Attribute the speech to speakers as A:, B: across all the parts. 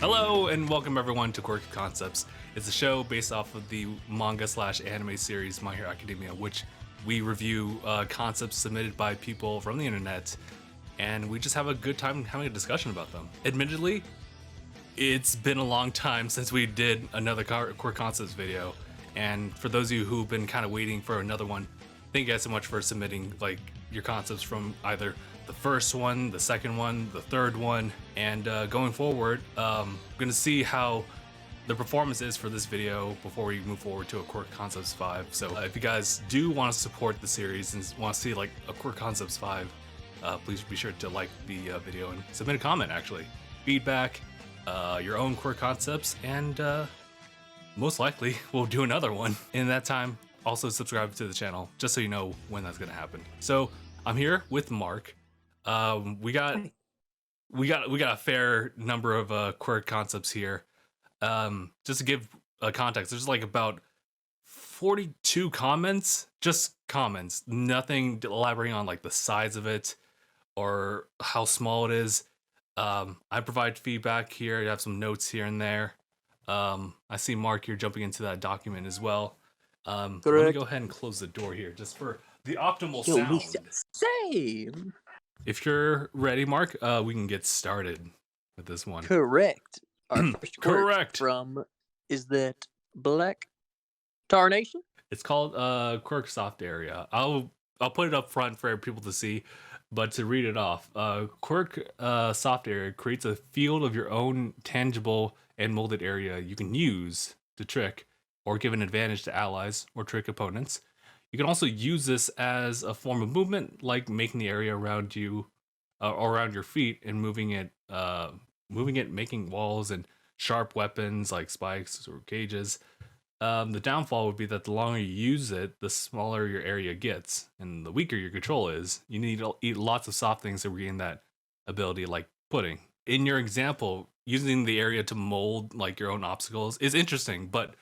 A: Hello and welcome everyone to Quirk Concepts. It's a show based off of the manga/anime series My Hero Academia, which we review concepts submitted by people from the internet, and we just have a good time having a discussion about them. Admittedly, it's been a long time since we did another Quirk Concepts video, and for those of you who've been kind of waiting for another one, thank you guys so much for submitting like your concepts from either the first one, the second one, the third one, and going forward, I'm gonna see how the performance is for this video before we move forward to a Quirk Concepts 5. So if you guys do want to support the series and want to see like a Quirk Concepts 5, please be sure to like the video and submit a comment, actually. Feedback, your own Quirk Concepts, and most likely we'll do another one. In that time, also subscribe to the channel just so you know when that's gonna happen. So I'm here with Marc. We got a fair number of Quirk Concepts here. Just to give context, there's like about 42 comments, just comments, nothing elaborating on like the size of it or how small it is. I provide feedback here. I have some notes here and there. I see Marc here jumping into that document as well. Let me go ahead and close the door here just for the optimal sound.
B: Same.
A: If you're ready, Marc, we can get started with this one.
B: Correct. Our first
A: Correct.
B: from is that Black Tarnation?
A: It's called Quirk Soft Area. I'll put it up front for people to see, but to read it off, Quirk Soft Area creates a field of your own tangible and molded area you can use to trick or give an advantage to allies or trick opponents. You can also use this as a form of movement, like making the area around you, or around your feet, and moving it, making walls and sharp weapons like spikes or cages. The downfall would be that the longer you use it, the smaller your area gets, and the weaker your control is. You need to eat lots of soft things to regain that ability, like pudding. In your example, using the area to mold like your own obstacles is interesting, but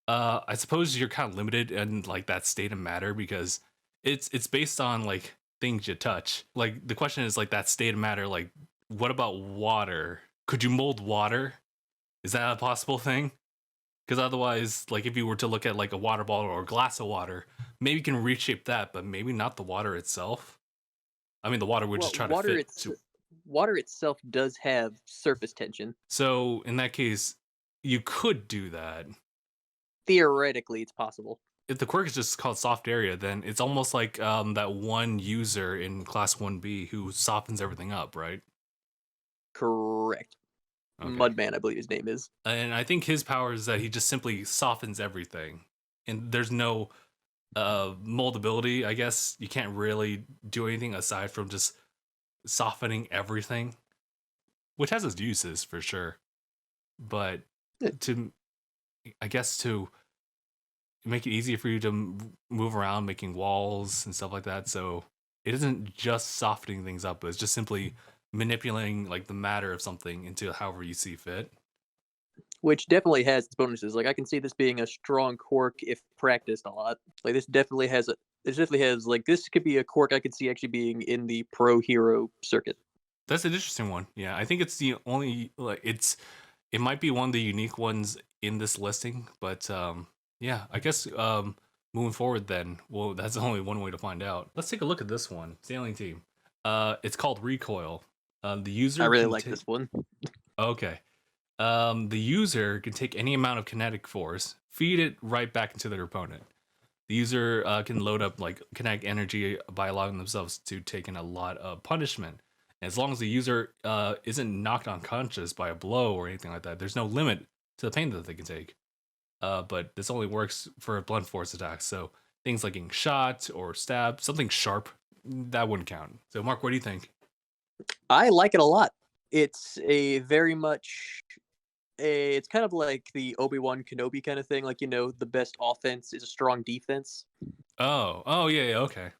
A: I suppose you're kind of limited in like that state of matter because it's based on like things you touch. Like the question is like that state of matter. Like, what about water? Could you mold water? Is that a possible thing? Because otherwise, like if you were to look at like a water bottle or a glass of water, maybe you can reshape that, but maybe not the water itself. I mean, the water would just try to fit.
B: Water itself does have surface tension.
A: So in that case, you could do that.
B: Theoretically, it's possible.
A: If the quirk is just called soft area, then it's almost like that one user in class 1B who softens everything up, right?
B: Correct. Okay. Mudman, I believe his name is.
A: And I think his power is that he just simply softens everything. And there's no moldability, I guess. You can't really do anything aside from just softening everything, which has its uses for sure. But to make it easier for you to move around, making walls and stuff like that. So it isn't just softening things up, but it's just simply manipulating like the matter of something into however you see fit.
B: Which definitely has its bonuses. Like I can see this being a strong quirk if practiced a lot. Like this definitely has like this could be a quirk I could see actually being in the pro hero circuit.
A: That's an interesting one. Yeah, I think it's the only it might be one of the unique ones in this listing, but yeah, I guess moving forward then, well, that's only one way to find out. Let's take a look at this one. Sailing team. It's called Recoil. The user
B: I really like this one.
A: Okay. The user can take any amount of kinetic force, feed it right back into their opponent. The user can load up like kinetic energy by allowing themselves to take in a lot of punishment. As long as the user isn't knocked unconscious by a blow or anything like that, there's no limit to the pain that they can take. But this only works for blunt force attacks. So things like getting shot or stabbed, something sharp, that wouldn't count. So Marc, what do you think?
B: I like it a lot. It's a very much it's kind of like the Obi-Wan Kenobi kind of thing. Like, you know, the best offense is a strong defense.
A: Oh yeah, okay.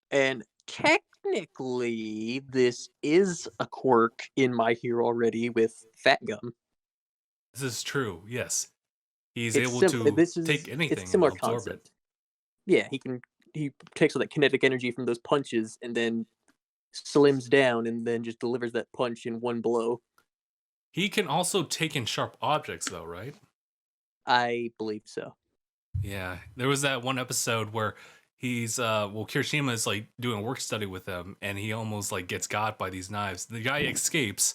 B: And technically, this is a quirk in My Hero already with Fat Gum.
A: This is true, yes. He's able to take anything and absorb
B: concept. Yeah, he takes all that kinetic energy from those punches and then slims down and then just delivers that punch in one blow.
A: He can also take in sharp objects, though, right?
B: I believe so.
A: Yeah, there was that one episode where he's Kirishima is like doing a work study with him, and he almost like gets got by these knives. The guy escapes,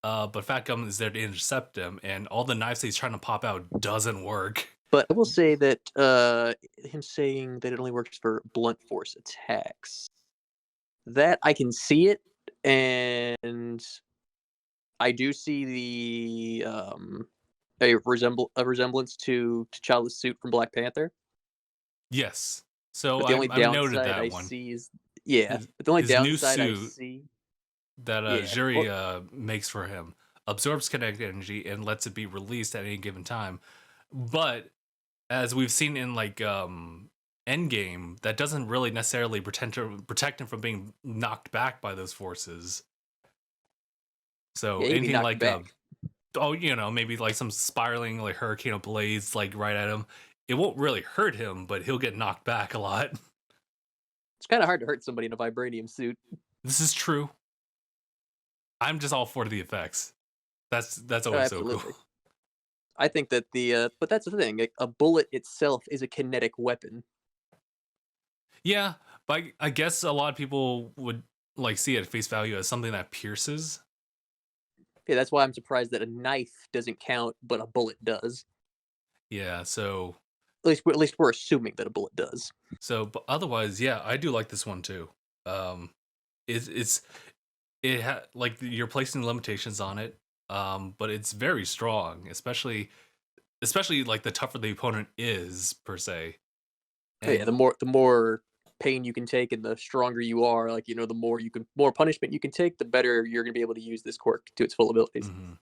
A: but Fat Gum is there to intercept him, and all the knives that he's trying to pop out doesn't work.
B: But I will say that him saying that it only works for blunt force attacks, that I can see it, and I do see a resemblance to T'Challa's suit from Black Panther.
A: Yes, so
B: But the only
A: I've noted
B: downside
A: that
B: I
A: one.
B: see is but the only
A: His new
B: downside I
A: suit
B: see
A: that
B: yeah.
A: Jcory makes for him absorbs kinetic energy and lets it be released at any given time. But as we've seen in like Endgame, that doesn't really necessarily protect him from being knocked back by those forces. So
B: Yeah,
A: anything like
B: back.
A: maybe like some spiraling like hurricane of blades like right at him, it won't really hurt him, but he'll get knocked back a lot.
B: It's kind of hard to hurt somebody in a vibranium suit.
A: This is true. I'm just all for the effects. That's always so cool.
B: I think that but that's the thing. Like, a bullet itself is a kinetic weapon.
A: Yeah, but I guess a lot of people would like see it at face value as something that pierces.
B: Yeah, that's why I'm surprised that a knife doesn't count, but a bullet does.
A: Yeah, so
B: at least we're assuming that a bullet does.
A: So, but otherwise, yeah, I do like this one too. Like you're placing limitations on it, but it's very strong, especially like the tougher the opponent is per se.
B: And yeah, the more pain you can take and the stronger you are, like, the more punishment you can take, the better you're going to be able to use this quirk to its full abilities.
A: Mm-hmm.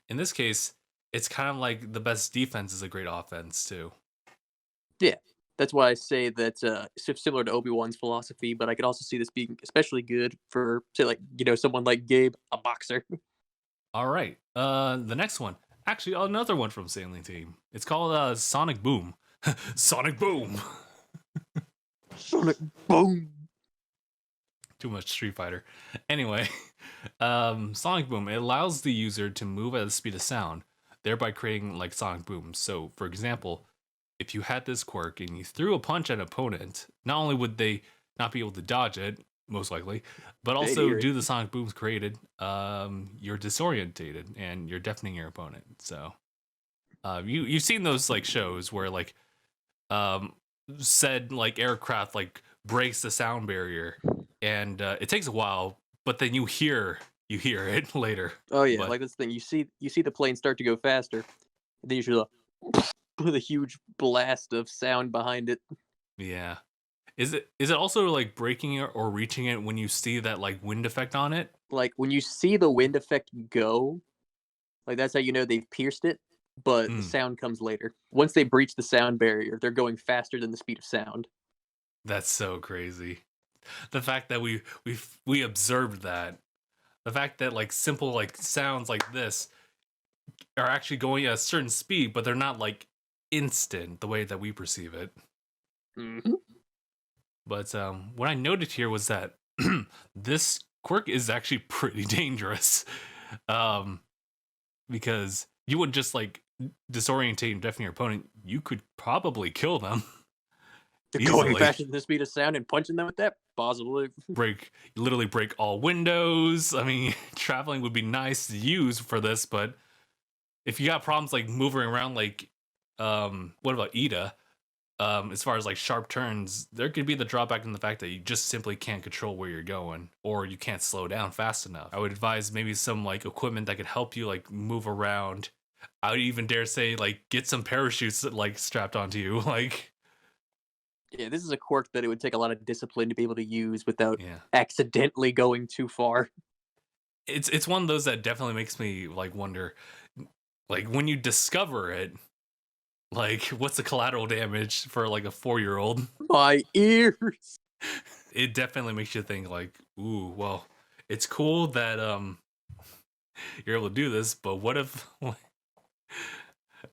A: In this case, it's kind of like the best defense is a great offense too.
B: Yeah, that's why I say that similar to Obi-Wan's philosophy, but I could also see this being especially good for, say, like, someone like Gabe, a boxer.
A: All right, the next one, actually another one from Sailing Team. It's called Sonic Boom. Sonic Boom.
B: Sonic Boom.
A: Too much Street Fighter. Anyway, Sonic Boom, it allows the user to move at the speed of sound, thereby creating like sonic booms. So, for example, if you had this quirk and you threw a punch at an opponent, not only would they not be able to dodge it, most likely, but also due to the sonic booms created, you're disorientated and you're deafening your opponent. So, you've seen those like shows where like said like aircraft like breaks the sound barrier, and it takes a while, but then you hear it later.
B: Oh yeah, like this thing. You see the plane start to go faster, and then you hear the huge blast of sound behind it.
A: Yeah. Is it also like breaking it or reaching it when you see that like wind effect on it?
B: Like when you see the wind effect go, like that's how you know they've pierced it. But the sound comes later. Once they breach the sound barrier, they're going faster than the speed of sound.
A: That's so crazy. The fact that we observed that. The fact that like simple like sounds like this are actually going at a certain speed, but they're not like instant the way that we perceive it.
B: Mm-hmm.
A: But what I noted here was that this quirk is actually pretty dangerous, because you wouldn't just like disorientate and deafen your opponent. You could probably kill them.
B: Going faster than the speed of sound and punching them with that, possibly.
A: Literally break all windows. I mean, traveling would be nice to use for this, but if you got problems like moving around, like, what about Ida? As far as like sharp turns, there could be the drawback in the fact that you just simply can't control where you're going, or you can't slow down fast enough. I would advise maybe some like equipment that could help you like move around. I would even dare say like get some parachutes like strapped onto you, like.
B: Yeah, this is a quirk that it would take a lot of discipline to be able to use without accidentally going too far.
A: It's one of those that definitely makes me like wonder, like when you discover it, like what's the collateral damage for like a 4-year-old?
B: My ears.
A: It definitely makes you think like, ooh, well, it's cool that you're able to do this, but what if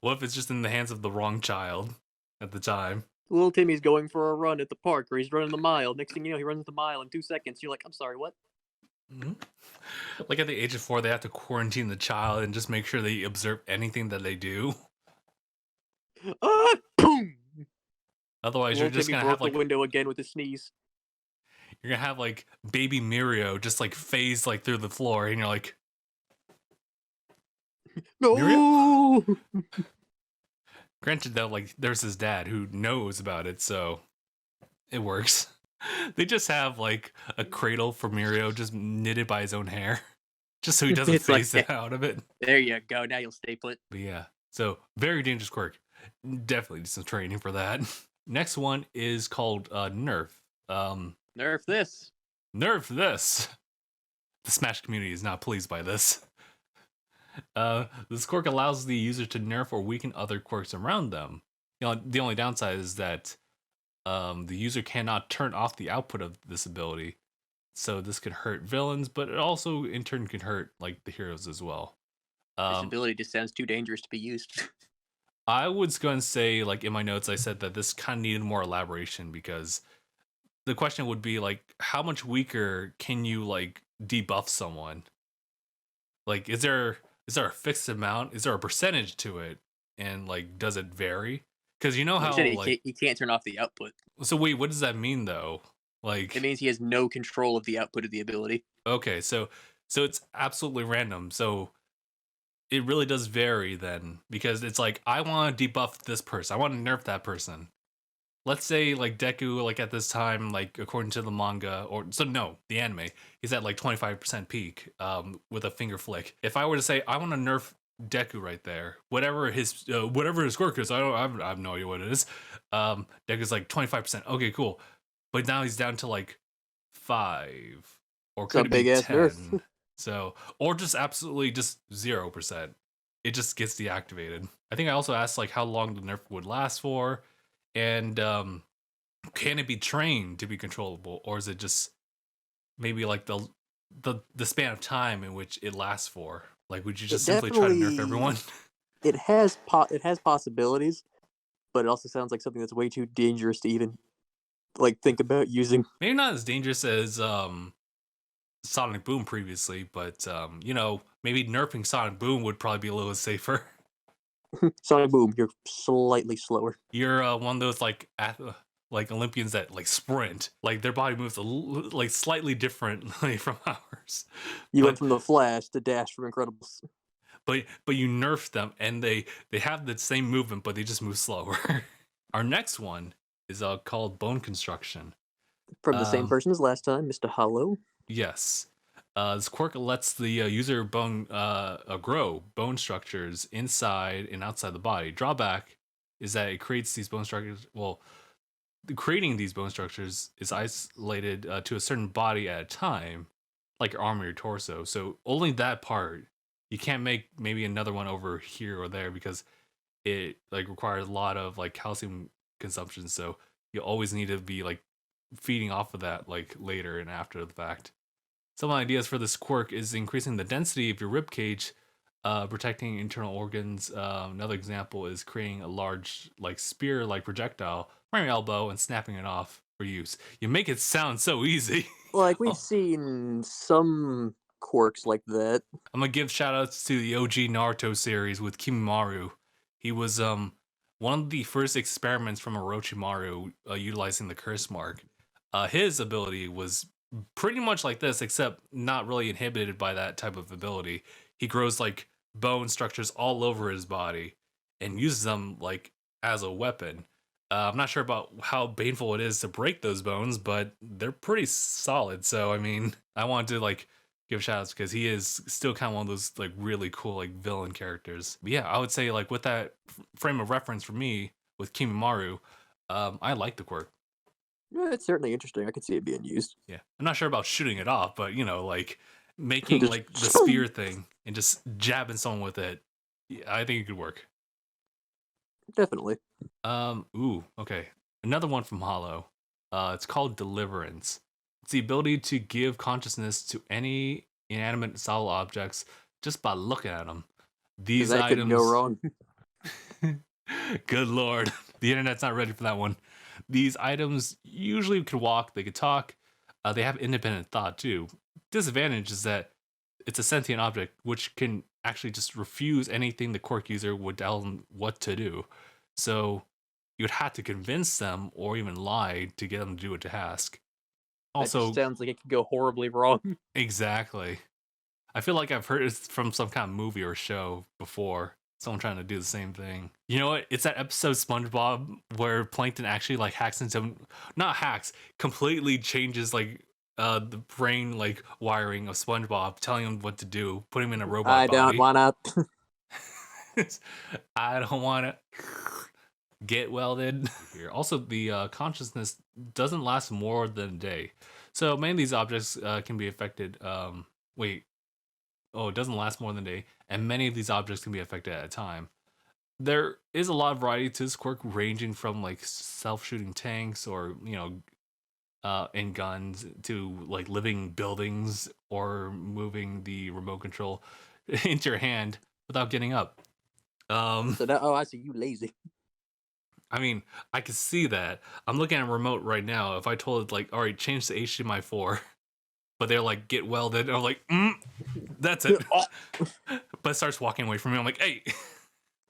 A: it's just in the hands of the wrong child at the time?
B: Little Timmy's going for a run at the park, or he's running the mile. Next thing you know, he runs the mile in 2 seconds. You're like, I'm sorry, what?
A: Mhm. Like at the age of 4, they have to quarantine the child and just make sure they observe anything that they do.
B: Boom!
A: Otherwise, you're
B: Little
A: just
B: Timmy
A: gonna have
B: broke the
A: like
B: window again with a sneeze.
A: baby Mirio just like phase like through the floor, and you're like, Mirio.
B: No!
A: Granted, though, like there's his dad who knows about it, so it works. They just have like a cradle for Mirio just knitted by his own hair, just so he doesn't
B: It's like,
A: phase it out of it.
B: there you go. Now you'll stay put.
A: But yeah, so very dangerous quirk. Definitely need some training for that. Next one is called Nerf.
B: Nerf this.
A: Nerf this. The Smash community is not pleased by this. This quirk allows the user to nerf or weaken other quirks around them. The only downside is that the user cannot turn off the output of this ability. So this could hurt villains, but it also in turn can hurt like the heroes as well.
B: This ability just sounds too dangerous to be used.
A: I was going to say, like in my notes, I said that this kind of needed more elaboration because the question would be like, how much weaker can you like debuff someone? Like, is there a fixed amount? Is there a percentage to it? And like, does it vary? Because you know
B: Like I
A: how
B: said,
A: like,
B: he can't turn off the output.
A: so wait, what does that mean though? Like,
B: It means he has no control of the output of the ability.
A: okay, so it's absolutely random. So it really does vary then because it's like I want to debuff this person. I want to nerf that person. Let's say like Deku, like at this time, like according to the manga, or so no, the anime, he's at like 25% peak, with a finger flick. If I were to say I want to nerf Deku right there, whatever his quirk is, I have no idea what it is. Deku's like 25%. Okay, cool, but now he's down to like 5, or could it be 10? So, or just absolutely just 0%. It just gets deactivated. I think I also asked like how long the nerf would last for. And can it be trained to be controllable, or is it just maybe like the span of time in which it lasts for? Like, would you just simply try to nerf everyone?
B: It has possibilities, but it also sounds like something that's way too dangerous to even like think about using.
A: Maybe not as dangerous as Sonic Boom previously, but you know, maybe nerfing Sonic Boom would probably be a little safer.
B: Sonic Boom, you're slightly slower.
A: You're one of those like Olympians that like sprint, like their body moves like slightly differently from ours.
B: You went from the Flash to Dash from Incredibles.
A: But you nerf them and they have the same movement, but they just move slower. Our next one is called Bone Construction.
B: From the same person as last time, Mr. Hollow.
A: Yes. This quirk lets the user grow bone structures inside and outside the body. Drawback is that it creates these bone structures. Well, creating these bone structures is isolated to a certain body at a time, like your arm or your torso. So only that part. You can't make maybe another one over here or there because it like requires a lot of like calcium consumption. So you always need to be like feeding off of that like later and after the fact. Some ideas for this quirk is increasing the density of your rib cage, protecting internal organs. Another example is creating a large like spear like projectile from your elbow and snapping it off for use. You make it sound so easy.
B: Like we've seen some quirks like that.
A: I'm gonna give shout outs to the OG Naruto series with Kimimaro. He was one of the first experiments from Orochimaru utilizing the curse mark. His ability was pretty much like this, except not really inhibited by that type of ability. He grows like bone structures all over his body and uses them like as a weapon. I'm not sure about how painful it is to break those bones, but they're pretty solid. So I mean, I wanted to like give shout outs because he is still kind of one of those like really cool like villain characters. But yeah, I would say like with that frame of reference for me with Kimimaro, I like the quirk.
B: Yeah, it's certainly interesting. I could see it being used.
A: Yeah, I'm not sure about shooting it off, but you know, like making
B: Just
A: like the spear thing and just jabbing someone with it. Yeah, I think it could work.
B: Definitely.
A: Ooh, okay. Another one from Hollow. It's called Deliverance. It's the ability to give consciousness to any inanimate solid objects just by looking at them. These
B: that
A: items
B: could go wrong.
A: Good lord, the internet's not ready for that one. These items usually could walk, they could talk, They have independent thought too. Disadvantage is that it's a sentient object, which can actually just refuse anything the quirk user would tell them what to do. So you would have to convince them or even lie to get them to do a task.
B: That just
A: Also,
B: sounds like it could go horribly wrong.
A: exactly. I feel like I've heard it from some kind of movie or show before. Someone trying to do the same thing. You know what? It's that episode SpongeBob where Plankton actually like hacks into, not hacks, completely changes like the brain like wiring of SpongeBob, telling him what to do, put him in a robot
B: I don't
A: body.
B: wanna.
A: I don't want to get welded. Here, also the consciousness doesn't last more than a day, so many of these objects can be affected. Wait, oh, it doesn't last more than a day, and many of these objects can be affected at a time. There is a lot of variety to this quirk, ranging from like self-shooting tanks or in guns to like living buildings or moving the remote control into your hand without getting up.
B: So now, oh, I see you lazy.
A: I mean, I can see that. I'm looking at a remote right now. If I told it like, all right, change to HDMI 4, but they're like, get welded, and I'm like, that's it. But it starts walking away from me. I'm like, hey.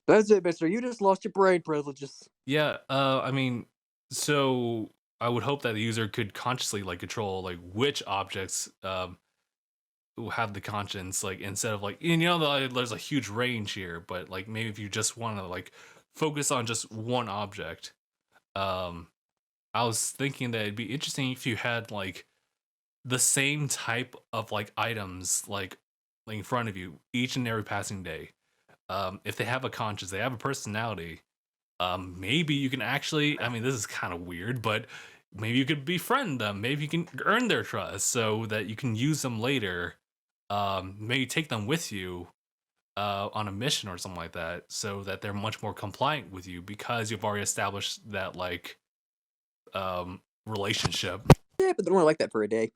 B: That's it, mister. You just lost your brain privileges.
A: Yeah, I mean, so I would hope that the user could consciously like control like which objects have the conscience, like instead of like there's a huge range here, but like maybe if you just want to like focus on just one object. I was thinking that it'd be interesting if you had like the same type of like items like in front of you each and every passing day. If they have a conscience, they have a personality. Maybe you can actually, I mean, this is kind of weird, but maybe you could befriend them. Maybe you can earn their trust so that you can use them later. Maybe take them with you on a mission or something like that so that they're much more compliant with you because you've already established that like relationship.
B: Yeah, but they're only like that for a day.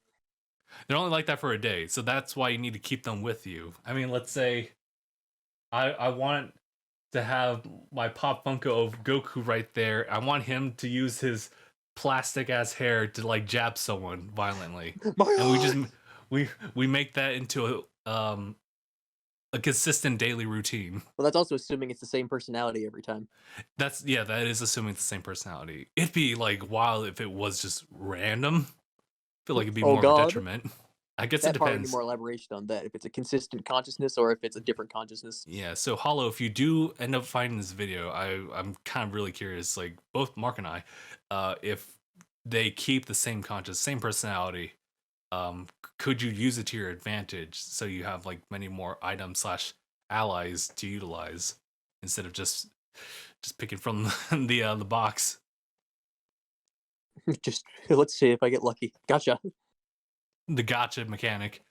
A: They're only like that for a day, so that's why you need to keep them with you. I mean, let's say I want to have my Pop Funko of Goku right there. I want him to use his plastic ass hair to like jab someone violently, and we make that into a consistent daily routine.
B: Well, that's also assuming it's the same personality every time.
A: That is assuming it's the same personality. It'd be like wild if it was just random. I feel like it'd be more of a detriment. I guess it
B: That part would need
A: depends.
B: more elaboration on that. If it's a consistent consciousness or if it's a different consciousness.
A: Yeah, so Hollow, if you do end up finding this video, I'm kind of really curious, like both Mark and I, if they keep the same conscious, same personality, could you use it to your advantage so you have like many more items slash allies to utilize instead of just picking from the box?
B: Just let's see if I get lucky. Gotcha.
A: The gotcha mechanic.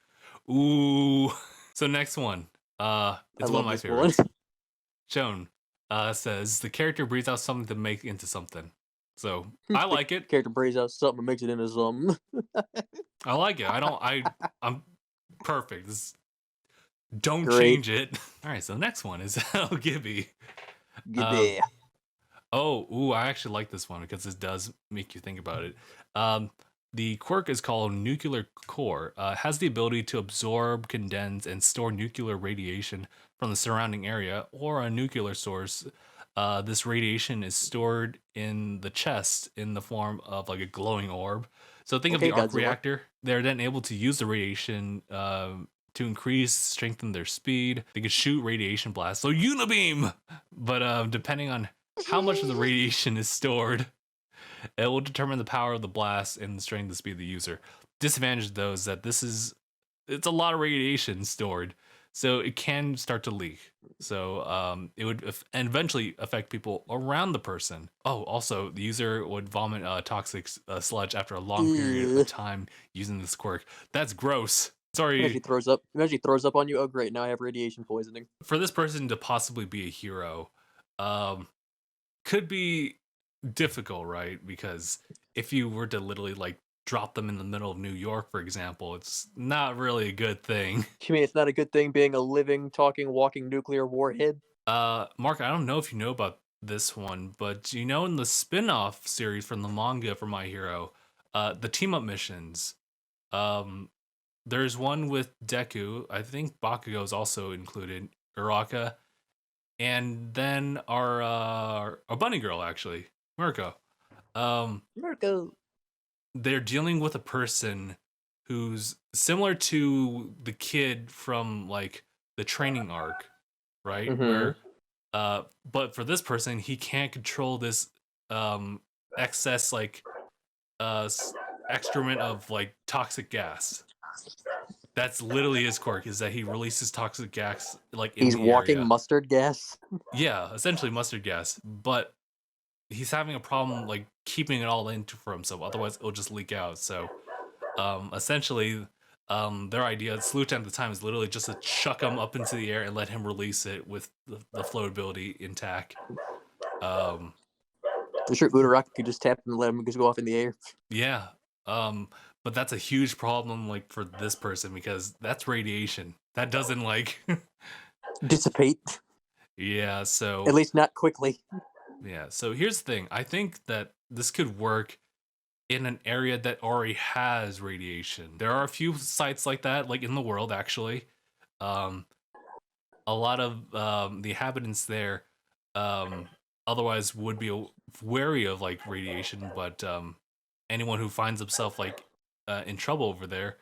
A: Ooh. So next one. It's one of my favorites. Joan says the character breathes out something to make into something. So I like it.
B: Character breathes out something and makes it into something.
A: I like it. I'm perfect. Don't change it. All right, so the next one is El Gibby.
B: Gibby.
A: I actually like this one because this does make you think about it. The quirk is called Nuclear Core. Has the ability to absorb, condense, and store nuclear radiation from the surrounding area or a nuclear source. This radiation is stored in the chest in the form of like a glowing orb. So think of the arc reactor. They're then able to use the radiation to increase, strengthen their speed. They can shoot radiation blasts. So Unibeam! But depending on how much of the radiation is stored, it will determine the power of the blast and the strength and speed of the user. Disadvantage though is that it's a lot of radiation stored, so it can start to leak. So it would and eventually affect people around the person. Oh, also the user would vomit toxic sludge after a long period of time using this quirk. That's gross. Sorry.
B: It actually throws up on you. Oh great, now I have radiation poisoning.
A: For this person to possibly be a hero, could be difficult, right? Because if you were to literally like drop them in the middle of New York, for example, it's not really a good thing.
B: You mean it's not a good thing being a living, talking, walking nuclear warhead?
A: Mark, I don't know if you know about this one, but in the spin-off series from the manga for My Hero, the team up missions, There's one with Deku. I think Bakugo is also included. Uraka, and then our bunny girl actually, Mirko.
B: Mirko.
A: They're dealing with a person who's similar to the kid from like the training arc, right? Where but for this person, he can't control this excess like excrement of like toxic gas. That's literally his quirk, is that he releases toxic gas like in
B: He's
A: the
B: walking
A: area.
B: mustard gas.
A: Yeah, essentially mustard gas, but he's having a problem like keeping it all in for himself. Otherwise, it'll just leak out. So, essentially, their idea, solution at the time, is literally just to chuck him up into the air and let him release it with the floatability intact.
B: I'm sure Uraraka could just tap him and let him just go off in the air.
A: Yeah. But that's a huge problem like for this person because that's radiation. That doesn't like
B: dissipate.
A: Yeah, so
B: at least not quickly.
A: Yeah, so here's the thing. I think that this could work in an area that already has radiation. There are a few sites like that, like in the world actually. A lot of the inhabitants there otherwise would be wary of like radiation, but anyone who finds himself like in trouble over there,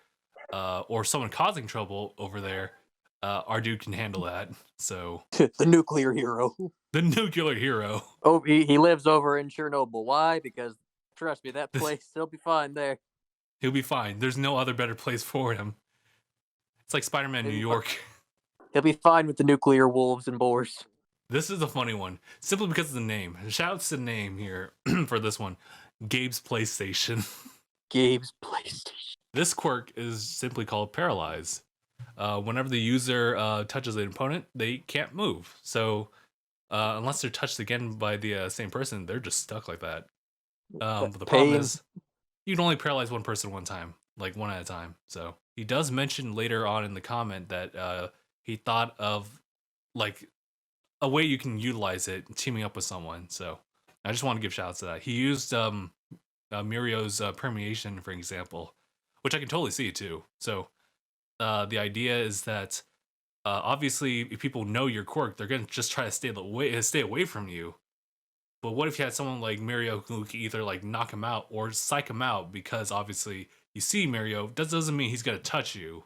A: or someone causing trouble over there, our dude can handle that. So
B: the nuclear hero.
A: The nuclear hero.
B: Oh, he lives over in Chernobyl. Why? Because trust me, that place he'll be fine there.
A: He'll be fine. There's no other better place for him. It's like Spider-Man New York.
B: He'll be fine with the nuclear wolves and boars.
A: This is a funny one, simply because of the name. Shouts to the name here for this one. Gabe's PlayStation.
B: Gabe's PlayStation.
A: This quirk is simply called Paralyze. Whenever the user touches an opponent, they can't move. So unless they're touched again by the same person, they're just stuck like that. But the problem is, you can only paralyze one person one time, like one at a time. So he does mention later on in the comment that he thought of like a way you can utilize it teaming up with someone. So I just want to give shout outs to that. He used Mirio's permeation, for example, which I can totally see too. So the idea is that obviously if people know your quirk, they're going to just try to stay away from you. But what if you had someone like Mirio who could either like knock him out or psych him out, because obviously you see Mirio, that doesn't mean he's going to touch you.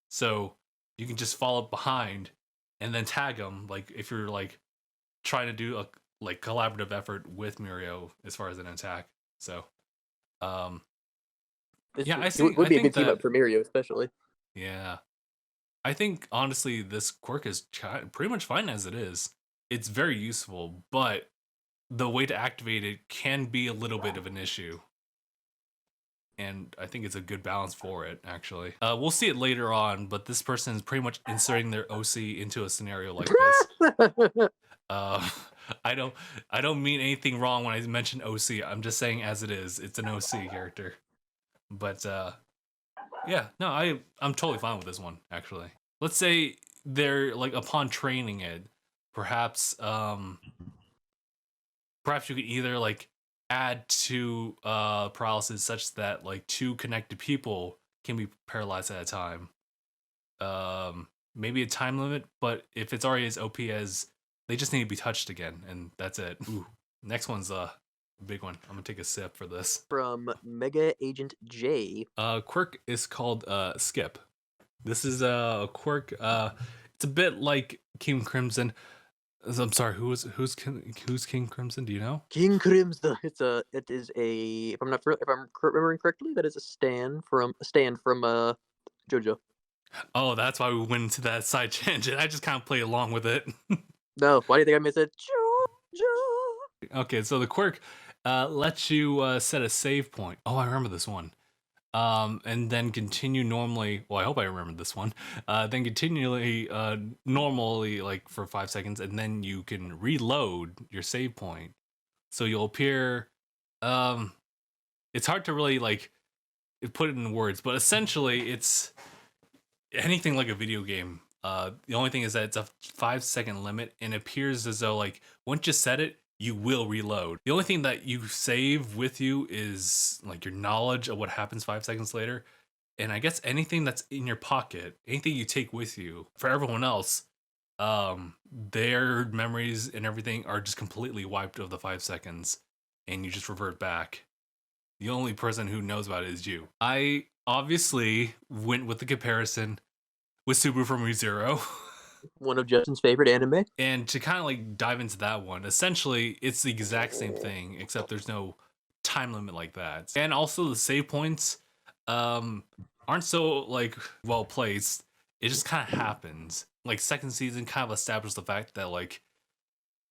A: So you can just follow up behind and then tag him, like if you're like trying to do a like collaborative effort with Mirio as far as an attack. So yeah, I see.
B: It would be a good team up for Mirio, especially.
A: Yeah. I think honestly this quirk is pretty much fine as it is. It's very useful, but the way to activate it can be a little bit of an issue. And I think it's a good balance for it, actually. We'll see it later on, but this person is pretty much inserting their OC into a scenario like this. I don't mean anything wrong when I mention OC. I'm just saying as it is. It's an OC character. But yeah, no, I'm totally fine with this one, actually. Let's say they're like upon training it, perhaps you could either like add to paralysis such that like 2 connected people can be paralyzed at a time. Maybe a time limit, but if it's already as OP as, they just need to be touched again, and that's it. Ooh, next one's a big one. I'm gonna take a sip for this.
B: From Mega Agent J.
A: Quirk is called Skip. This is a quirk. It's a bit like King Crimson. I'm sorry, who's King Crimson? Do you know?
B: King Crimson. It is a, if I'm remembering correctly, that is a stand from JoJo.
A: Oh, that's why we went into that side tangent. I just kind of play along with it.
B: No, why do you think I missed it? JoJo.
A: Okay, so the quirk lets you set a save point. Oh, I remember this one. And then continue normally. Well, I hope I remember this one. Then continually normally like for 5 seconds, and then you can reload your save point. So you'll appear. It's hard to really like put it in words, but essentially it's anything like a video game. The only thing is that it's a 5-second limit, and it appears as though like once you set it, you will reload. The only thing that you save with you is like your knowledge of what happens 5 seconds later. And I guess anything that's in your pocket, anything you take with you, for everyone else, their memories and everything are just completely wiped of the 5 seconds, and you just revert back. The only person who knows about it is you. I obviously went with the comparison with Subaru from ReZero.
B: One of Justin's favorite anime.
A: And to kind of like dive into that one, essentially it's the exact same thing, except there's no time limit like that. And also the save points aren't so like well placed. It just kind of happens. Like second season kind of established the fact that like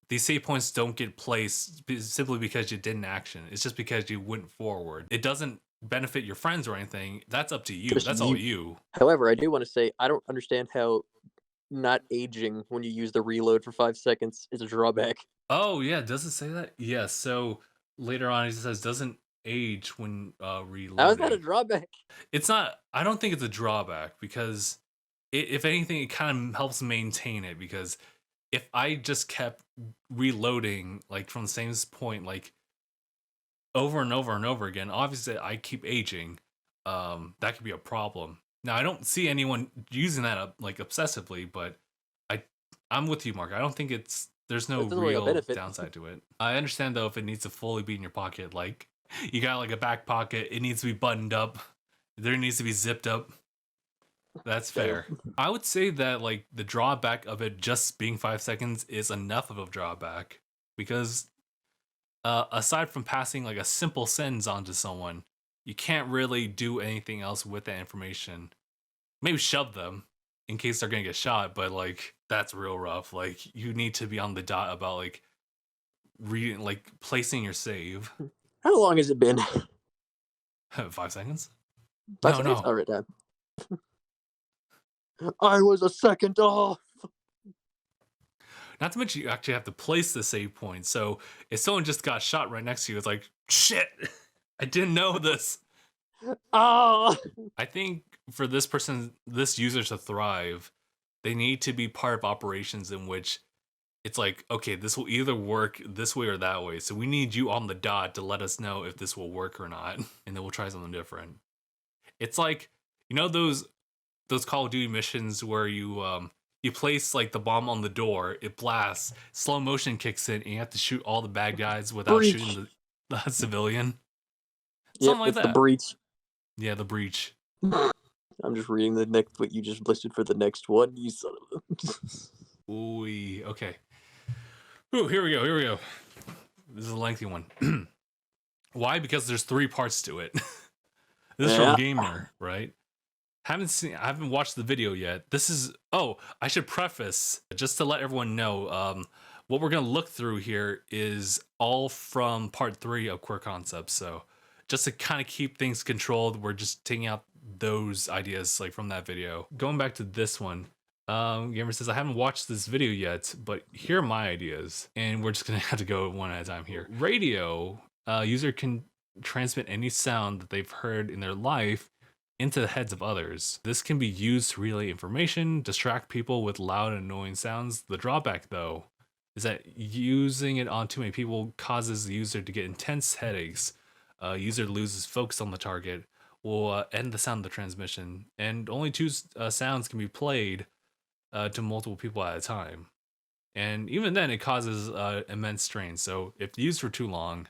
A: these save points don't get placed simply because you did an action. It's just because you went forward. It doesn't benefit your friends or anything. That's up to you.
B: Just
A: That's all you.
B: However, I do want to say I don't understand how not aging when you use the reload for 5 seconds is a drawback.
A: Oh yeah, does it say that? Yes. So later on, it says doesn't age when reloading.
B: How is that a drawback?
A: It's not. I don't think it's a drawback because if anything, it kind of helps maintain it. Because if I just kept reloading like from the same point, like over and over and over again, obviously I keep aging. That could be a problem. Now I don't see anyone using that like obsessively, but I'm with you, Mark. I don't think there's no real downside to it. I understand though if it needs to fully be in your pocket, like you got like a back pocket, it needs to be buttoned up, there needs to be zipped up. That's fair. I would say that like the drawback of it just being 5 seconds is enough of a drawback because aside from passing like a simple sentence onto someone, you can't really do anything else with that information. Maybe shove them in case they're gonna get shot, but like that's real rough. Like you need to be on the dot about like reading, like placing your save.
B: How long has it been?
A: 5 seconds?
B: 5 seconds? All right, time. I was a second off.
A: Not to mention you actually have to place the save point. So if someone just got shot right next to you, it's like shit. I didn't know this.
B: Oh.
A: I think for this user to thrive, they need to be part of operations in which it's like, okay, this will either work this way or that way. So we need you on the dot to let us know if this will work or not, and then we'll try something different. It's like, you know those Call of Duty missions where you place like the bomb on the door, it blasts, slow motion kicks in, and you have to shoot all the bad guys without shooting the civilian. Something like that.
B: The breach.
A: Yeah, the breach.
B: I'm just reading the next what you just listed for the next one. You son of a.
A: Ooh, okay. Ooh, here we go. This is a lengthy one. Why? Because there's 3 parts to it. This is from Gamer, right? I haven't watched the video yet. This is I should preface just to let everyone know. What we're gonna look through here is all from part 3 of Quirk Concepts. So just to kind of keep things controlled, we're just taking out those ideas like from that video. Going back to this one, Gamer says, I haven't watched this video yet, but here are my ideas. And we're just gonna have to go one at a time here. Radio, user can transmit any sound that they've heard in their life into the heads of others. This can be used to relay information, distract people with loud and annoying sounds. The drawback though is that using it on too many people causes the user to get intense headaches. User loses focus on the target, will end the sound of the transmission, and only 2 sounds can be played to multiple people at a time. And even then, it causes immense strain. So if used for too long,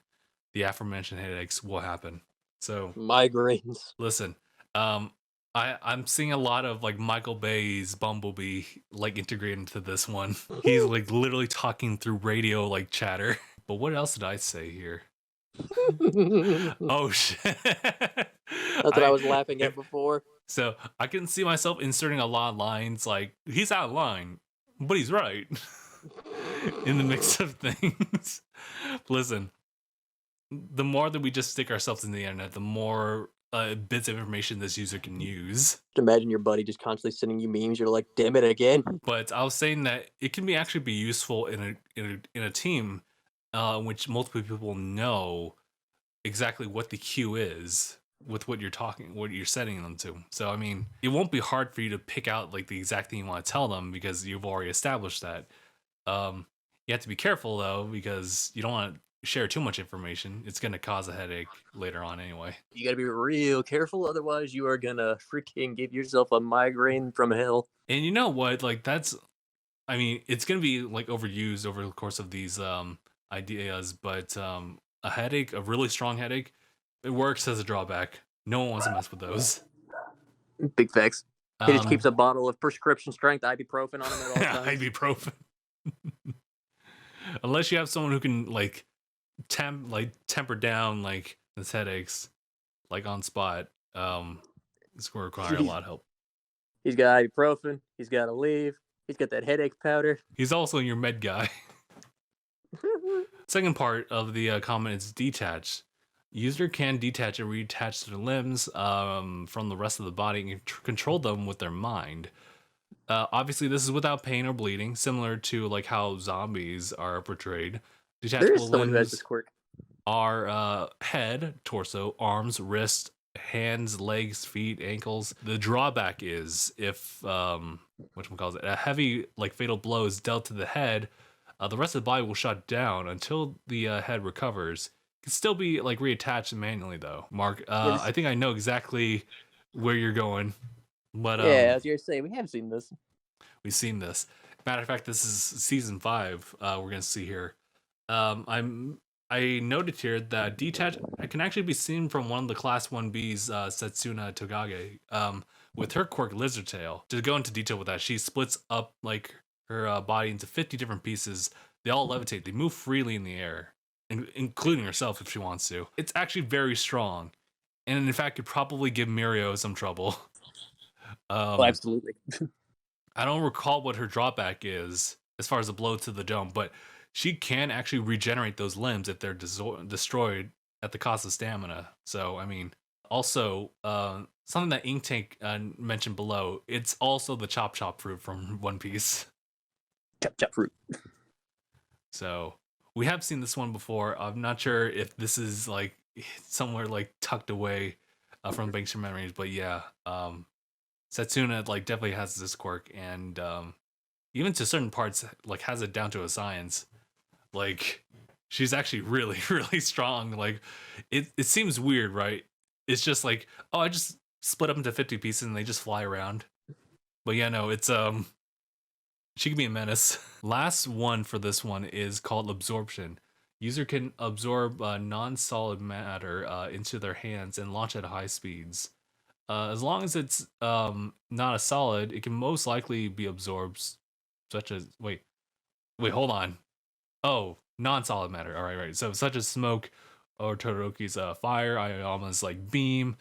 A: the aforementioned headaches will happen. So
B: migraines.
A: Listen, I'm seeing a lot of like Michael Bay's Bumblebee like integrated into this one. He's like literally talking through radio like chatter. But what else did I say here? Oh shit.
B: That's what I was laughing at before.
A: So I can see myself inserting a lot of lines like he's out of line, but he's right in the mix of things. Listen, the more that we just stick ourselves in the internet, the more bits of information this user can use.
B: Imagine your buddy just constantly sending you memes. You're like, damn it again.
A: But I was saying that it can be actually be useful in a team in which multiple people know exactly what the cue is with what you're setting them to. So I mean, it won't be hard for you to pick out like the exact thing you want to tell them because you've already established that. You have to be careful though, because you don't want share too much information, it's gonna cause a headache later on anyway.
B: You gotta be real careful, otherwise you are gonna freaking give yourself a migraine from hell.
A: And you know what? Like that's, I mean, it's gonna be like overused over the course of these ideas, but a headache, a really strong headache, it works as a drawback. No one wants to mess with those.
B: Big facts. He just keeps a bottle of prescription strength ibuprofen on him at all times.
A: Ibuprofen. Unless you have someone who can like temper down like his headaches, like on spot, it's gonna require a lot of help.
B: He's got ibuprofen. He's got Aleve. He's got that headache powder.
A: He's also your med guy. Second part of the comment is detach. User can detach and reattach their limbs from the rest of the body and control them with their mind. Obviously, this is without pain or bleeding, similar to like how zombies are portrayed. Detachable limbs are head, torso, arms, wrist, hands, legs, feet, ankles. The drawback is if a heavy like fatal blow is dealt to the head, the rest of the body will shut down until the head recovers. It can still be like reattached manually though. Mark, I think I know exactly where you're going. But
B: yeah, as you're saying, we have seen this.
A: We've seen this. Matter of fact, this is season 5. We're gonna see here. I noted here that detach can actually be seen from one of the Class 1B's Setsuna Togage with her quirk Lizard Tail. To go into detail with that, she splits up like her body into 50 different pieces. They all levitate. They move freely in the air, including herself if she wants to. It's actually very strong, and in fact, could probably give Mirio some trouble.
B: Absolutely.
A: I don't recall what her drawback is as far as a blow to the dome, but she can actually regenerate those limbs if they're destroyed at the cost of stamina. So, I mean, also, something that Ink Tank mentioned below, it's also the Chop Chop fruit from One Piece.
B: Chop Chop fruit.
A: So, we have seen this one before. I'm not sure if this is like somewhere like tucked away from Banks Memories, but yeah, Setsuna like definitely has this quirk, and even to certain parts like has it down to a science. Like she's actually really really strong. Like it seems weird, right? It's just like, oh, I just split up into 50 pieces and they just fly around. But yeah, no, it's she can be a menace. Last one for this one is called Absorption. User can absorb non-solid matter into their hands and launch at high speeds. As long as it's not a solid, it can most likely be absorbed, such as wait, hold on. Oh, non-solid matter. All right. So such as smoke or Todoroki's fire, Ayama's like beam.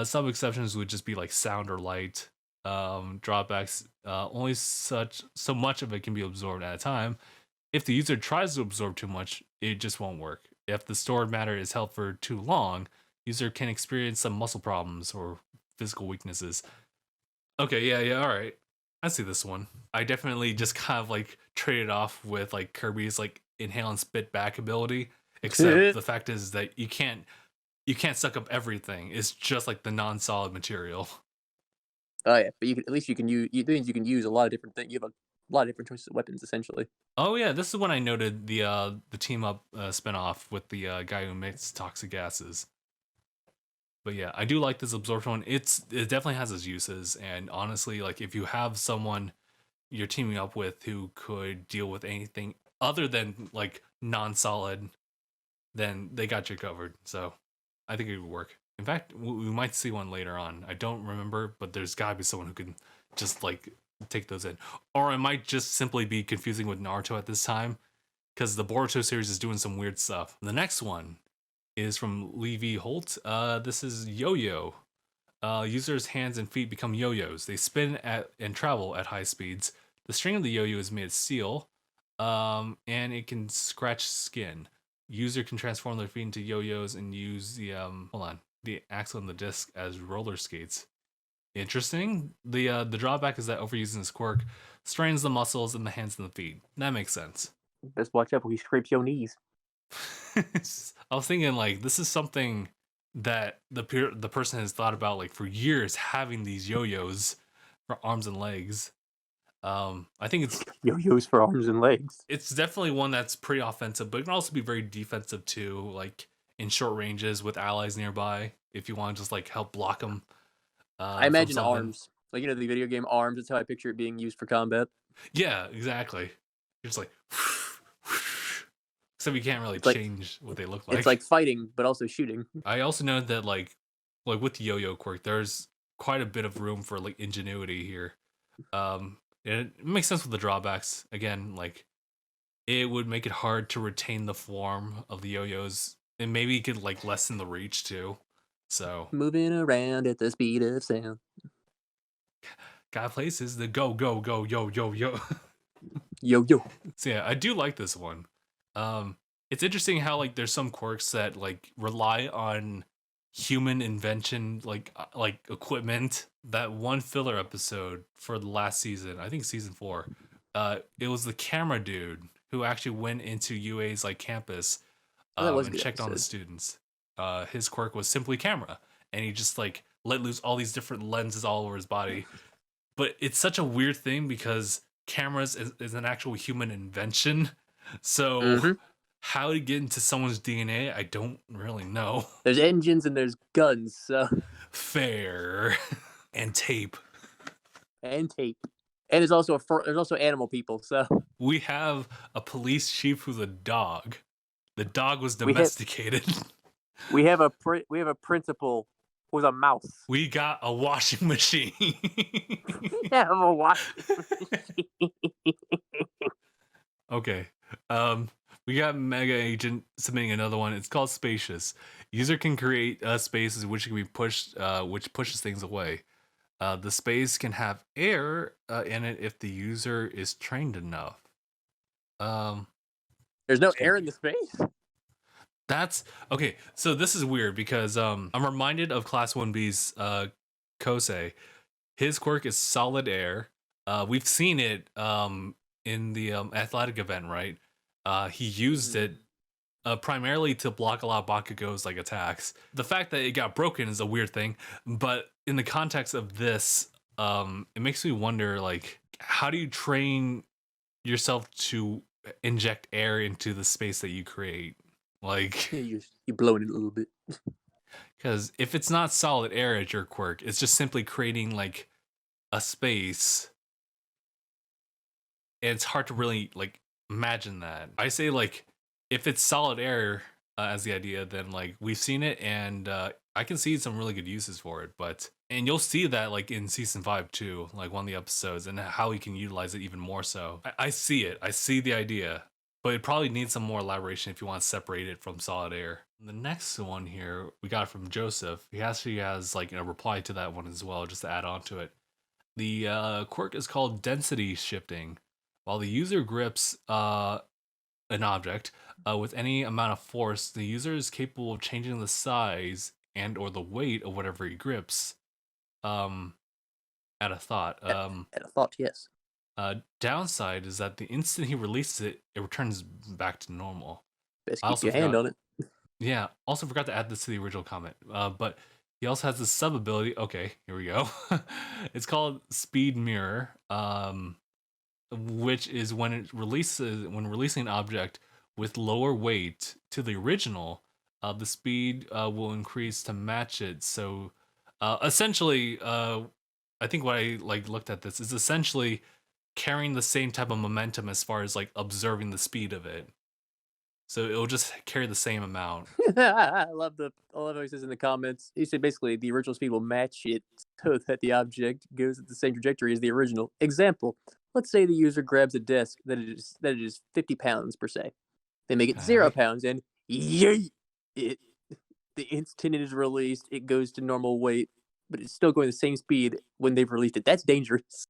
A: Some exceptions would just be like sound or light. Drawbacks, only so much of it can be absorbed at a time. If the user tries to absorb too much, it just won't work. If the stored matter is held for too long, user can experience some muscle problems or physical weaknesses. Okay, yeah, all right. I see this one. I definitely just kind of like traded off with like Kirby's like inhale and spit back ability, except the fact is that you can't suck up everything. It's just like the non-solid material.
B: Oh yeah, but at least you can use a lot of different things. You have a lot of different choices of weapons essentially.
A: Oh yeah, this is when I noted the team up spinoff with the guy who emits toxic gases. But yeah, I do like this absorption one. It definitely has its uses, and honestly, like if you have someone you're teaming up with who could deal with anything other than like non-solid, then they got you covered. So I think it would work. In fact, we might see one later on. I don't remember, but there's gotta be someone who can just like take those in. Or it might just simply be confusing with Naruto at this time, because the Boruto series is doing some weird stuff. The next one is from Levy Holt. This is Yoyo. Users' hands and feet become yo-yos. They spin at and travel at high speeds. The string of the yo-yo is made of steel, and it can scratch skin. User can transform their feet into yo-yos and use the the axle and the disc as roller skates. Interesting. The drawback is that overusing this quirk strains the muscles in the hands and the feet. That makes sense.
B: Best watch out when he scrapes your knees.
A: I was thinking like this is something that the person has thought about like for years, having these yo-yos for arms and legs. I think
B: Yo-yos for arms and legs.
A: it's definitely one that's pretty offensive, but it can also be very defensive too, like in short ranges with allies nearby. If you want to just like help block them
B: I
A: from
B: imagine
A: something.
B: arms. Like, the video game Arms, that's how I picture it being used for combat.
A: Yeah, exactly. You're just like, so we can't really
B: It's like
A: change what they look
B: it's
A: like.
B: like fighting, but also shooting.
A: I also know that like with the Yo-Yo quirk, there's quite a bit of room for like ingenuity here. It makes sense with the drawbacks. Again, like it would make it hard to retain the form of the yo-yos, and maybe it could like lessen the reach too. So
B: Moving around at the speed of sound.
A: got places the go go go yo yo yo.
B: Yo-yo.
A: So yeah, I do like this one. It's interesting how like there's some quirks that like rely on human invention, like equipment. That one filler episode for the last season, I think season 4, it was the camera dude who actually went into UA's like campus
B: Oh, that was a
A: and
B: good
A: checked on the
B: episode.
A: students. His quirk was simply camera, and he just like let loose all these different lenses all over his body. But it's such a weird thing because cameras is an actual human invention. So
B: Mm-hmm.
A: how to get into someone's DNA, I don't really know.
B: There's engines and there's guns, so
A: Fair. And tape.
B: and tape. And there's also animal people, so
A: We have a police chief who's a dog. The dog was
B: We have-
A: domesticated.
B: we have a principal who's a mouse.
A: We got a washing machine.
B: We have a washing machine.
A: Okay. We got Mega Agent submitting another one. It's called Spacious. User can create spaces which can be pushed, which pushes things away. The space can have air in it if the user is trained enough.
B: There's no air in the space.
A: That's okay. So this is weird because I'm reminded of Class 1B's Kosei. His quirk is solid air. We've seen it in the athletic event, right? He used it primarily to block a lot of Bakugo's like attacks. The fact that it got broken is a weird thing, but in the context of this, it makes me wonder like how do you train yourself to inject air into the space that you create? Like,
B: You're blowing it a little bit.
A: because if it's not solid air as your quirk, it's just simply creating like a space. And it's hard to really like imagine that. I say like if it's solid air as the idea, then like we've seen it, and I can see some really good uses for it. And you'll see that like in season 5 too, like one of the episodes, and how we can utilize it even more so. I see it. I see the idea. But it probably needs some more elaboration if you want to separate it from solid air. The next one here we got from Joseph. He actually has like a reply to that one as well, just to add on to it. The quirk is called density shifting. While the user grips an object with any amount of force, the user is capable of changing the size and or the weight of whatever he grips. At a thought.
B: At a thought, yes.
A: Downside is that the instant he releases it, it returns back to normal.
B: Best
A: I
B: keep
A: also
B: your hand
A: forgot-
B: on it.
A: Yeah, also forgot to add this to the original comment. But he also has this sub ability. Okay, here we go. It's called Speed Mirror, which is when releasing an object with lower weight to the original, the speed will increase to match it. So essentially, I think what I like looked at this is essentially carrying the same type of momentum as far as like observing the speed of it. So it'll just carry the same amount.
B: I love how he says in the comments. He said basically the original speed will match it so that the object goes at the same trajectory as the original. Example: let's say the user grabs a desk that it is 50 pounds per se. They make it 0
A: Okay.
B: pounds and yay! It the instant it is released, it goes to normal weight, but it's still going the same speed when they've released it. That's dangerous.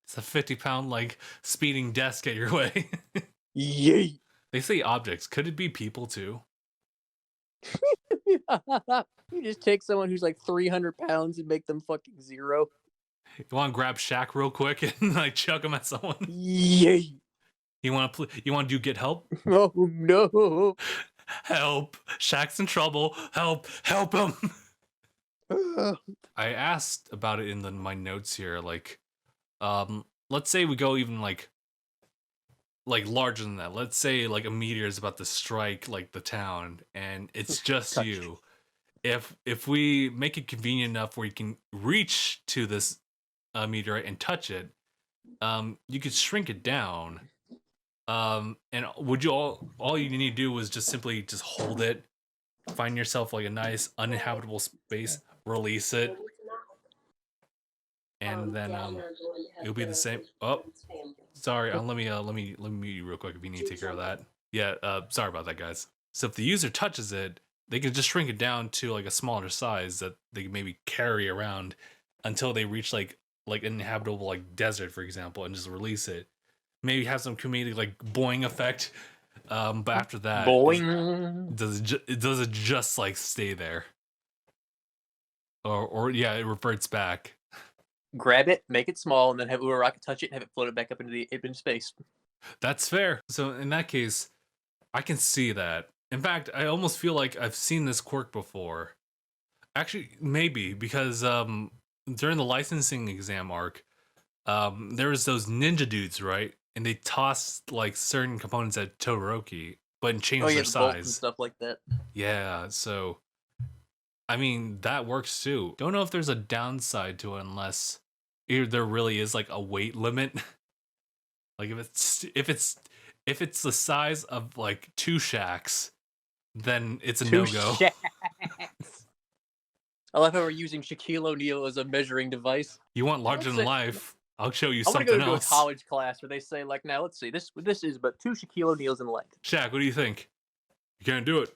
A: It's a 50-pound like speeding desk at your way.
B: Yay!
A: They say objects. Could it be people too?
B: You just take someone who's like 300 pounds and make them fucking 0.
A: You want to grab Shaq real quick and like chuck him at someone?
B: Yay!
A: You want to do get help?
B: Oh no!
A: Help! Shaq's in trouble. Help him! I asked about it in my notes here. Like, let's say we go even like larger than that. Let's say like a meteor is about to strike like the town, and it's just
B: Touch.
A: you. If we make it convenient enough where you can reach to this meteorite and touch it, you could shrink it down. And would you all you need to do was just simply just hold it, find yourself like a nice uninhabitable space, release it, and then it'll be the same. Oh, sorry. Let me mute you real quick if you need to take care of that. Yeah. Sorry about that, guys. So if the user touches it, they can just shrink it down to like a smaller size that they can maybe carry around until they reach like inhabitable like desert, for example, and just release it. Maybe have some comedic like boing effect. But after that,
B: Boing.
A: does it just like stay there? Or yeah, it reverts back.
B: Grab it, make it small, and then have Uraraka touch it and have it floated back up into space.
A: That's fair. So in that case, I can see that. In fact, I almost feel like I've seen this quirk before. Actually, maybe because during the licensing exam arc, there was those ninja dudes, right? And they tossed like certain components at Todoroki, but changed their
B: the bolts and
A: size.
B: stuff like that.
A: Yeah, so I mean that works too. Don't know if there's a downside to it unless there really is like a weight limit. Like if it's the size of like 2 shacks, then it's a no-go.
B: I love how we're using Shaquille O'Neal as a measuring device.
A: You want larger than life? I'll show you something
B: else. I'm gonna go
A: else.
B: to a college class where they say, like, now let's see, this is but 2 Shaquille O'Neals in length.
A: Shaq, what do you think? You can't do it.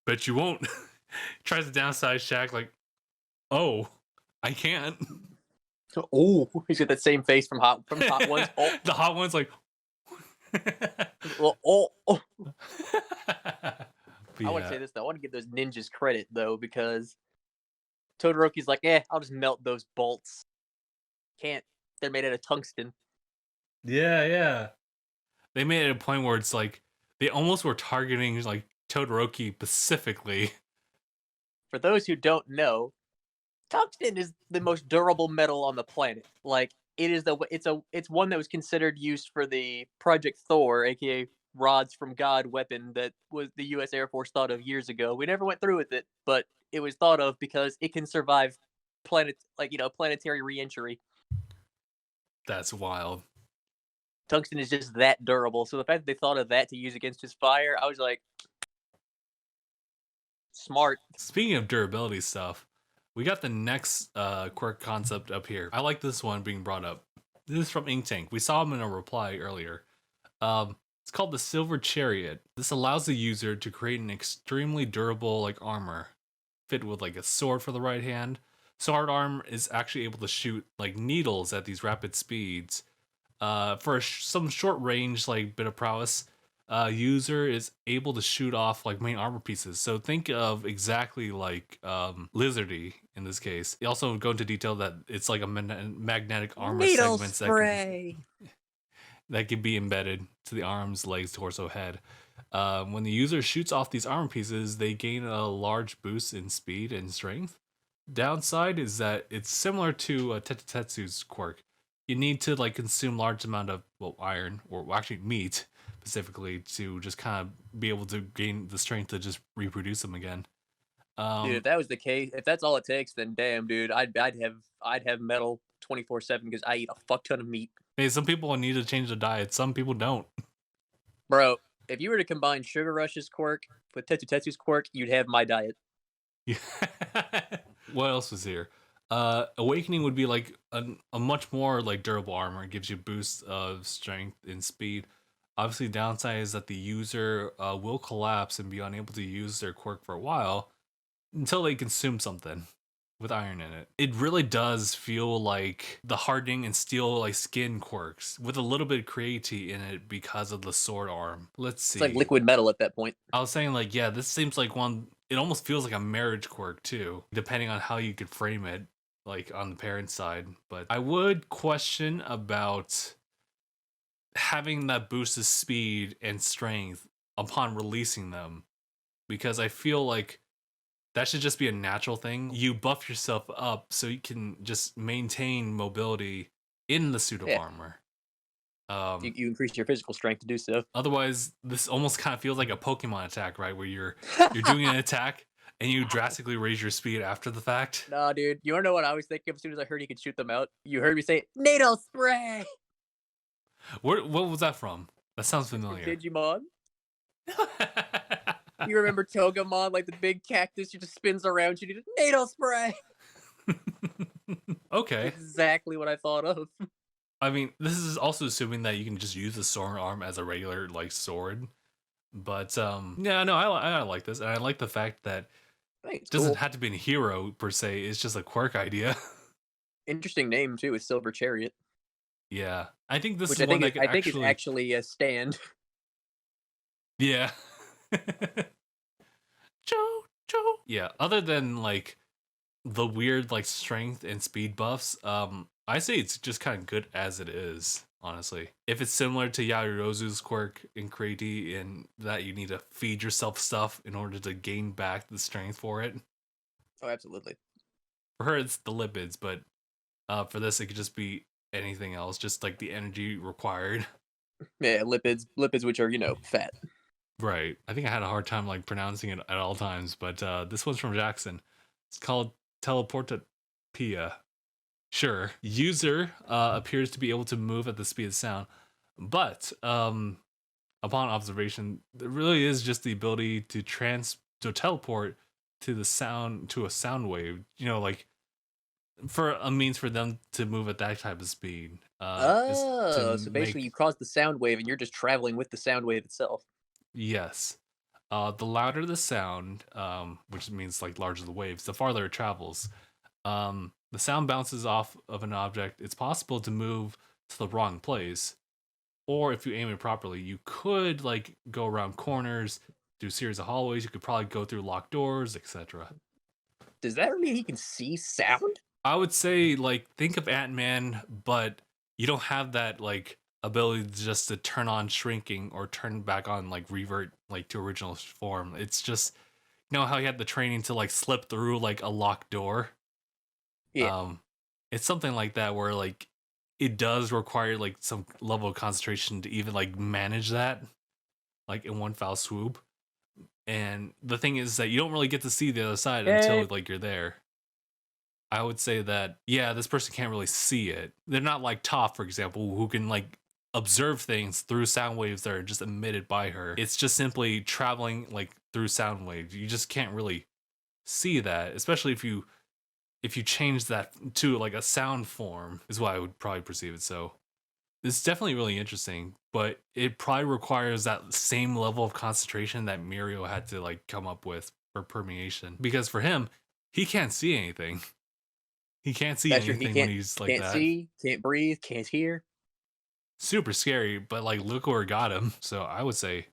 A: Bet you won't. Tries to downsize Shaq, like, oh, I can't.
B: Oh, he's got that same face from Hot Ones. Oh.
A: The Hot Ones, like.
B: well, I
A: yeah.
B: want to say this though. I want to give those ninjas credit though, because Todoroki's like, I'll just melt those bolts. Can't. They're made out of tungsten.
A: Yeah. They made it a point where it's like they almost were targeting like Todoroki specifically.
B: For those who don't know, tungsten is the most durable metal on the planet. Like, it is it's one that was considered used for the Project Thor, aka rods from God weapon that was the U.S. Air Force thought of years ago. We never went through with it, but it was thought of because it can survive planetary re-entry.
A: That's wild.
B: Tungsten is just that durable. So the fact that they thought of that to use against his fire, I was like, smart.
A: Speaking of durability stuff, we got the next quirk concept up here. I like this one being brought up. This is from Ink Tank. We saw him in a reply earlier. It's called the Silver Chariot. This allows the user to create an extremely durable like armor, fit with like a sword for the right hand. Sword arm is actually able to shoot like needles at these rapid speeds. For some short range like bit of prowess, user is able to shoot off like main armor pieces. So think of exactly like Lizardy in this case. They also go into detail that it's like a magnetic armor
B: Needle
A: segments
B: spray
A: that can be embedded to the arms, legs, torso, head. When the user shoots off these armor pieces, they gain a large boost in speed and strength. Downside is that it's similar to Tetetsu's quirk. You need to like consume large amount of iron or actually meat specifically to just kind of be able to gain the strength to just reproduce them again.
B: Dude, if that was the case, if that's all it takes, then damn, dude, I'd have metal 24/7 because I eat a fuck ton of meat.
A: Hey, some people need to change their diet. Some people don't.
B: Bro, if you were to combine Sugar Rush's quirk with Tetsu's quirk, you'd have my diet.
A: What else was here? Awakening would be like a much more like durable armor. It gives you boosts of strength and speed. Obviously, downside is that the user will collapse and be unable to use their quirk for a while until they consume something with iron in it. It really does feel like the hardening and steel like skin quirks with a little bit of creativity in it because of the sword arm. Let's see.
B: It's like liquid metal at that point.
A: I was saying like, yeah, this seems like one. It almost feels like a marriage quirk too, depending on how you could frame it, like on the parent side. But I would question about having that boost of speed and strength upon releasing them, because I feel like That should just be a natural thing. You buff yourself up so you can just maintain mobility in the suit of armor.
B: You increase your physical strength to do so.
A: Otherwise, this almost kind of feels like a Pokemon attack, right? Where you're doing an attack and you drastically raise your speed after the fact.
B: Nah, dude. You wanna know what I was thinking as soon as I heard he could shoot them out? You heard me say needle spray.
A: What was that from? That sounds familiar.
B: Digimon. You remember Togemon, like the big cactus? You just spins around. You need a needle spray.
A: Okay.
B: Exactly what I thought of.
A: I mean, this is also assuming that you can just use the sword arm as a regular like sword. But yeah, no, I like this, and I like the fact that it doesn't have to be a hero per se. It's just a quirk idea.
B: Interesting name too. Is Silver Chariot.
A: Yeah, I think this
B: Which
A: is one that could
B: I think is actually a stand.
A: Yeah. Joe. Yeah. Other than like the weird like strength and speed buffs, I say it's just kind of good as it is. Honestly, if it's similar to Yaoyorozu's quirk in Crazy, and that you need to feed yourself stuff in order to gain back the strength for it.
B: Oh, absolutely.
A: For her, it's the lipids, but for this, it could just be anything else, just like the energy required.
B: Yeah, lipids, which are fat.
A: Right. I think I had a hard time like pronouncing it at all times, but this one's from Jackson. It's called Teleportapia. Sure. User appears to be able to move at the speed of sound, but upon observation, there really is just the ability to teleport to a sound wave. Like for a means for them to move at that type of speed.
B: So basically, you cause the sound wave, and you're just traveling with the sound wave itself.
A: Yes. The louder the sound, which means like larger the waves, the farther it travels. The sound bounces off of an object. It's possible to move to the wrong place, or if you aim it properly, you could like go around corners, do a series of hallways. You could probably go through locked doors, etc.
B: Does that mean he can see sound?
A: I would say like think of Ant-Man, but you don't have that like ability just to turn on shrinking or turn back on like revert like to original form. It's just how he had the training to like slip through like a locked door.
B: Yeah.
A: It's something like that where like it does require like some level of concentration to even like manage that like in one foul swoop. And the thing is that you don't really get to see the other side until like you're there. I would say that this person can't really see it. They're not like Toph, for example, who can like observe things through sound waves that are just emitted by her. It's just simply traveling like through sound waves. You just can't really see that, especially if you change that to like a sound form, is what I would probably perceive it. So it's definitely really interesting, but it probably requires that same level of concentration that Mirio had to like come up with for permeation, because for him, he can't see anything. He can't see anything when he's like that.
B: Can't see, can't breathe, can't hear.
A: Super scary, but like look where it got him. So I would say,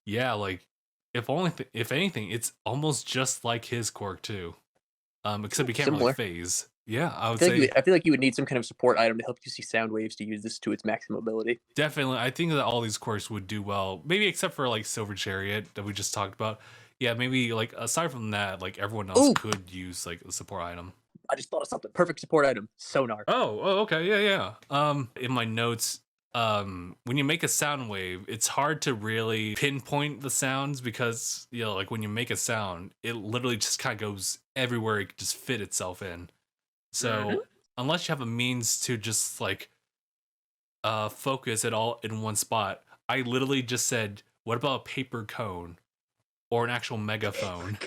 A: yeah, like if anything, it's almost just like his quirk too. Except he can't really phase. Yeah, I would say.
B: I feel like you would need some kind of support item to help you see sound waves to use this to its maximum ability.
A: Definitely, I think that all these quirks would do well. Maybe except for like Silver Chariot that we just talked about. Yeah, maybe like aside from that, like everyone else could use like a support item.
B: I just thought of something. Perfect support item. Sonar.
A: Oh, okay, yeah. In my notes, when you make a sound wave, it's hard to really pinpoint the sounds because like when you make a sound, it literally just kind of goes everywhere it can just fit itself in. So unless you have a means to just like focus it all in one spot, I literally just said, what about a paper cone or an actual megaphone?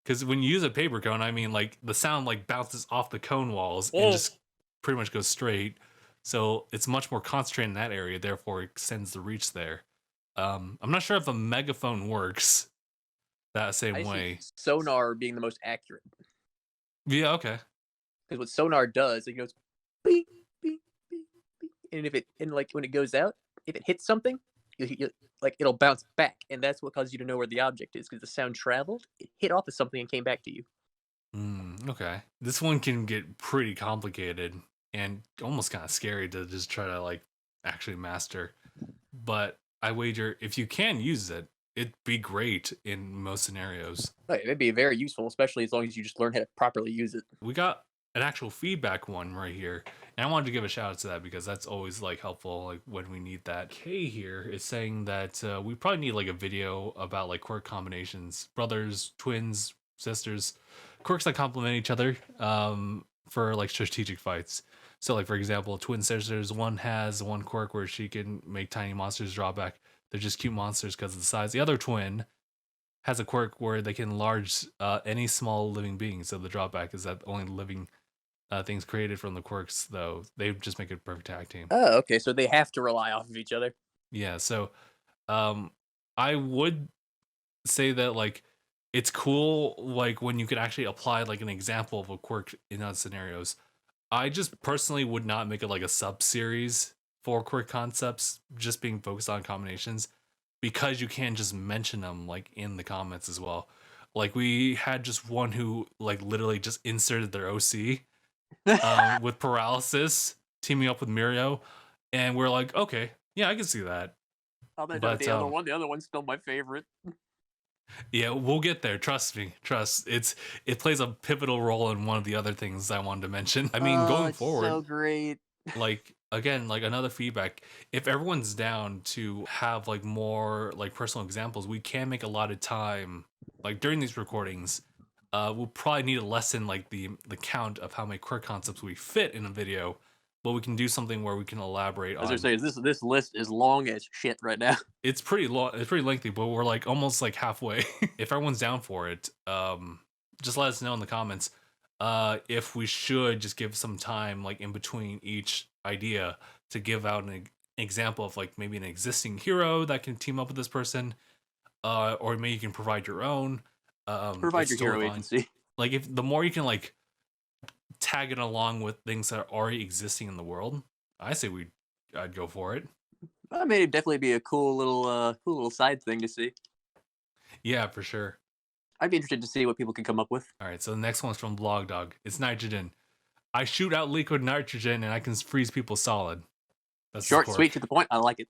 A: Because when you use a paper cone, I mean like the sound like bounces off the cone walls and just pretty much goes straight. So it's much more concentrated in that area, therefore it extends the reach there. I'm not sure if a megaphone works that same way.
B: Sonar being the most accurate.
A: Yeah, okay.
B: Because what sonar does, it goes beep, beep, beep, beep. And when it goes out, if it hits something, it'll bounce back, and that's what causes you to know where the object is, because the sound traveled, it hit off of something and came back to you.
A: Okay. This one can get pretty complicated and almost kind of scary to just try to like actually master. But I wager if you can use it, it'd be great in most scenarios.
B: Right, it'd be very useful, especially as long as you just learn how to properly use it.
A: We got an actual feedback one right here, and I wanted to give a shout out to that because that's always like helpful, like when we need that. Kay here is saying that we probably need like a video about like quirk combinations, brothers, twins, sisters, quirks that complement each other for like strategic fights. So like for example, twin sisters, one has one quirk where she can make tiny monsters draw back. They're just cute monsters because of the size. The other twin has a quirk where they can enlarge any small living being. So the drawback is that only living things created from the quirks, though, they just make a perfect tag team.
B: Oh, okay, so they have to rely off of each other.
A: Yeah, so I would say that like it's cool like when you could actually apply like an example of a quirk in those scenarios. I just personally would not make it like a sub series for quirk concepts, just being focused on combinations, because you can just mention them like in the comments as well. Like we had just one who like literally just inserted their OC with Paralysis teaming up with Mirio, and we're like, okay, yeah, I can see that.
B: I'll mention the other one. The other one's still my favorite.
A: Yeah, we'll get there. Trust me. It plays a pivotal role in one of the other things I wanted to mention. I mean, going forward,
B: so great.
A: Like again, like another feedback. If everyone's down to have like more like personal examples, we can make a lot of time like during these recordings. We'll probably need to lessen like the count of how many quirk concepts we fit in a video, but we can do something where we can elaborate on.
B: As I say, this list is long as shit right now.
A: It's pretty long. It's pretty lengthy, but we're like almost like halfway. If everyone's down for it, just let us know in the comments. If we should just give some time like in between each idea to give out an example of like maybe an existing hero that can team up with this person, or maybe you can provide your own.
B: Provide your hero agency.
A: Like if the more you can like tag it along with things that are already existing in the world, I say I'd go for it.
B: I mean, it'd definitely be a cool little side thing to see.
A: Yeah, for sure.
B: I'd be interested to see what people can come up with.
A: All right, so the next one's from Blog Dog. It's nitrogen. I shoot out liquid nitrogen and I can freeze people solid.
B: That's short, sweet, to the point. I like it.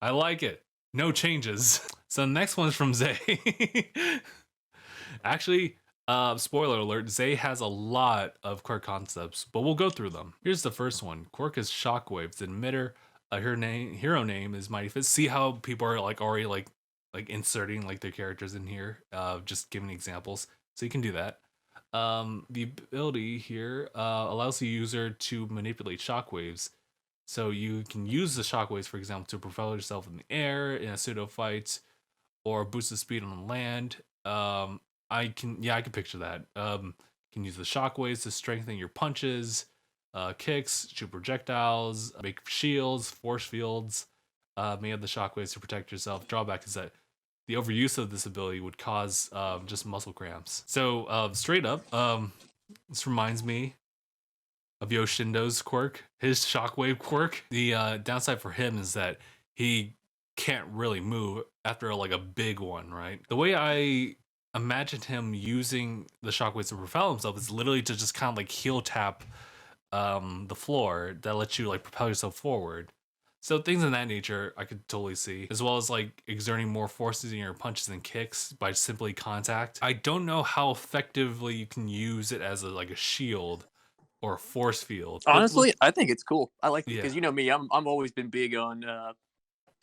A: I like it. No changes. So the next one's from Zay. Actually, spoiler alert, Zay has a lot of quirk concepts, but we'll go through them. Here's the first one. Quirk is Shockwave. It's an emitter. Her hero name is Mighty Fist. See how people are like already like inserting like their characters in here, just giving examples. So you can do that. The ability here allows the user to manipulate shockwaves. So you can use the shockwaves, for example, to propel yourself in the air in a pseudo fight, or boost the speed on the land. I can picture that. You can use the shockwaves to strengthen your punches, kicks, shoot projectiles, make shields, force fields. May have the shockwaves to protect yourself. Drawback is that the overuse of this ability would cause just muscle cramps. So straight up, this reminds me of Yoshindo's quirk, his shockwave quirk. The downside for him is that he can't really move after like a big one, right? The way I imagined him using the shockwaves to propel himself is literally to just kind of like heel tap the floor that lets you like propel yourself forward. So things of that nature I could totally see, as well as like exerting more forces in your punches and kicks by simply contact. I don't know how effectively you can use it as like a shield or a force field.
B: Honestly, I think it's cool. I like it because you know me, I'm always been big on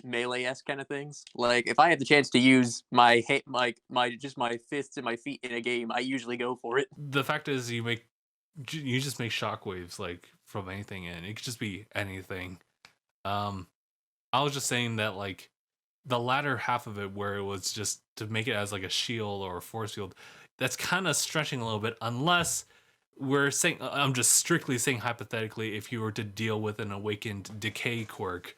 B: melee-esque kind of things. Like if I have the chance to use my fists and my feet in a game, I usually go for it.
A: The fact is you just make shockwaves like from anything, and it could just be anything. I was just saying that like the latter half of it where it was just to make it as like a shield or a force field, that's kind of stretching a little bit, unless we're saying, I'm just strictly saying hypothetically, if you were to deal with an awakened decay quirk,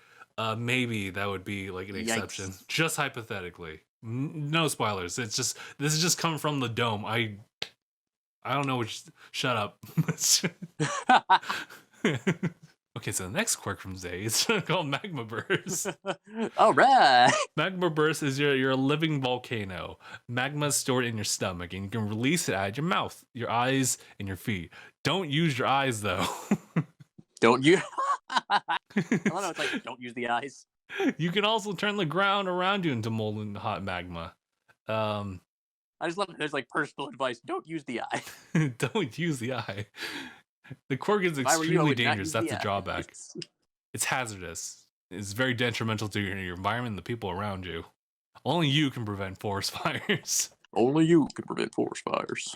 A: maybe that would be like an exception. Just hypothetically. No spoilers. This is just coming from the dome. I don't know which. Shut up. Okay, so the next quirk from Zay is called Magma Burst.
B: All right.
A: Magma Burst is you're a living volcano. Magma is stored in your stomach, and you can release it out of your mouth, your eyes, and your feet. Don't use your eyes, though.
B: Don't use... I don't know, it's like, don't use the eyes.
A: You can also turn the ground around you into molten hot magma.
B: I just love that there's like personal advice. Don't use the eye.
A: Don't use the eye. The quirk is
B: If I were you, I
A: extremely
B: would not
A: dangerous.
B: use
A: That's
B: the
A: the drawback.
B: eyes.
A: It's hazardous. It's very detrimental to your environment and the people around you. Only you can prevent forest fires.
B: Only you can prevent forest fires.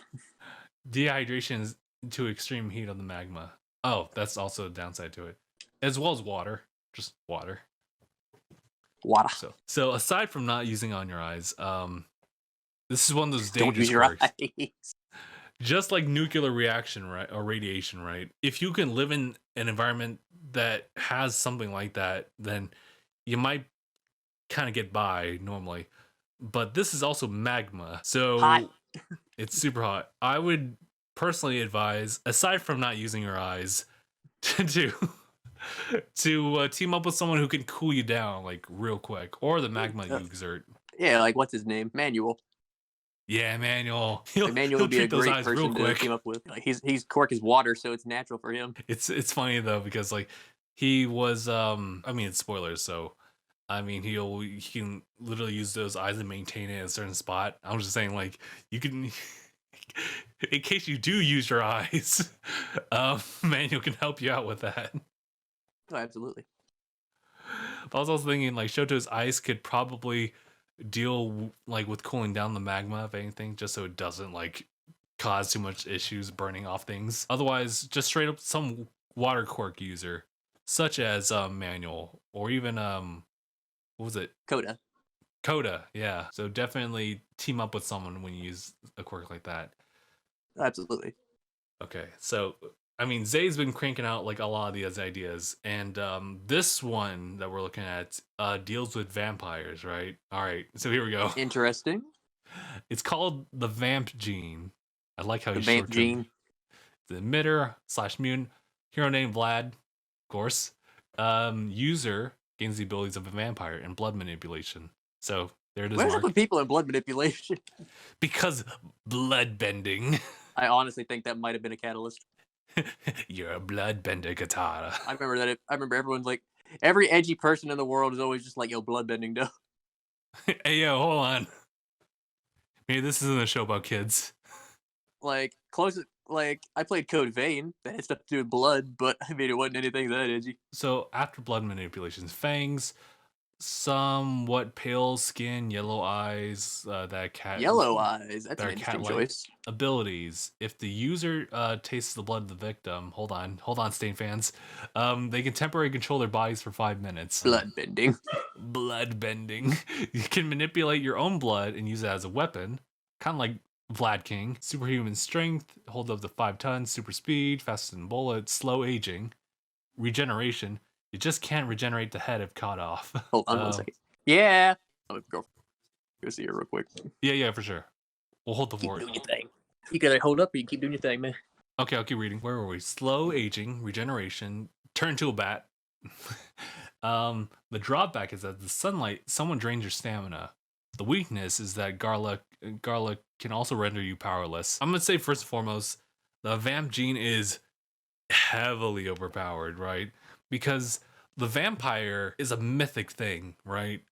A: Dehydration is to extreme heat of the magma. Oh, that's also a downside to it. As well as water. Just water.
B: Water.
A: So aside from not using on your eyes, this is one of those
B: Don't
A: dangerous
B: use your
A: quirks.
B: eyes.
A: Just like nuclear reaction, right, or radiation, right? If you can live in an environment that has something like that, then you might kind of get by normally. But this is also magma, so
B: Hot.
A: It's super hot. I would personally advise, aside from not using your eyes, to team up with someone who can cool you down like real quick, or the magma you exert.
B: Yeah, like what's his name? Manuel.
A: Yeah, Manuel.
B: Manuel would be a
A: treat those
B: great
A: eyes real
B: person to
A: quick.
B: team up with. Like he's quirk is water, so it's natural for him.
A: It's funny though because like he was I mean it's spoilers, so I mean he can literally use those eyes and maintain it in a certain spot. I'm just saying like you can in case you do use your eyes, Manuel can help you out with that.
B: Oh, absolutely.
A: But I was also thinking like Shoto's ice could probably deal like with cooling down the magma if anything, just so it doesn't like cause too much issues burning off things. Otherwise, just straight up some water quirk user, such as Manual or even what was it? Coda, yeah. So definitely team up with someone when you use a quirk like that.
B: Absolutely.
A: Okay, so I mean Zay's been cranking out like a lot of these ideas, and this one that we're looking at deals with vampires, right? All right, so here we go.
B: Interesting.
A: It's called the Vamp Gene. I like how
B: The
A: he's
B: Vamp
A: short-term.
B: Gene.
A: The emitter / mutant. Hero name Vlad, of course. User gains the abilities of a vampire and blood manipulation. So there it is.
B: Where's
A: Mark.
B: up with people in blood manipulation?
A: Because blood bending.
B: I honestly think that might have been a catalyst.
A: You're a bloodbender, Katara.
B: I remember that. I remember everyone's like, every edgy person in the world is always just like, yo, bloodbending, though.
A: Hey, yo, hold on. Maybe this isn't a show about kids.
B: Like, I played Code Vein. That had stuff to do with blood, but I mean, it wasn't anything that edgy.
A: So, after blood manipulations, fangs, somewhat pale skin, yellow eyes, that cat.
B: Yellow eyes. That's an interesting choice.
A: Abilities. If the user tastes the blood of the victim, hold on, stain fans. They can temporarily control their bodies for 5 minutes.
B: Bloodbending.
A: Bloodbending. You can manipulate your own blood and use it as a weapon, kind of like Vlad King. Superhuman strength, hold up to 5 tons, super speed, faster than bullets, slow aging, regeneration. You just can't regenerate the head if caught off.
B: Hold on 1 second. Yeah. Go see her real quick.
A: Yeah, for sure. We'll hold the fort.
B: Keep doing your thing. You gotta hold up or you keep doing your thing, man.
A: Okay, I'll keep reading. Where were we? Slow aging, regeneration, turn to a bat. The drawback is that the sunlight, someone drains your stamina. The weakness is that Garlic can also render you powerless. I'm gonna say first and foremost, the Vamp Gene is heavily overpowered, right? Because the vampire is a mythic thing, right?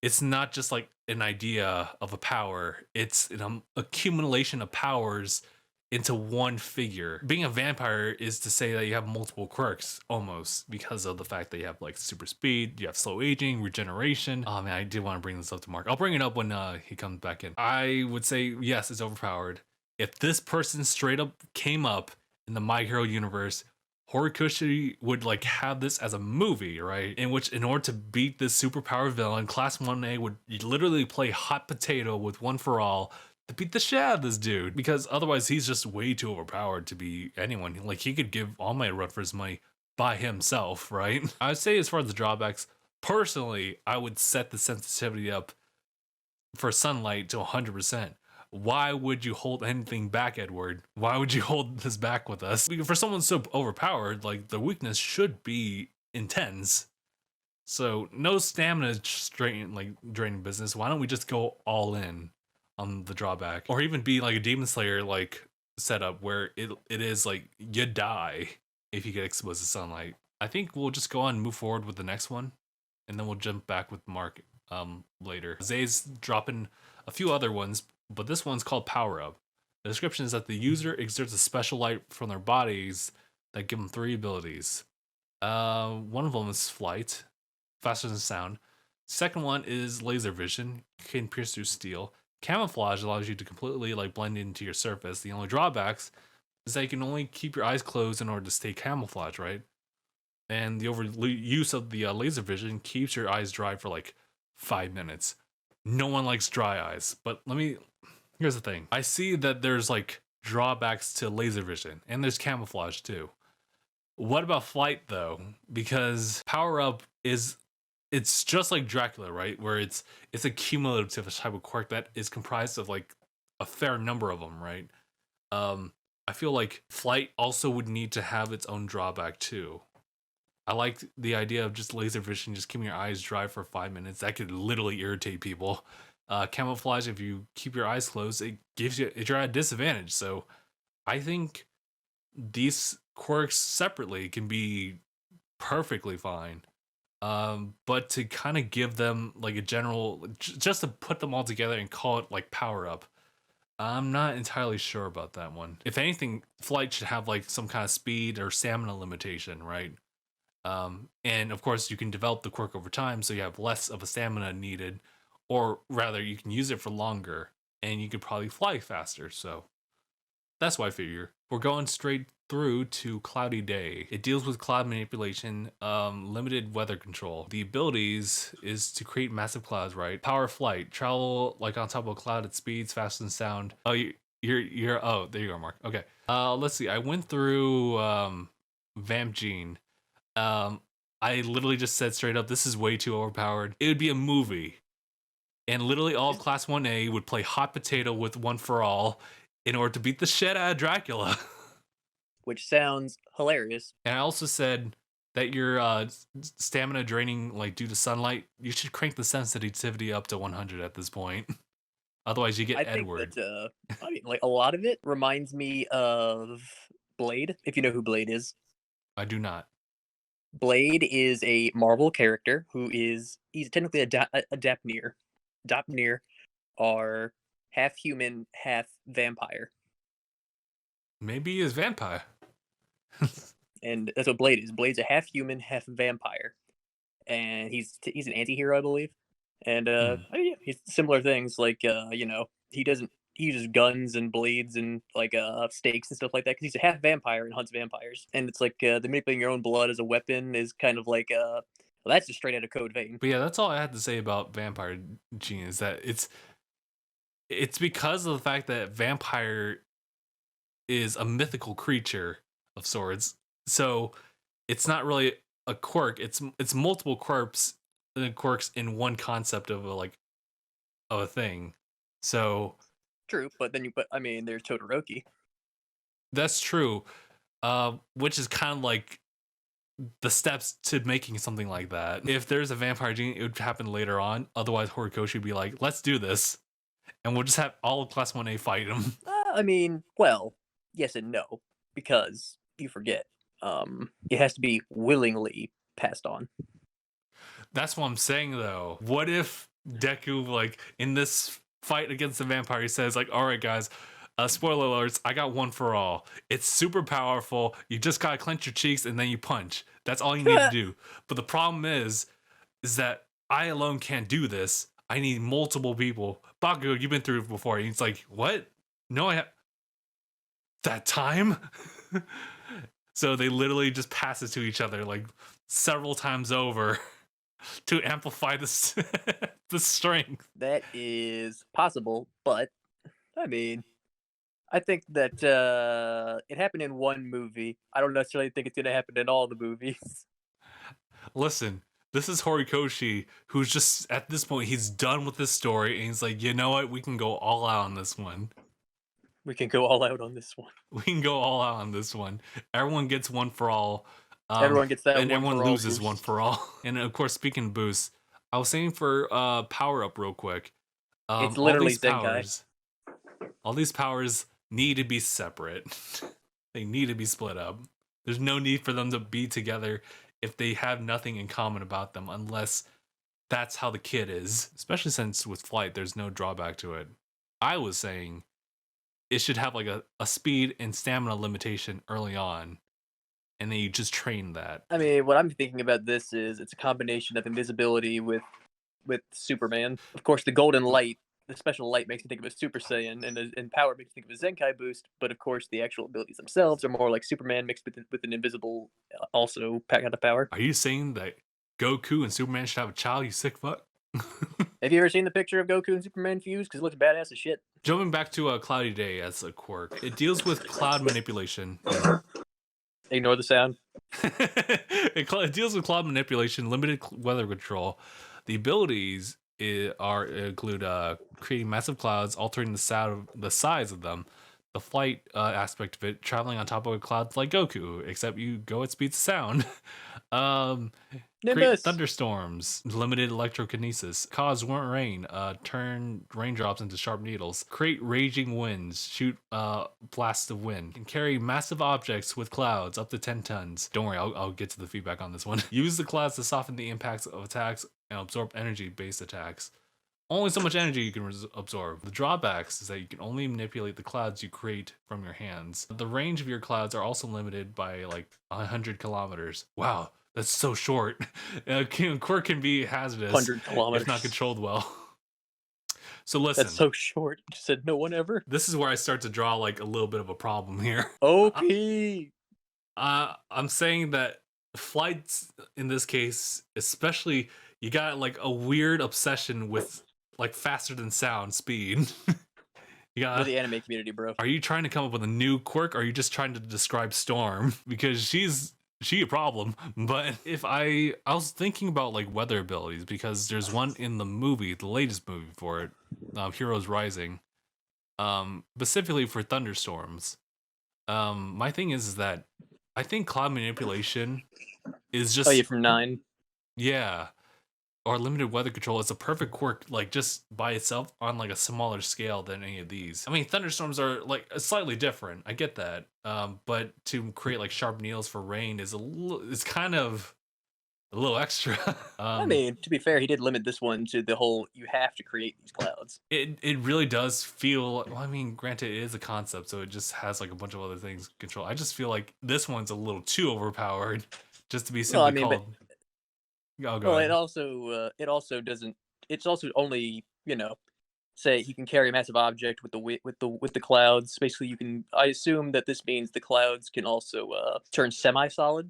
A: It's not just like an idea of a power. It's an accumulation of powers into one figure. Being a vampire is to say that you have multiple quirks almost because of the fact that you have like super speed, you have slow aging, regeneration. Oh man, I did want to bring this up to Mark. I'll bring it up when he comes back in. I would say yes, it's overpowered. If this person straight up came up in the My Hero universe, Horikoshi would like have this as a movie, right? In which, in order to beat this superpower villain, Class 1A would literally play hot potato with One For All to beat the shit out of this dude. Because otherwise, he's just way too overpowered to be anyone. Like, he could give All Might a run for his money by himself, right? I'd say as far as the drawbacks, personally, I would set the sensitivity up for sunlight to 100%. Why would you hold anything back, Edward? Why would you hold this back with us? For someone so overpowered, like, the weakness should be intense. So no stamina draining business. Why don't we just go all in on the drawback? Or even be like a Demon Slayer like setup where it is like you die if you get exposed to sunlight. I think we'll just go on and move forward with the next one. and then we'll jump back with Marc later. Zay's dropping a few other ones, but this one's called Powerup. The description is that the user exerts a special light from their bodies that give them 3 abilities. One of them is flight, faster than sound. Second one is laser vision, can pierce through steel. Camouflage allows you to completely like blend into your surface. The only drawbacks is that you can only keep your eyes closed in order to stay camouflaged, right? And the overuse of the laser vision keeps your eyes dry for like 5 minutes. No one likes dry eyes, but here's the thing. I see that there's like drawbacks to laser vision, and there's camouflage too. What about flight though? Because Powerup it's just like Dracula, right? Where it's a cumulative type of quirk that is comprised of like a fair number of them, right? I feel like flight also would need to have its own drawback too. I like the idea of just laser vision, just keeping your eyes dry for 5 minutes. That could literally irritate people. Camouflage, if you keep your eyes closed, you're at a disadvantage. So I think these quirks separately can be perfectly fine. But to kind of give them like a general, just to put them all together and call it like Powerup, I'm not entirely sure about that one. If anything, flight should have like some kind of speed or stamina limitation, right? And of course you can develop the quirk over time, so you have less of a stamina needed, or rather you can use it for longer and you could probably fly faster. So that's why I figure we're going straight through to Cloudy Day. It deals with cloud manipulation, limited weather control. The abilities is to create massive clouds, right? Power flight, travel like on top of a cloud at speeds faster than sound. Oh, you're oh, there you go, Marc. Okay. Let's see. I went through Vamp Gene. I literally just said straight up, this is way too overpowered. It would be a movie, and literally all of Class 1A would play hot potato with One for All in order to beat the shit out of Dracula.
B: Which sounds hilarious.
A: And I also said that your stamina draining, like due to sunlight, you should crank the sensitivity up to 100 at this point. Otherwise, you get
B: I
A: Edward.
B: think that, I mean, like a lot of it reminds me of Blade, if you know who Blade is.
A: I do not.
B: Blade is a Marvel character he's technically a Dapnir. Dapnir are half human, half vampire.
A: Maybe he is vampire.
B: And that's what Blade is. Blade's a half human, half vampire. And he's an anti-hero, I believe. And yeah, he's similar things like he uses guns and blades and like stakes and stuff like that because he's a half vampire and hunts vampires. And it's like the manipulating your own blood as a weapon is kind of like well, that's just straight out of Code Vein.
A: But yeah, that's all I had to say about Vampire Gene, is that it's because of the fact that vampire is a mythical creature of sorts. So it's not really a quirk. It's multiple quirks in one concept of a thing. So
B: true, but I mean, there's Todoroki.
A: That's true. Which is kind of like the steps to making something like that. If there's a vampire gene, it would happen later on. Otherwise, Horikoshi would be like, let's do this. And we'll just have all of Class 1A fight him.
B: I mean, well, yes and no. Because you forget. It has to be willingly passed on.
A: That's what I'm saying, though. What if Deku, like, in this fight against the vampire, he says, like, all right, guys, spoiler alerts, I got One for All. It's super powerful. You just gotta clench your cheeks and then you punch. That's all you need to do. But the problem is that I alone can't do this. I need multiple people. Bakugo, you've been through it before. And he's like, what? No, I have... That time? So they literally just pass it to each other, like, several times over to amplify the strength.
B: That is possible, but, I mean... I think that it happened in one movie. I don't necessarily think it's going to happen in all the movies.
A: Listen, this is Horikoshi, who's just, at this point, he's done with this story, and he's like, you know what? We can go all out on this one.
B: We can go all out on this one.
A: We can go all out on this one. Everyone gets One for All.
B: Everyone gets that,
A: and
B: one
A: everyone
B: for all
A: loses
B: boost.
A: One for All. And of course, speaking of boosts, I was saying for Powerup real quick.
B: It's literally Zenkai.
A: All these powers need to be separate. They need to be split up. There's no need for them to be together if they have nothing in common about them, unless that's how the kit is, especially since with flight, there's no drawback to it. I was saying it should have like a speed and stamina limitation early on, and then you just train that.
B: I mean, what I'm thinking about this is it's a combination of invisibility with Superman. Of course, the golden light, the special light, makes me think of a Super Saiyan, and power makes me think of a Zenkai boost. But of course, the actual abilities themselves are more like Superman mixed with an invisible, also kind of power.
A: Are you saying that Goku and Superman should have a child, you sick fuck?
B: Have you ever seen the picture of Goku and Superman fused? Because it looks badass as shit.
A: Jumping back to a Cloudy Day as a quirk, it deals with cloud manipulation.
B: Ignore the sound.
A: It deals with cloud manipulation, limited weather control. The abilities include creating massive clouds, altering the size of them, the flight aspect of it, traveling on top of a cloud like Goku, except you go at speeds of sound. Create thunderstorms, limited electrokinesis, cause warm rain, turn raindrops into sharp needles, create raging winds, shoot blasts of wind, and carry massive objects with clouds up to 10 tons. Don't worry, I'll get to the feedback on this one. Use the clouds to soften the impacts of attacks and absorb energy-based attacks. Only so much energy you can absorb. The drawbacks is that you can only manipulate the clouds you create from your hands. The range of your clouds are also limited by like 100 kilometers. Wow, that's so short. Quirk can be hazardous
B: 100 kilometers
A: if not controlled well. So listen.
B: That's so short. You said no one ever.
A: This is where I start to draw like a little bit of a problem here.
B: OP.
A: I'm saying that flights in this case, especially, you got like a weird obsession with like faster than sound speed.
B: We're the anime community, bro.
A: Are you trying to come up with a new quirk, or are you just trying to describe Storm? Because she a problem. But if I was thinking about like weather abilities, because there's one in the movie, the latest movie for it, Heroes Rising, specifically for thunderstorms. My thing is that I think cloud manipulation is just...
B: Oh, yeah, from 9.
A: Yeah. Or limited weather control is a perfect quirk, like just by itself on like a smaller scale than any of these. I mean, thunderstorms are like slightly different. I get that, but to create like sharp needles for rain is it's kind of a little extra.
B: I mean, to be fair, he did limit this one to the whole you have to create these clouds.
A: It really does feel. Well, I mean, granted, it is a concept, so it just has like a bunch of other things control. I just feel like this one's a little too overpowered, just to be simply called.
B: Well, it also doesn't. It's also only, say he can carry a massive object with the clouds. Basically, you can. I assume that this means the clouds can also turn semi-solid.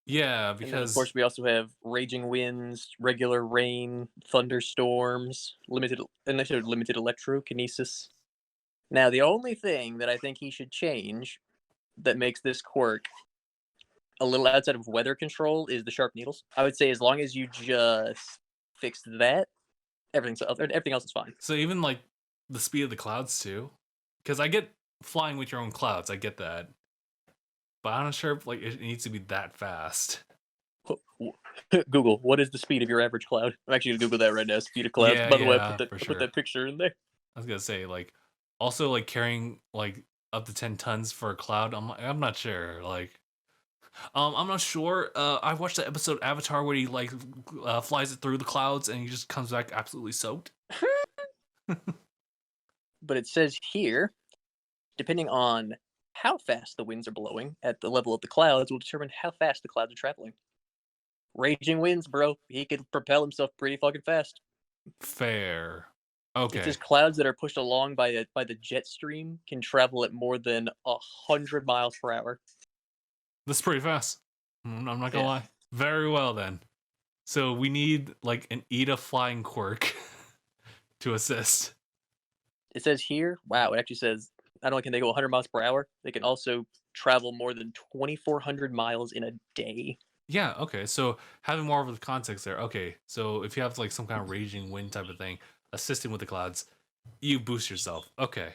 A: Yeah, because
B: of course we also have raging winds, regular rain, thunderstorms, limited electrokinesis. Now, the only thing that I think he should change that makes this quirk a little outside of weather control is the sharp needles. I would say as long as you just fix that, everything else is fine.
A: So even like the speed of the clouds too, because I get flying with your own clouds, I get that, but I'm not sure if like it needs to be that fast.
B: Google, what is the speed of your average cloud? I'm actually gonna Google that right now. Speed of clouds.
A: Yeah,
B: By the way,
A: put
B: that picture in there.
A: I was gonna say like also like carrying like up to 10 tons for a cloud. I'm not sure. Like I'm not sure. I watched the episode Avatar where he like flies it through the clouds and he just comes back absolutely soaked.
B: But it says here, depending on how fast the winds are blowing at the level of the clouds will determine how fast the clouds are traveling. Raging winds, bro. He can propel himself pretty fucking fast.
A: Fair. Okay.
B: It's just clouds that are pushed along by the jet stream can travel at more than 100 miles per hour.
A: That's pretty fast. I'm not gonna lie. Very well then. So we need like an Ida flying quirk to assist.
B: It says here, wow, it actually says not only can they go 100 miles per hour, they can also travel more than 2,400 miles in a day.
A: Yeah, okay. So having more of the context there. Okay, so if you have like some kind of raging wind type of thing, assisting with the clouds, you boost yourself. Okay,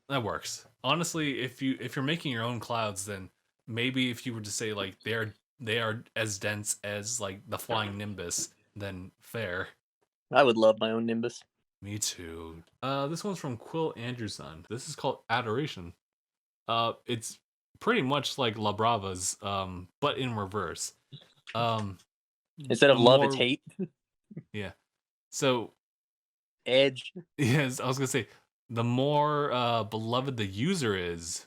A: that works. Honestly, if you're making your own clouds, then maybe if you were to say like they are as dense as like the flying Nimbus, then fair.
B: I would love my own Nimbus.
A: Me too. This one's from Quill Andrewson. This is called Adoration. It's pretty much like La Brava's, but in reverse.
B: Instead of love, it's hate.
A: Yeah. So
B: Edge.
A: yes, I was gonna say the more beloved the user is,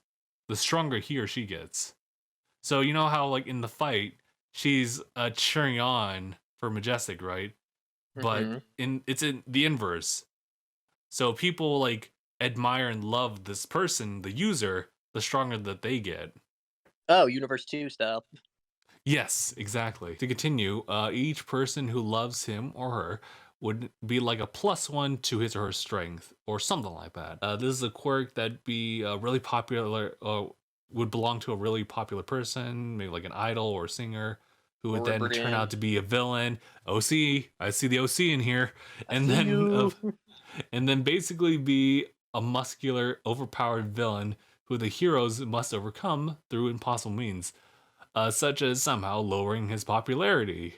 A: the stronger he or she gets. So you know how like in the fight, she's cheering on for Majestic, right? But
B: Mm-hmm.
A: it's in the inverse. So people like admire and love this person, the user, the stronger that they get.
B: Oh, Universe 2 style.
A: Yes, exactly. To continue, each person who loves him or her would be like a +1 to his or her strength, or something like that. This is a quirk that'd be really popular, would belong to a really popular person, maybe like an idol or singer, who would then turn
B: Brian.
A: out to be a villain. OC, I see the OC in here,
B: I
A: and
B: see
A: then
B: you.
A: and then basically be a muscular, overpowered villain who the heroes must overcome through impossible means, such as somehow lowering his popularity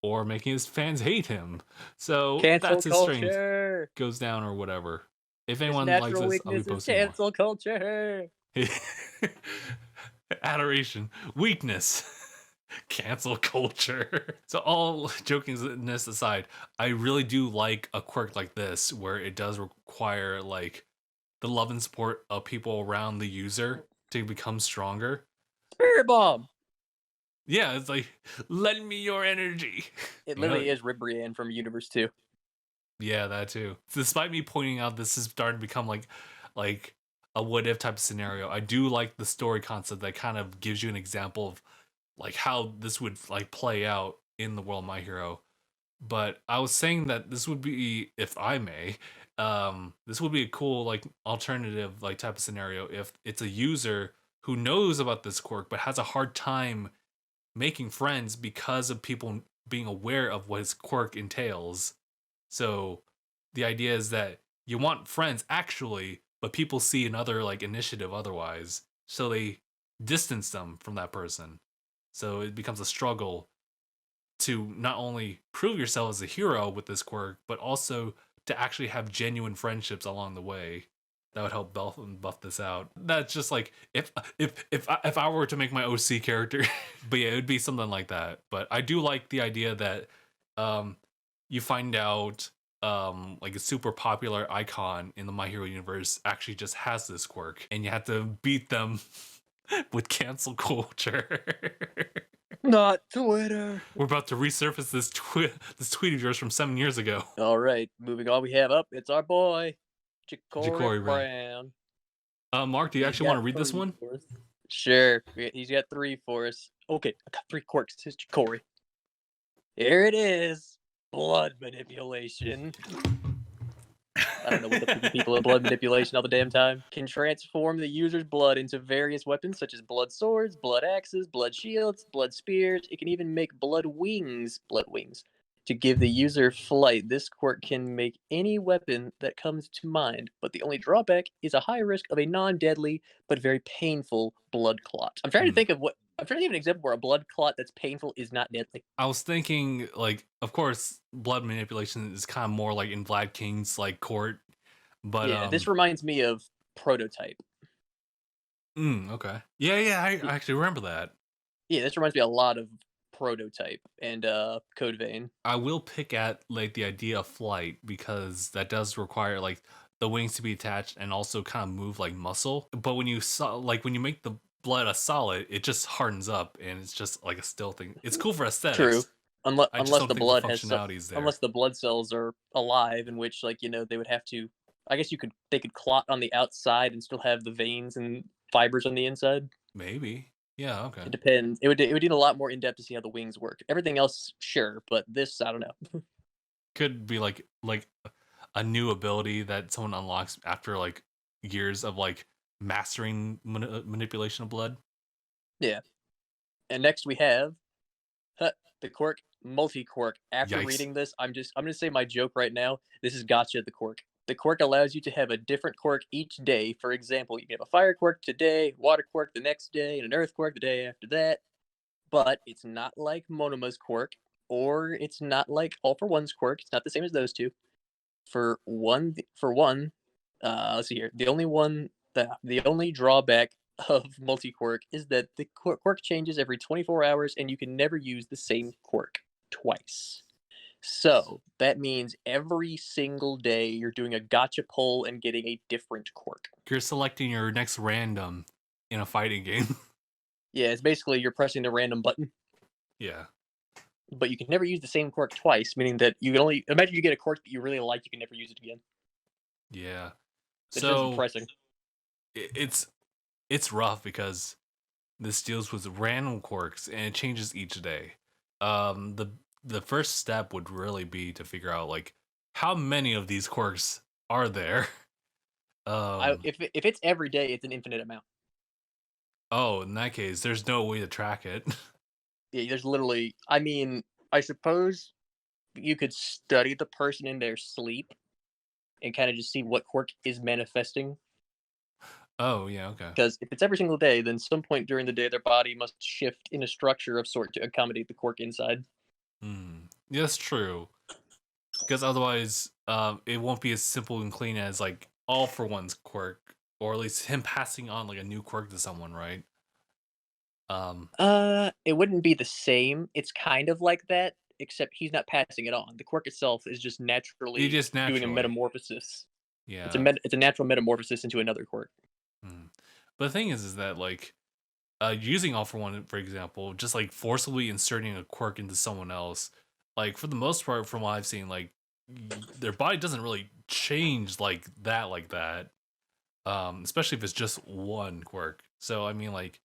A: or making his fans hate him. So
B: Cancel
A: that's his strength
B: culture.
A: goes down or whatever. If
B: His
A: anyone likes
B: natural
A: this, I'll be
B: weakness is
A: posting more.
B: cancel culture.
A: Adoration, weakness, cancel culture. So all jokingness aside, I really do like a quirk like this where it does require like the love and support of people around the user to become stronger.
B: Spirit bomb.
A: Yeah, it's like, lend me your energy.
B: It
A: You know?
B: literally is Ribrian from Universe 2.
A: Yeah, that too. Despite me pointing out this is starting to become like a what if type of scenario, I do like the story concept that kind of gives you an example of like how this would like play out in the world of My Hero. But I was saying that this would be, if I may, this would be a cool like alternative like type of scenario if it's a user who knows about this quirk but has a hard time making friends because of people being aware of what his quirk entails. So the idea is that you want friends actually, but people see another like initiative otherwise, so they distance them from that person. So it becomes a struggle to not only prove yourself as a hero with this quirk, but also to actually have genuine friendships along the way. That would help buff this out. That's just like if I were to make my OC character, but yeah, it would be something like that. But I do like the idea that you find out like a super popular icon in the My Hero universe actually just has this quirk, and you have to beat them with cancel culture.
B: Not Twitter.
A: We're about to resurface this tweet of yours from 7 years ago.
B: All right, moving on. We have up. It's our boy,
A: Jcory
B: Jcory
A: Brown.
B: Brown.
A: Marc, do you
B: He's
A: actually want
B: got
A: to read this
B: 3
A: one?
B: for us. Sure. He's got 3 for us. Okay, I got 3 quirks. This is Jcory. Here it is. Blood manipulation. I don't know what the people of blood manipulation all the damn time. Can transform the user's blood into various weapons such as blood swords, blood axes, blood shields, blood spears. It can even make blood wings. To give the user flight, this quirk can make any weapon that comes to mind, but the only drawback is a high risk of a non-deadly but very painful blood clot. I'm trying to think of an example where a blood clot that's painful is not deadly.
A: I was thinking, like, of course, blood manipulation is kind of more like in Vlad King's like court, but
B: Yeah, this reminds me of Prototype.
A: okay, yeah, I actually remember that.
B: Yeah, this reminds me a lot of Prototype and Code Vein.
A: I will pick at like the idea of flight because that does require like the wings to be attached and also kind of move like muscle. But when you when you make the blood a solid, it just hardens up and it's just like a still thing. It's cool for aesthetics.
B: True. Unless
A: I just
B: unless
A: don't
B: the
A: think
B: blood
A: the
B: has
A: functionality is there.
B: unless the blood cells are alive, in which they would have to. I guess they could clot on the outside and still have the veins and fibers on the inside.
A: Maybe. Yeah. Okay.
B: It depends. It would need a lot more in depth to see how the wings work. Everything else, sure, but this, I don't know.
A: Could be like a new ability that someone unlocks after like years of like mastering manipulation of blood.
B: Yeah. And next we have the quirk multi-quirk. After
A: Yikes.
B: reading this, I'm gonna say my joke right now. This is gotcha the quirk. The quirk allows you to have a different quirk each day. For example, you can have a fire quirk today, water quirk the next day, and an earth quirk the day after that. But it's not like Monoma's quirk, or it's not like All for One's quirk. It's not the same as those two. For one, let's see here. The only drawback of multi quirk is that the quirk changes every 24 hours, and you can never use the same quirk twice. So that means every single day you're doing a gotcha pull and getting a different quirk.
A: You're selecting your next random in a fighting game.
B: Yeah, it's basically you're pressing the random button,
A: Yeah.
B: but you can never use the same quirk twice, meaning that you can only imagine you get a quirk that you really like, you can never use it again.
A: Yeah.
B: It's just
A: So
B: depressing.
A: it's rough because this deals with random quirks and it changes each day. The first step would really be to figure out like how many of these quirks are there.
B: If it's every day, it's an infinite amount.
A: Oh, in that case, there's no way to track it.
B: Yeah, there's literally. I mean, I suppose you could study the person in their sleep and kind of just see what quirk is manifesting.
A: Oh, yeah, okay.
B: Because if it's every single day, then some point during the day, their body must shift in a structure of sort to accommodate the quirk inside.
A: Yeah, that's true. Because otherwise, it won't be as simple and clean as like all for one's quirk, or at least him passing on like a new quirk to someone, right?
B: It wouldn't be the same. It's kind of like that, except he's not passing it on. The quirk itself is just naturally doing a metamorphosis.
A: Yeah.
B: It's a natural metamorphosis into another quirk.
A: But the thing is that like using all for one, for example, just like forcibly inserting a quirk into someone else, like for the most part, from what I've seen, like their body doesn't really change like that. Especially if it's just one quirk. So I mean, like